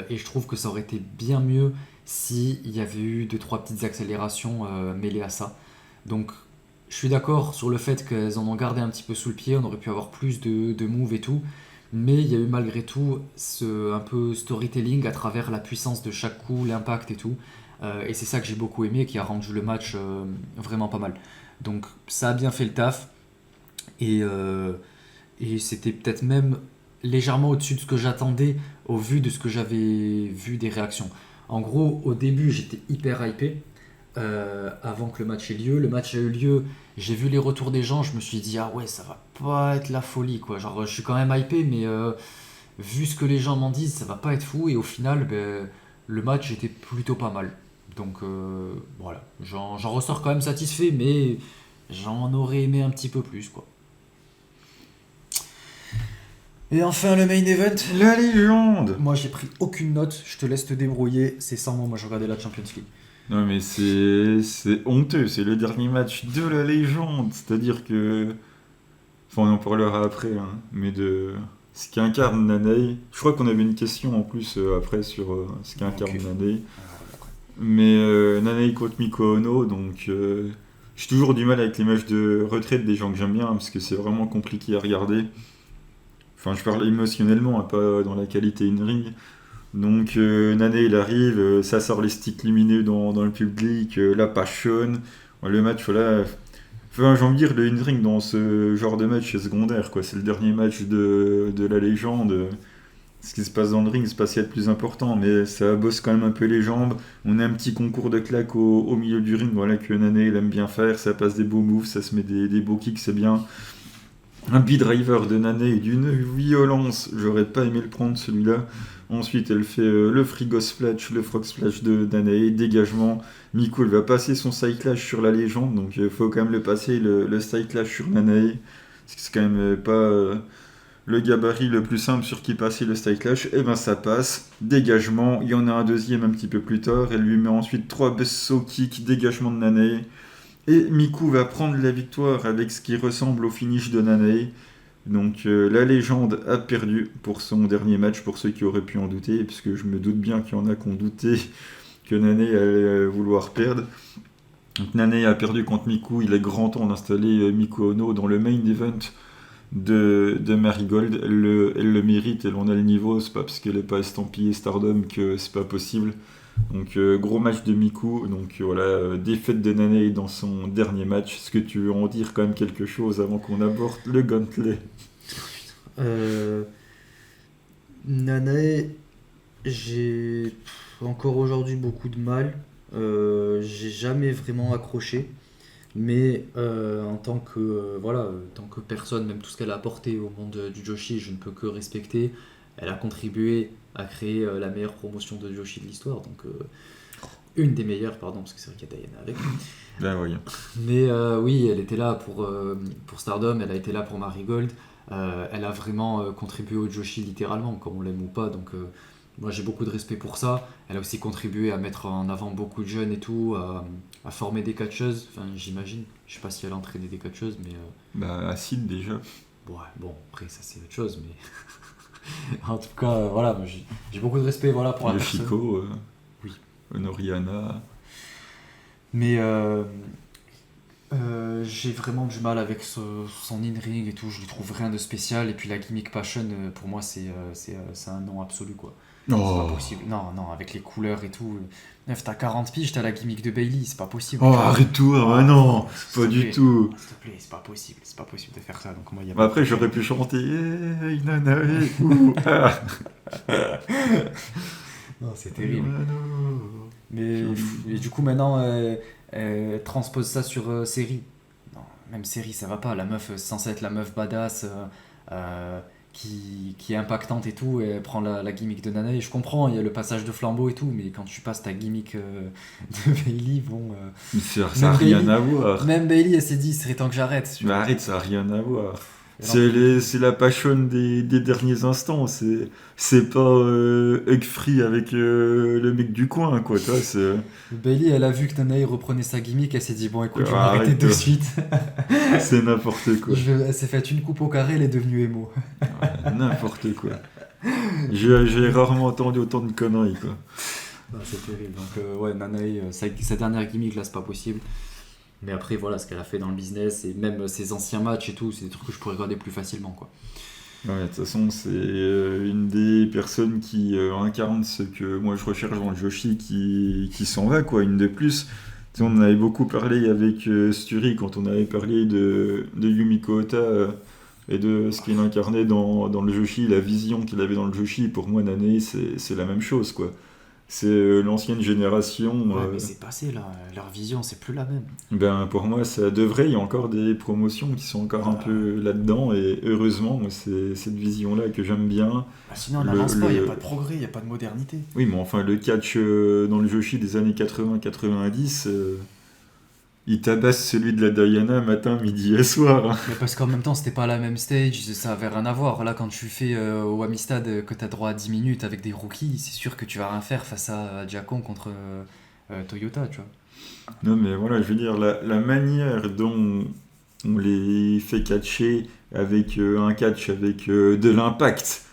Et je trouve que ça aurait été bien mieux s'il y avait eu 2-3 petites accélérations mêlées à ça. Donc je suis d'accord sur le fait qu'elles en ont gardé un petit peu sous le pied. On aurait pu avoir plus de moves et tout. Mais il y a eu malgré tout un peu storytelling à travers la puissance de chaque coup, l'impact et tout. Et c'est ça que j'ai beaucoup aimé, qui a rendu le match vraiment pas mal. Donc ça a bien fait le taf. Et c'était peut-être même légèrement au-dessus de ce que j'attendais au vu de ce que j'avais vu des réactions. En gros, au début, j'étais hyper hypé avant que le match ait lieu. Le match a eu lieu, j'ai vu les retours des gens, je me suis dit, ah ouais, ça va pas être la folie, quoi. Genre, je suis quand même hypé, mais vu ce que les gens m'en disent, ça va pas être fou. Et au final, le match était plutôt pas mal. Donc voilà, j'en ressors quand même satisfait, mais j'en aurais aimé un petit peu plus, quoi. Et enfin le main event. La légende. Moi j'ai pris aucune note, je te laisse te débrouiller, c'est sans moi je regardais la Champions League. Non mais c'est honteux, c'est le dernier match de la légende, c'est-à-dire que... Enfin on en parlera après, hein, mais de ce qu'incarne Nanae. Je crois qu'on avait une question en plus après sur ce qu'incarne Nanae. Mais Nanae contre Miko Ono, donc j'ai toujours du mal avec les matchs de retraite des gens que j'aime bien, parce que c'est vraiment compliqué à regarder. Enfin, je parle émotionnellement, hein, pas dans la qualité in-ring. Donc, Nanae, il arrive, ça sort les sticks lumineux dans le public, la passion. Le match, voilà. Enfin, j'ai envie de dire, le in-ring dans ce genre de match, c'est secondaire, quoi. C'est le dernier match de la légende. Ce qui se passe dans le ring, c'est pas ce qu'il y a de plus important, mais ça bosse quand même un peu les jambes. On a un petit concours de claques au milieu du ring, voilà, que Nanae, elle aime bien faire. Ça passe des beaux moves, ça se met des beaux kicks, c'est bien. Un B-driver de Nanae d'une violence, j'aurais pas aimé le prendre celui-là. Ensuite, elle fait le frigo splash, le frog splash de Nanae, dégagement. Miku, elle va passer son side clash sur la légende, donc il faut quand même le passer, le side clash sur Nanae. C'est quand même pas le gabarit le plus simple sur qui passer le side clash. Et ben ça passe, dégagement. Il y en a un deuxième un petit peu plus tard. Elle lui met ensuite 3 buzzsaw kicks, dégagement de Nanae. Et Miku va prendre la victoire avec ce qui ressemble au finish de Nanae. Donc la légende a perdu pour son dernier match, pour ceux qui auraient pu en douter, puisque je me doute bien qu'il y en a qui ont douté que Nanae allait vouloir perdre. Donc Nanae a perdu contre Miku, il est grand temps d'installer Miku Ono dans le main event de Marigold. Elle le mérite, elle en a le niveau, c'est pas parce qu'elle n'est pas estampillée Stardom que c'est pas possible. Donc gros match de Miku, donc voilà, défaite de Nanae dans son dernier match. Est-ce que tu veux en dire quand même quelque chose avant qu'on aborde le gauntlet? Nanae, j'ai encore aujourd'hui beaucoup de mal. J'ai jamais vraiment accroché. Mais en tant que tant que personne, même tout ce qu'elle a apporté au monde du Joshi, je ne peux que respecter. Elle a contribué à créer la meilleure promotion de Joshi de l'histoire, donc une des meilleures, pardon, parce que c'est vrai qu'il y a Diana avec. Ben oui. Mais oui, elle était là pour Stardom, elle a été là pour Marigold. Elle a vraiment contribué au Joshi littéralement, comme on l'aime ou pas. Donc moi j'ai beaucoup de respect pour ça. Elle a aussi contribué à mettre en avant beaucoup de jeunes et tout, à former des catcheuses. Enfin, j'imagine. Je sais pas si elle a entraîné des catcheuses, mais. Bah, Acide déjà. Ouais, bon, après ça c'est autre chose, mais. En tout cas, voilà, moi, j'ai beaucoup de respect pour la personne. Yoshiko, oui. Noriana. Mais j'ai vraiment du mal avec son in-ring et tout, je lui trouve rien de spécial. Et puis la gimmick Passion, pour moi, c'est un non absolu, quoi. C'est pas possible. Non, avec les couleurs et tout. Neuf, t'as 40 piges, t'as la gimmick de Bailey, c'est pas possible. Oh, arrête-toi, non, pas du tout. S'il te plaît, c'est pas possible de faire ça. Donc, moi, Après, j'aurais pu chanter Hey, Nanae. Non, c'est terrible. Mais du coup, maintenant, transpose ça sur série. Non, même série, ça va pas. La meuf, c'est censée être la meuf badass qui est impactante et tout, et elle prend la gimmick de Nanae. Je comprends, il y a le passage de flambeau et tout, mais quand tu passes ta gimmick de Bailey, bon. Ça n'a rien à voir. Même Bailey, elle s'est dit, il serait temps que j'arrête. Mais arrête, ça n'a rien à voir. C'est la passion des derniers instants. C'est pas Hugfree avec le mec du coin, quoi. Toi, c'est... Bailey, elle a vu que Nanae reprenait sa gimmick, elle s'est dit bon écoute, je vais Arrête, m'arrêter de toi. suite. c'est n'importe quoi. Elle s'est faite une coupe au carré, elle est devenue émo. N'importe quoi. J'ai rarement entendu autant de conneries, quoi. Ah, c'est terrible. Donc ouais, Nanae, sa dernière gimmick là, c'est pas possible. Mais après voilà, ce qu'elle a fait dans le business et même ses anciens matchs et tout, c'est des trucs que je pourrais regarder plus facilement, quoi. Ouais, de toute façon, c'est une des personnes qui incarne ce que moi je recherche dans le Joshi qui s'en va, quoi, une de plus. Tu sais, on en avait beaucoup parlé avec Sturi quand on avait parlé de Yumiko Ota et de ce qu'il incarnait dans le Joshi, la vision qu'il avait dans le Joshi. Pour moi, Nanae, c'est la même chose, quoi. C'est l'ancienne génération. Ouais, mais c'est passé là, leur vision, c'est plus la même. Ben, pour moi, ça devrait. Il y a encore des promotions qui sont encore un peu là-dedans. Et heureusement, moi, c'est cette vision-là que j'aime bien. Bah, sinon, on n'avance pas, il n'y a pas de progrès, il n'y a pas de modernité. Oui, mais enfin, le catch dans le Joshi des années 80-90, il tabasse celui de la Diana matin, midi et soir. Hein. Mais parce qu'en même temps, c'était pas la même stage, ça avait rien à voir. Là, quand tu fais au Amistad que tu as droit à 10 minutes avec des rookies, c'est sûr que tu vas rien faire face à Jakon contre Toyota, tu vois. Non, mais voilà, je veux dire, la manière dont on les fait catcher avec un catch avec de l'impact,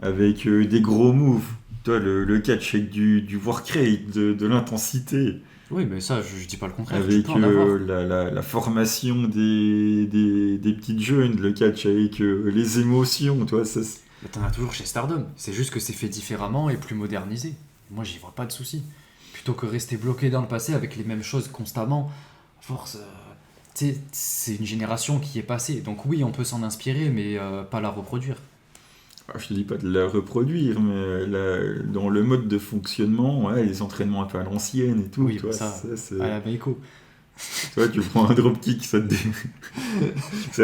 avec des gros moves, toi, le catch avec du work rate, de l'intensité. Oui, mais ça, je dis pas le contraire. Avec tu peux en avoir. la formation des petites jeunes, le catch avec les émotions, toi, ça... Mais t'en as toujours chez Stardom. C'est juste que c'est fait différemment et plus modernisé. Moi, j'y vois pas de souci. Plutôt que rester bloqué dans le passé avec les mêmes choses constamment, à force, tu sais, c'est une génération qui est passée. Donc oui, on peut s'en inspirer, mais pas la reproduire. Alors, je te dis pas de la reproduire, mais dans le mode de fonctionnement, ouais, les entraînements un peu à l'ancienne et tout, Oui, toi, ça, c'est... à la Meiko. Toi, tu prends un dropkick, ça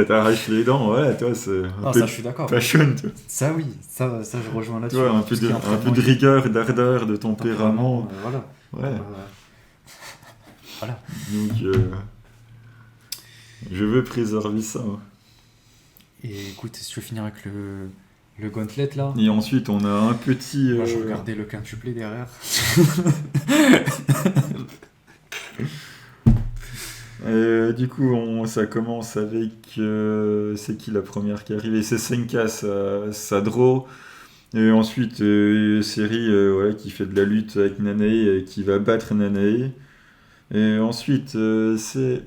t'arrache les dents, ouais, toi, c'est un Ah, peu ça, je suis d'accord. passion, toi. Ça, oui, ça je rejoins là-dessus. Toi, un Tout peu ce qui est de entraînement, rigueur, d'ardeur, de tempérament. voilà. Ouais. Voilà. Donc, je veux préserver ça. Hein. Et écoute, si tu veux finir avec le gauntlet là, Et ensuite, on a un petit... moi je regardais le quintuplé derrière. Du coup, ça commence avec... c'est qui la première qui est arrivée? C'est Senka, sa draw. Et ensuite, série voilà, qui fait de la lutte avec Nanae, qui va battre Nanae. Et ensuite, c'est...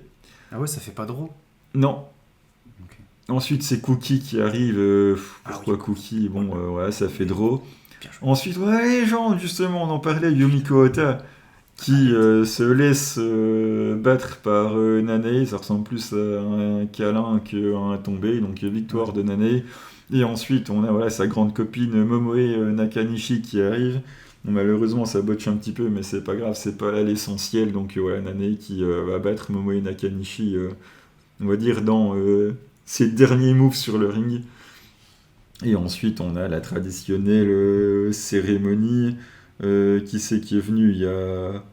Ah ouais, ça fait pas drôle. Non. Ok. Ensuite, c'est Cookie qui arrive. Pourquoi oui. Cookie? Bon, voilà, ça fait draw. Bien joué. Ensuite, ouais, les gens, justement, on en parlait, Yumiko Ota, qui se laisse battre par Nanae. Ça ressemble plus à un câlin qu'à un tombé. Donc, victoire de Nanae. Et ensuite, on a voilà, sa grande copine Momoe Nakanishi qui arrive. Bon, malheureusement, ça botche un petit peu, mais c'est pas grave, c'est pas là l'essentiel. Donc, voilà, Nanae qui va battre Momoe Nakanishi, on va dire, dans ses derniers moves sur le ring. Et ensuite, on a la traditionnelle cérémonie. Qui c'est qui est venu? Il y a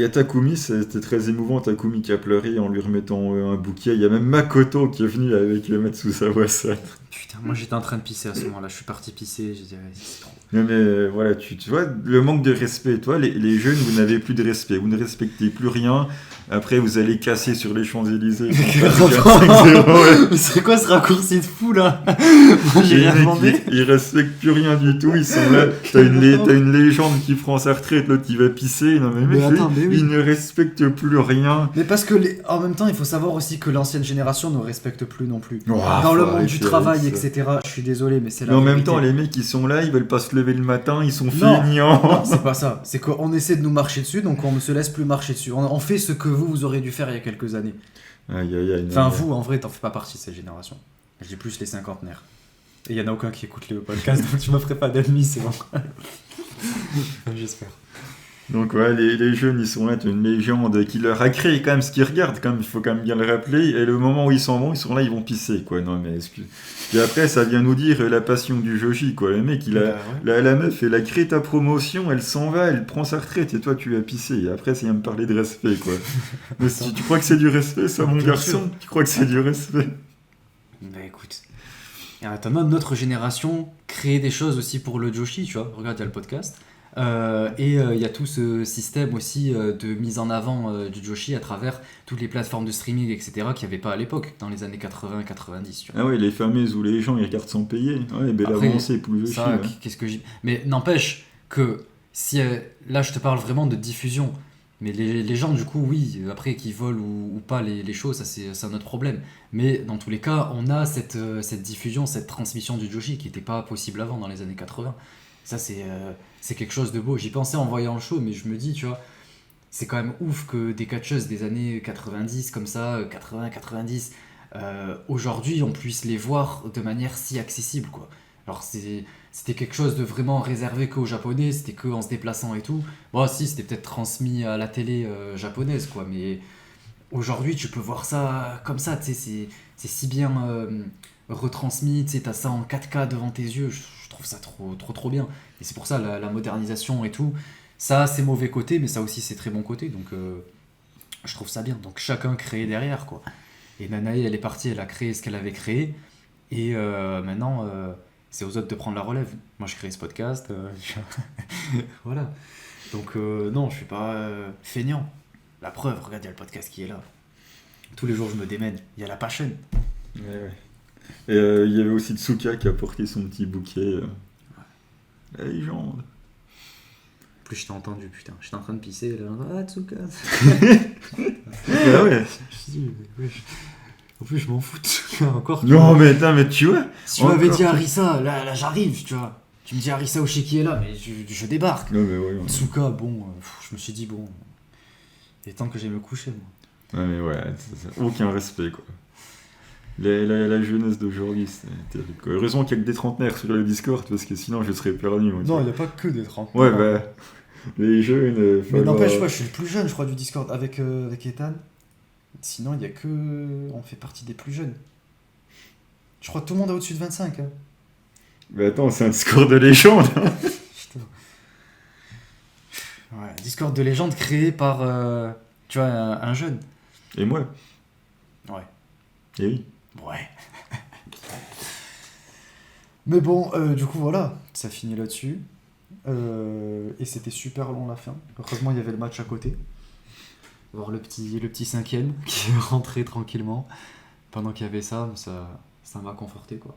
Takumi, c'était très émouvant, Takumi qui a pleuré en lui remettant un bouquet. Il y a même Makoto qui est venu avec Matsuzawa-san. Putain, moi j'étais en train de pisser à ce moment-là, je suis parti pisser, j'ai dit c'est trop. Non mais voilà, tu vois, le manque de respect. Toi, les jeunes, vous n'avez plus de respect, vous ne respectez plus rien. Après, vous allez casser sur les Champs-Élysées. Mais c'est quoi ce raccourci de fou là? Moi j'ai Les rien mecs, demandé. ils respectent plus rien du tout, ils sont là. T'as une légende qui prend sa retraite, l'autre qui va pisser. Non mais, Mais attends, mais oui. ils ne respectent plus rien. Mais parce que en même temps, il faut savoir aussi que l'ancienne génération ne respecte plus non plus. Oh, Dans le faut monde du arrêter travail, avec ça. etc. Je suis désolé, mais c'est la Mais en même vérité. temps, les mecs, ils sont là, ils veulent pas se lever le matin, ils sont Non. feignants. Non, c'est pas ça. C'est qu'on essaie de nous marcher dessus, donc on ne se laisse plus marcher dessus. On fait ce que vous auriez dû faire il y a quelques années. Aïe, aïe, aïe. Enfin, vous, en vrai, t'en fais pas partie de cette génération. Je dis plus les cinquantenaires. Et il y en a aucun qui écoute le podcast, donc tu m'offres pas d'ennemis, c'est bon. J'espère. Donc ouais, les jeunes, ils sont là, t'as une légende qui leur a créé quand même ce qu'ils regardent, quand même, il faut quand même bien le rappeler, et le moment où ils s'en vont, ils sont là, ils vont pisser, quoi, non mais excuse. Puis après, ça vient nous dire la passion du Joshi, quoi, le mec, la meuf, elle a créé ta promotion, elle s'en va, elle prend sa retraite, et toi, tu as pissé, et après, ça vient me parler de respect, quoi. Mais tu crois que c'est du respect, ça, mon Bien garçon? sûr. Tu crois que c'est du respect? Bah écoute, t'as même notre génération créer des choses aussi pour le Joshi, tu vois. Regarde, il y a le podcast. Il y a tout ce système aussi de mise en avant du Joshi à travers toutes les plateformes de streaming, etc., qu'il n'y avait pas à l'époque, dans les années 80-90. Tu vois. Ah ouais, les fameuses où les gens ils regardent sans payer. Ouais, belle Après, avancée pour le Yoshi. ça, Ouais. qu'est-ce que j'y... Mais n'empêche que si là, je te parle vraiment de diffusion. Mais les gens, du coup, oui, après qu'ils volent ou pas les choses, ça c'est un autre problème. Mais dans tous les cas, on a cette diffusion, cette transmission du Joshi qui n'était pas possible avant dans les années 80. Ça, c'est quelque chose de beau. J'y pensais en voyant le show, mais je me dis, tu vois, c'est quand même ouf que des catcheuses des années 90, comme ça, 80-90, aujourd'hui, on puisse les voir de manière si accessible, quoi. Alors, c'était quelque chose de vraiment réservé qu'aux Japonais, c'était qu'en se déplaçant et tout. Bon, si, c'était peut-être transmis à la télé japonaise, quoi, mais aujourd'hui, tu peux voir ça comme ça, tu sais, c'est si bien retransmis, tu sais, t'as ça en 4K devant tes yeux, je trouve ça trop bien. Et c'est pour ça, la modernisation et tout, ça a ses mauvais côtés, mais ça aussi ses très bons côtés, donc je trouve ça bien. Donc chacun crée derrière, quoi. Et Nanae, elle est partie, elle a créé ce qu'elle avait créé, et maintenant, c'est aux autres de prendre la relève. Moi, je crée ce podcast, voilà. Donc non, je suis pas feignant. La preuve, regarde, il y a le podcast qui est là. Tous les jours, je me démène. Il y a la passion. Ouais. Et il y avait aussi Tsuka qui a porté son petit bouquet. La légende. En plus, je t'ai entendu, putain. J'étais en train de pisser. Là. Ah, Tsuka. Ah ouais. Je dis, wesh. En plus, je m'en fous de Tsuka encore. Non, mais attends, mais tu vois. Si tu m'avais encore- dit Arisa, là j'arrive, tu vois. Tu me dis Arisa Oshiki est là, mais je débarque. Non, mais ouais. Tsuka, bon, je me suis dit, bon, il est temps que j'aille me coucher, moi. Ouais, mais ouais, aucun respect, quoi. La jeunesse d'aujourd'hui, c'est terrible, quoi. Heureusement qu'il y a que des trentenaires sur le Discord, parce que sinon je serais perdu. Moi, tu vois. n'y a pas que des 30. Ouais, bah. Les jeunes. Mais faut n'empêche, avoir- moi, je suis le plus jeune, je crois, du Discord avec Ethan. Sinon, il y a que. On fait partie des plus jeunes. Je crois que tout le monde a au-dessus de 25. Hein. Mais attends, c'est un Discord de légende. Putain. Ouais, Discord de légende créé par. Tu vois, un jeune. Et moi. Ouais. Et oui. Ouais. Mais bon, du coup, voilà. Ça finit là-dessus. Et c'était super long la fin. Heureusement, il y avait le match à côté. Voir le petit cinquième qui est rentré tranquillement. Pendant qu'il y avait ça m'a conforté, quoi.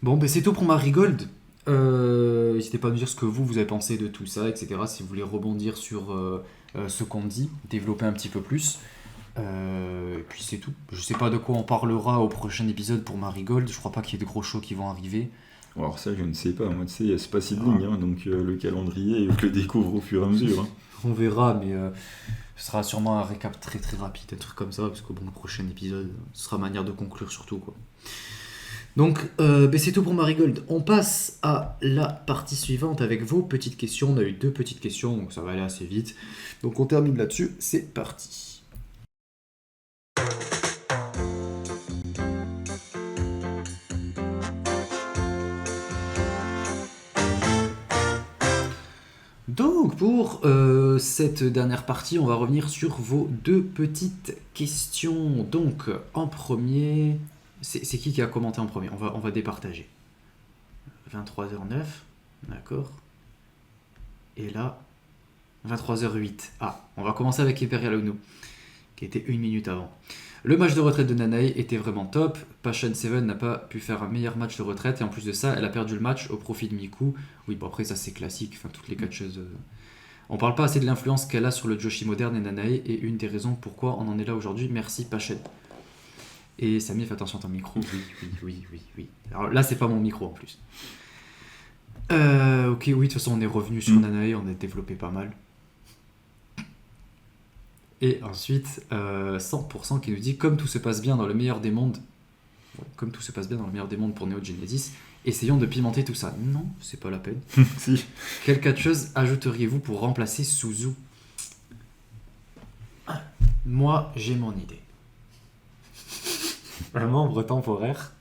Bon, ben c'est tout pour Marigold. N'hésitez pas à nous dire ce que vous avez pensé de tout ça, etc. Si vous voulez rebondir sur ce qu'on dit, développer un petit peu plus. Et puis c'est tout. Je sais pas de quoi on parlera au prochain épisode pour Marigold. Je crois pas qu'il y ait de gros shows qui vont arriver. Alors ça, je ne sais pas. Moi, tu sais, c'est pas Sidling, hein, donc le calendrier, je le découvre au fur et à mesure. Hein. On verra, mais ce sera sûrement un récap très très rapide, un truc comme ça, parce que bon, le prochain épisode, ce sera manière de conclure surtout, quoi. Donc, c'est tout pour Marigold. On passe à la partie suivante avec vos petites questions. On a eu 2 petites questions, donc ça va aller assez vite. Donc on termine là-dessus, c'est parti. Donc pour cette dernière partie, on va revenir sur vos 2 petites questions. Donc en premier, c'est qui a commenté en premier ? On va départager. 23h09, d'accord. Et là, 23h08. Ah, on va commencer avec Imperial Uno, qui était 1 minute avant. Le match de retraite de Nanae était vraiment top. Passion 7 n'a pas pu faire un meilleur match de retraite. Et en plus de ça, elle a perdu le match au profit de Miku. Oui, bon après ça c'est classique. Enfin, toutes les catcheuses... On parle pas assez de l'influence qu'elle a sur le Joshi moderne et Nanae. Et une des raisons pourquoi on en est là aujourd'hui. Merci Passion. Et Samy, fais attention à ton micro. Oui. Alors là, c'est pas mon micro en plus. Ok, oui, de toute façon, on est revenu sur Nanae. On a développé pas mal. Et ensuite, 100% qui nous dit comme tout se passe bien dans le meilleur des mondes, comme tout se passe bien dans le meilleur des mondes pour Neo Genesis, essayons de pimenter tout ça. Non, c'est pas la peine. Si. Quelle catcheuse ajouteriez-vous pour remplacer Suzu ? Moi, j'ai mon idée. Un membre temporaire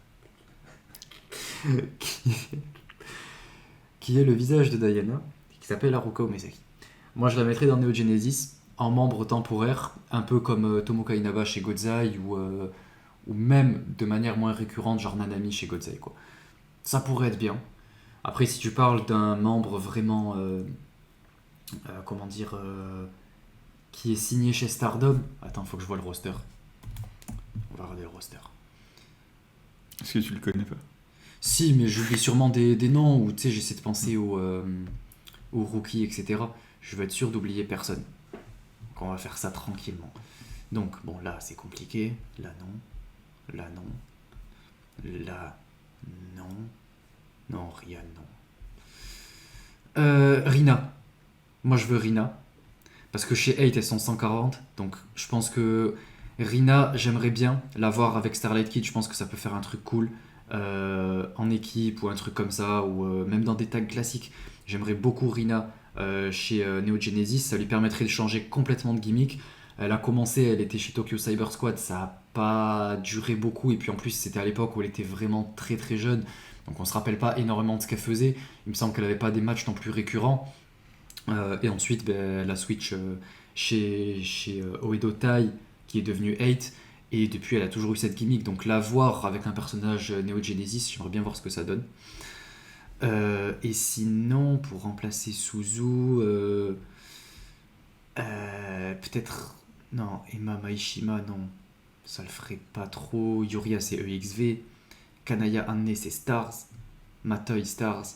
qui est le visage de Diana, qui s'appelle Haruka Umesaki. Moi, je la mettrais dans Neo Genesis en membre temporaire, un peu comme Tomoka Inaba chez Gozai ou même de manière moins récurrente, genre Nanami chez Godzei, quoi. Ça pourrait être bien. Après, si tu parles d'un membre vraiment, comment dire, qui est signé chez Stardom, attends, faut que je vois le roster. On va regarder le roster. Est-ce que tu le connais pas? Si, mais j'oublie sûrement des noms, ou tu sais, j'essaie de penser aux rookies, etc. Je veux être sûr d'oublier personne. Donc on va faire ça tranquillement. Donc, bon, là, c'est compliqué. Là, non. Là, non. Là, non. Non, Ryan, non. Rina. Moi, je veux Rina. Parce que chez 8, elles sont 140. Donc, je pense que Rina, j'aimerais bien la voir avec Starlight Kid. Je pense que ça peut faire un truc cool. En équipe ou un truc comme ça. Ou même dans des tags classiques. J'aimerais beaucoup Rina chez Neo Genesis. Ça lui permettrait de changer complètement de gimmick. Elle a commencé, elle était chez Tokyo Cyber Squad. Ça n'a pas duré beaucoup. Et puis en plus, c'était à l'époque où elle était vraiment très très jeune. Donc on se rappelle pas énormément de ce qu'elle faisait. Il me semble qu'elle n'avait pas des matchs non plus récurrents. Et ensuite, la switch chez Oedo Tai, qui est devenu 8. Et depuis, elle a toujours eu cette gimmick. Donc la voir avec un personnage Neo Genesis, j'aimerais bien voir ce que ça donne. Et sinon, pour remplacer Suzu, peut-être... Non, Emma Maishima, non. Ça le ferait pas trop. Yuria, c'est EXV. Kanaya Anne, c'est Stars. Matoi, Stars.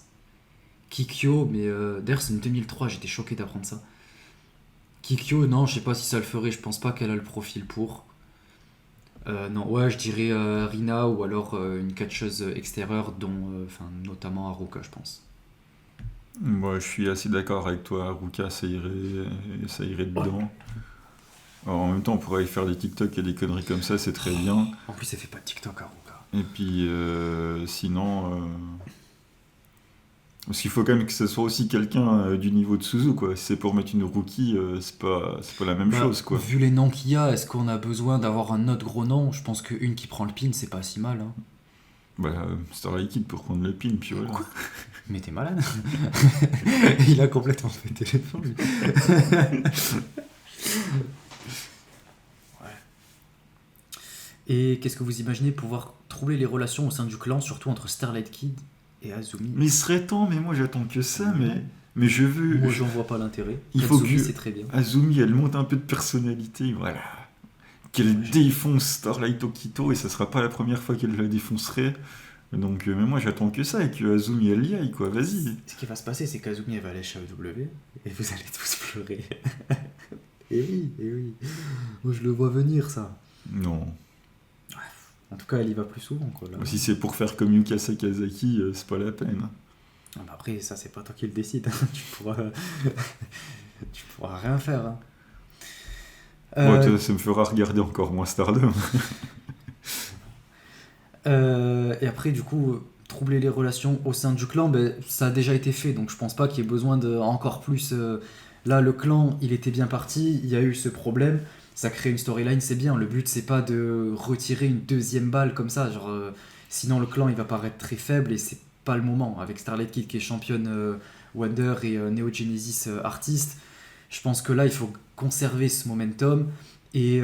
Kikyo, mais d'ailleurs, c'est une 2003, j'étais choqué d'apprendre ça. Kikyo, non, je sais pas si ça le ferait. Je pense pas qu'elle a le profil pour. Non, ouais, je dirais Rina ou alors une catcheuse extérieure, dont notamment Haruka, je pense. Moi, je suis assez d'accord avec toi. Haruka, ça irait dedans. Alors, en même temps, on pourrait faire des TikTok et des conneries comme ça, c'est très bien. En plus, elle fait pas de TikTok, Haruka. Et puis, sinon... Parce qu'il faut quand même que ce soit aussi quelqu'un du niveau de Suzu, quoi. Si c'est pour mettre une rookie, c'est pas la même chose, quoi. Vu les noms qu'il y a, est-ce qu'on a besoin d'avoir un autre gros nom? Je pense qu'une qui prend le pin, c'est pas si mal. Hein. Starlight Kid pour prendre le pin, puis voilà. Quoi? Mais t'es malade. Il a complètement pété les plombs, lui. Ouais. Et qu'est-ce que vous imaginez pouvoir troubler les relations au sein du clan, surtout entre Starlight Kid et Azumi? Mais il serait temps, mais moi j'attends que ça, mais je veux... Moi, j'en vois pas l'intérêt. Il faut Azumi, que c'est très bien. Azumi, elle monte un peu de personnalité, voilà. Qu'elle défonce Starlight Okito, et ça sera pas la première fois qu'elle la défoncerait. Donc, mais moi j'attends que ça, et que Azumi elle y aille, quoi, vas-y. Ce qui va se passer, c'est qu'Azumi elle va aller chez AEW, et vous allez tous pleurer. Et oui. Moi, je le vois venir, ça. Non. En tout cas, elle y va plus souvent, quoi. Là. Si c'est pour faire comme Yuka Sakazaki, c'est pas la peine. Ah bah après, ça, c'est pas toi qui le décide. Hein. Tu pourras rien faire. Hein. Moi, ça me fera regarder encore moins Stardom. Et après, du coup, troubler les relations au sein du clan, ça a déjà été fait, donc je pense pas qu'il y ait besoin de encore plus. Là, le clan, il était bien parti, il y a eu ce problème, ça crée une storyline, c'est bien. Le but, c'est pas de retirer une deuxième balle comme ça, genre, sinon le clan, il va paraître très faible et c'est pas le moment. Avec Starlight Kid qui est championne Wonder et Neo Genesis artiste, je pense que là, il faut conserver ce momentum et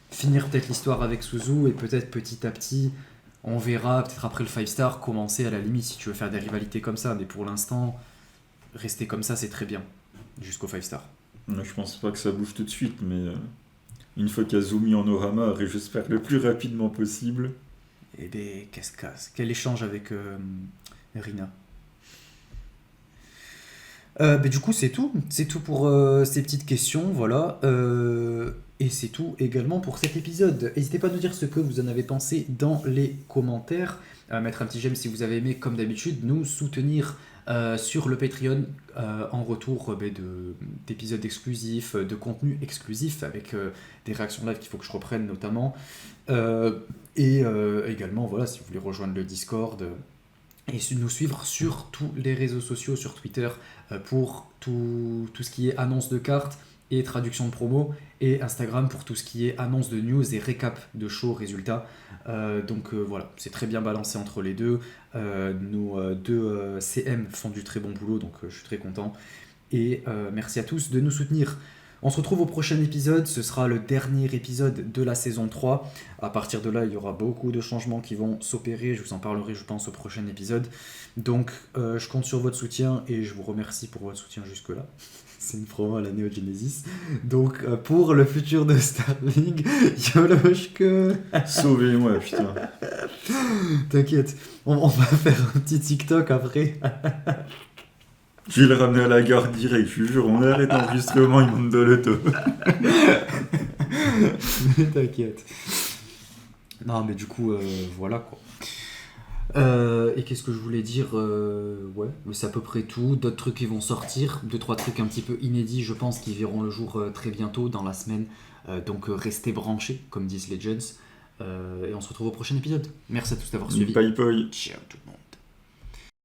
finir peut-être l'histoire avec Suzu et peut-être petit à petit, on verra peut-être après le 5-star commencer à la limite si tu veux faire des rivalités comme ça, mais pour l'instant, rester comme ça, c'est très bien jusqu'au 5-star. Je pense pas que ça bouge tout de suite, mais une fois qu'Azumi en aura marre, et j'espère le plus rapidement possible. Et qu'est-ce que quel échange avec Rina. Du coup, c'est tout pour ces petites questions, voilà. Et c'est tout également pour cet épisode. N'hésitez pas à nous dire ce que vous en avez pensé dans les commentaires. Mettre un petit j'aime si vous avez aimé, comme d'habitude, nous soutenir sur le Patreon en retour d'épisodes exclusifs, de contenu exclusif avec des réactions live qu'il faut que je reprenne notamment. Et également, voilà, si vous voulez rejoindre le Discord et nous suivre sur tous les réseaux sociaux, sur Twitter, pour tout ce qui est annonce de cartes et traduction de promo, et Instagram pour tout ce qui est annonce de news et récap de show résultats. Donc voilà, c'est très bien balancé entre les deux. Nos deux CM font du très bon boulot, donc je suis très content. Et merci à tous de nous soutenir. On se retrouve au prochain épisode, ce sera le dernier épisode de la saison 3. À partir de là, il y aura beaucoup de changements qui vont s'opérer, je vous en parlerai je pense au prochain épisode. Donc je compte sur votre soutien et je vous remercie pour votre soutien jusque-là. C'est une promo à la Neo Genesis. Donc pour le futur de Starling, Yoloshke. Sauvez-moi, putain. T'inquiète, on va faire un petit TikTok après. Je vais le ramener à la gare direct, je suis jure, on arrête l'enregistrement, il monte de l'auto. Mais t'inquiète. Non mais du coup, voilà quoi. Et qu'est-ce que je voulais dire ouais, mais c'est à peu près tout. D'autres trucs qui vont sortir, 2-3 trucs un petit peu inédits, je pense, qui verront le jour très bientôt dans la semaine. Donc restez branchés, comme disent les Legends. Et on se retrouve au prochain épisode. Merci à tous d'avoir suivi. Bye bye. Ciao tout le monde.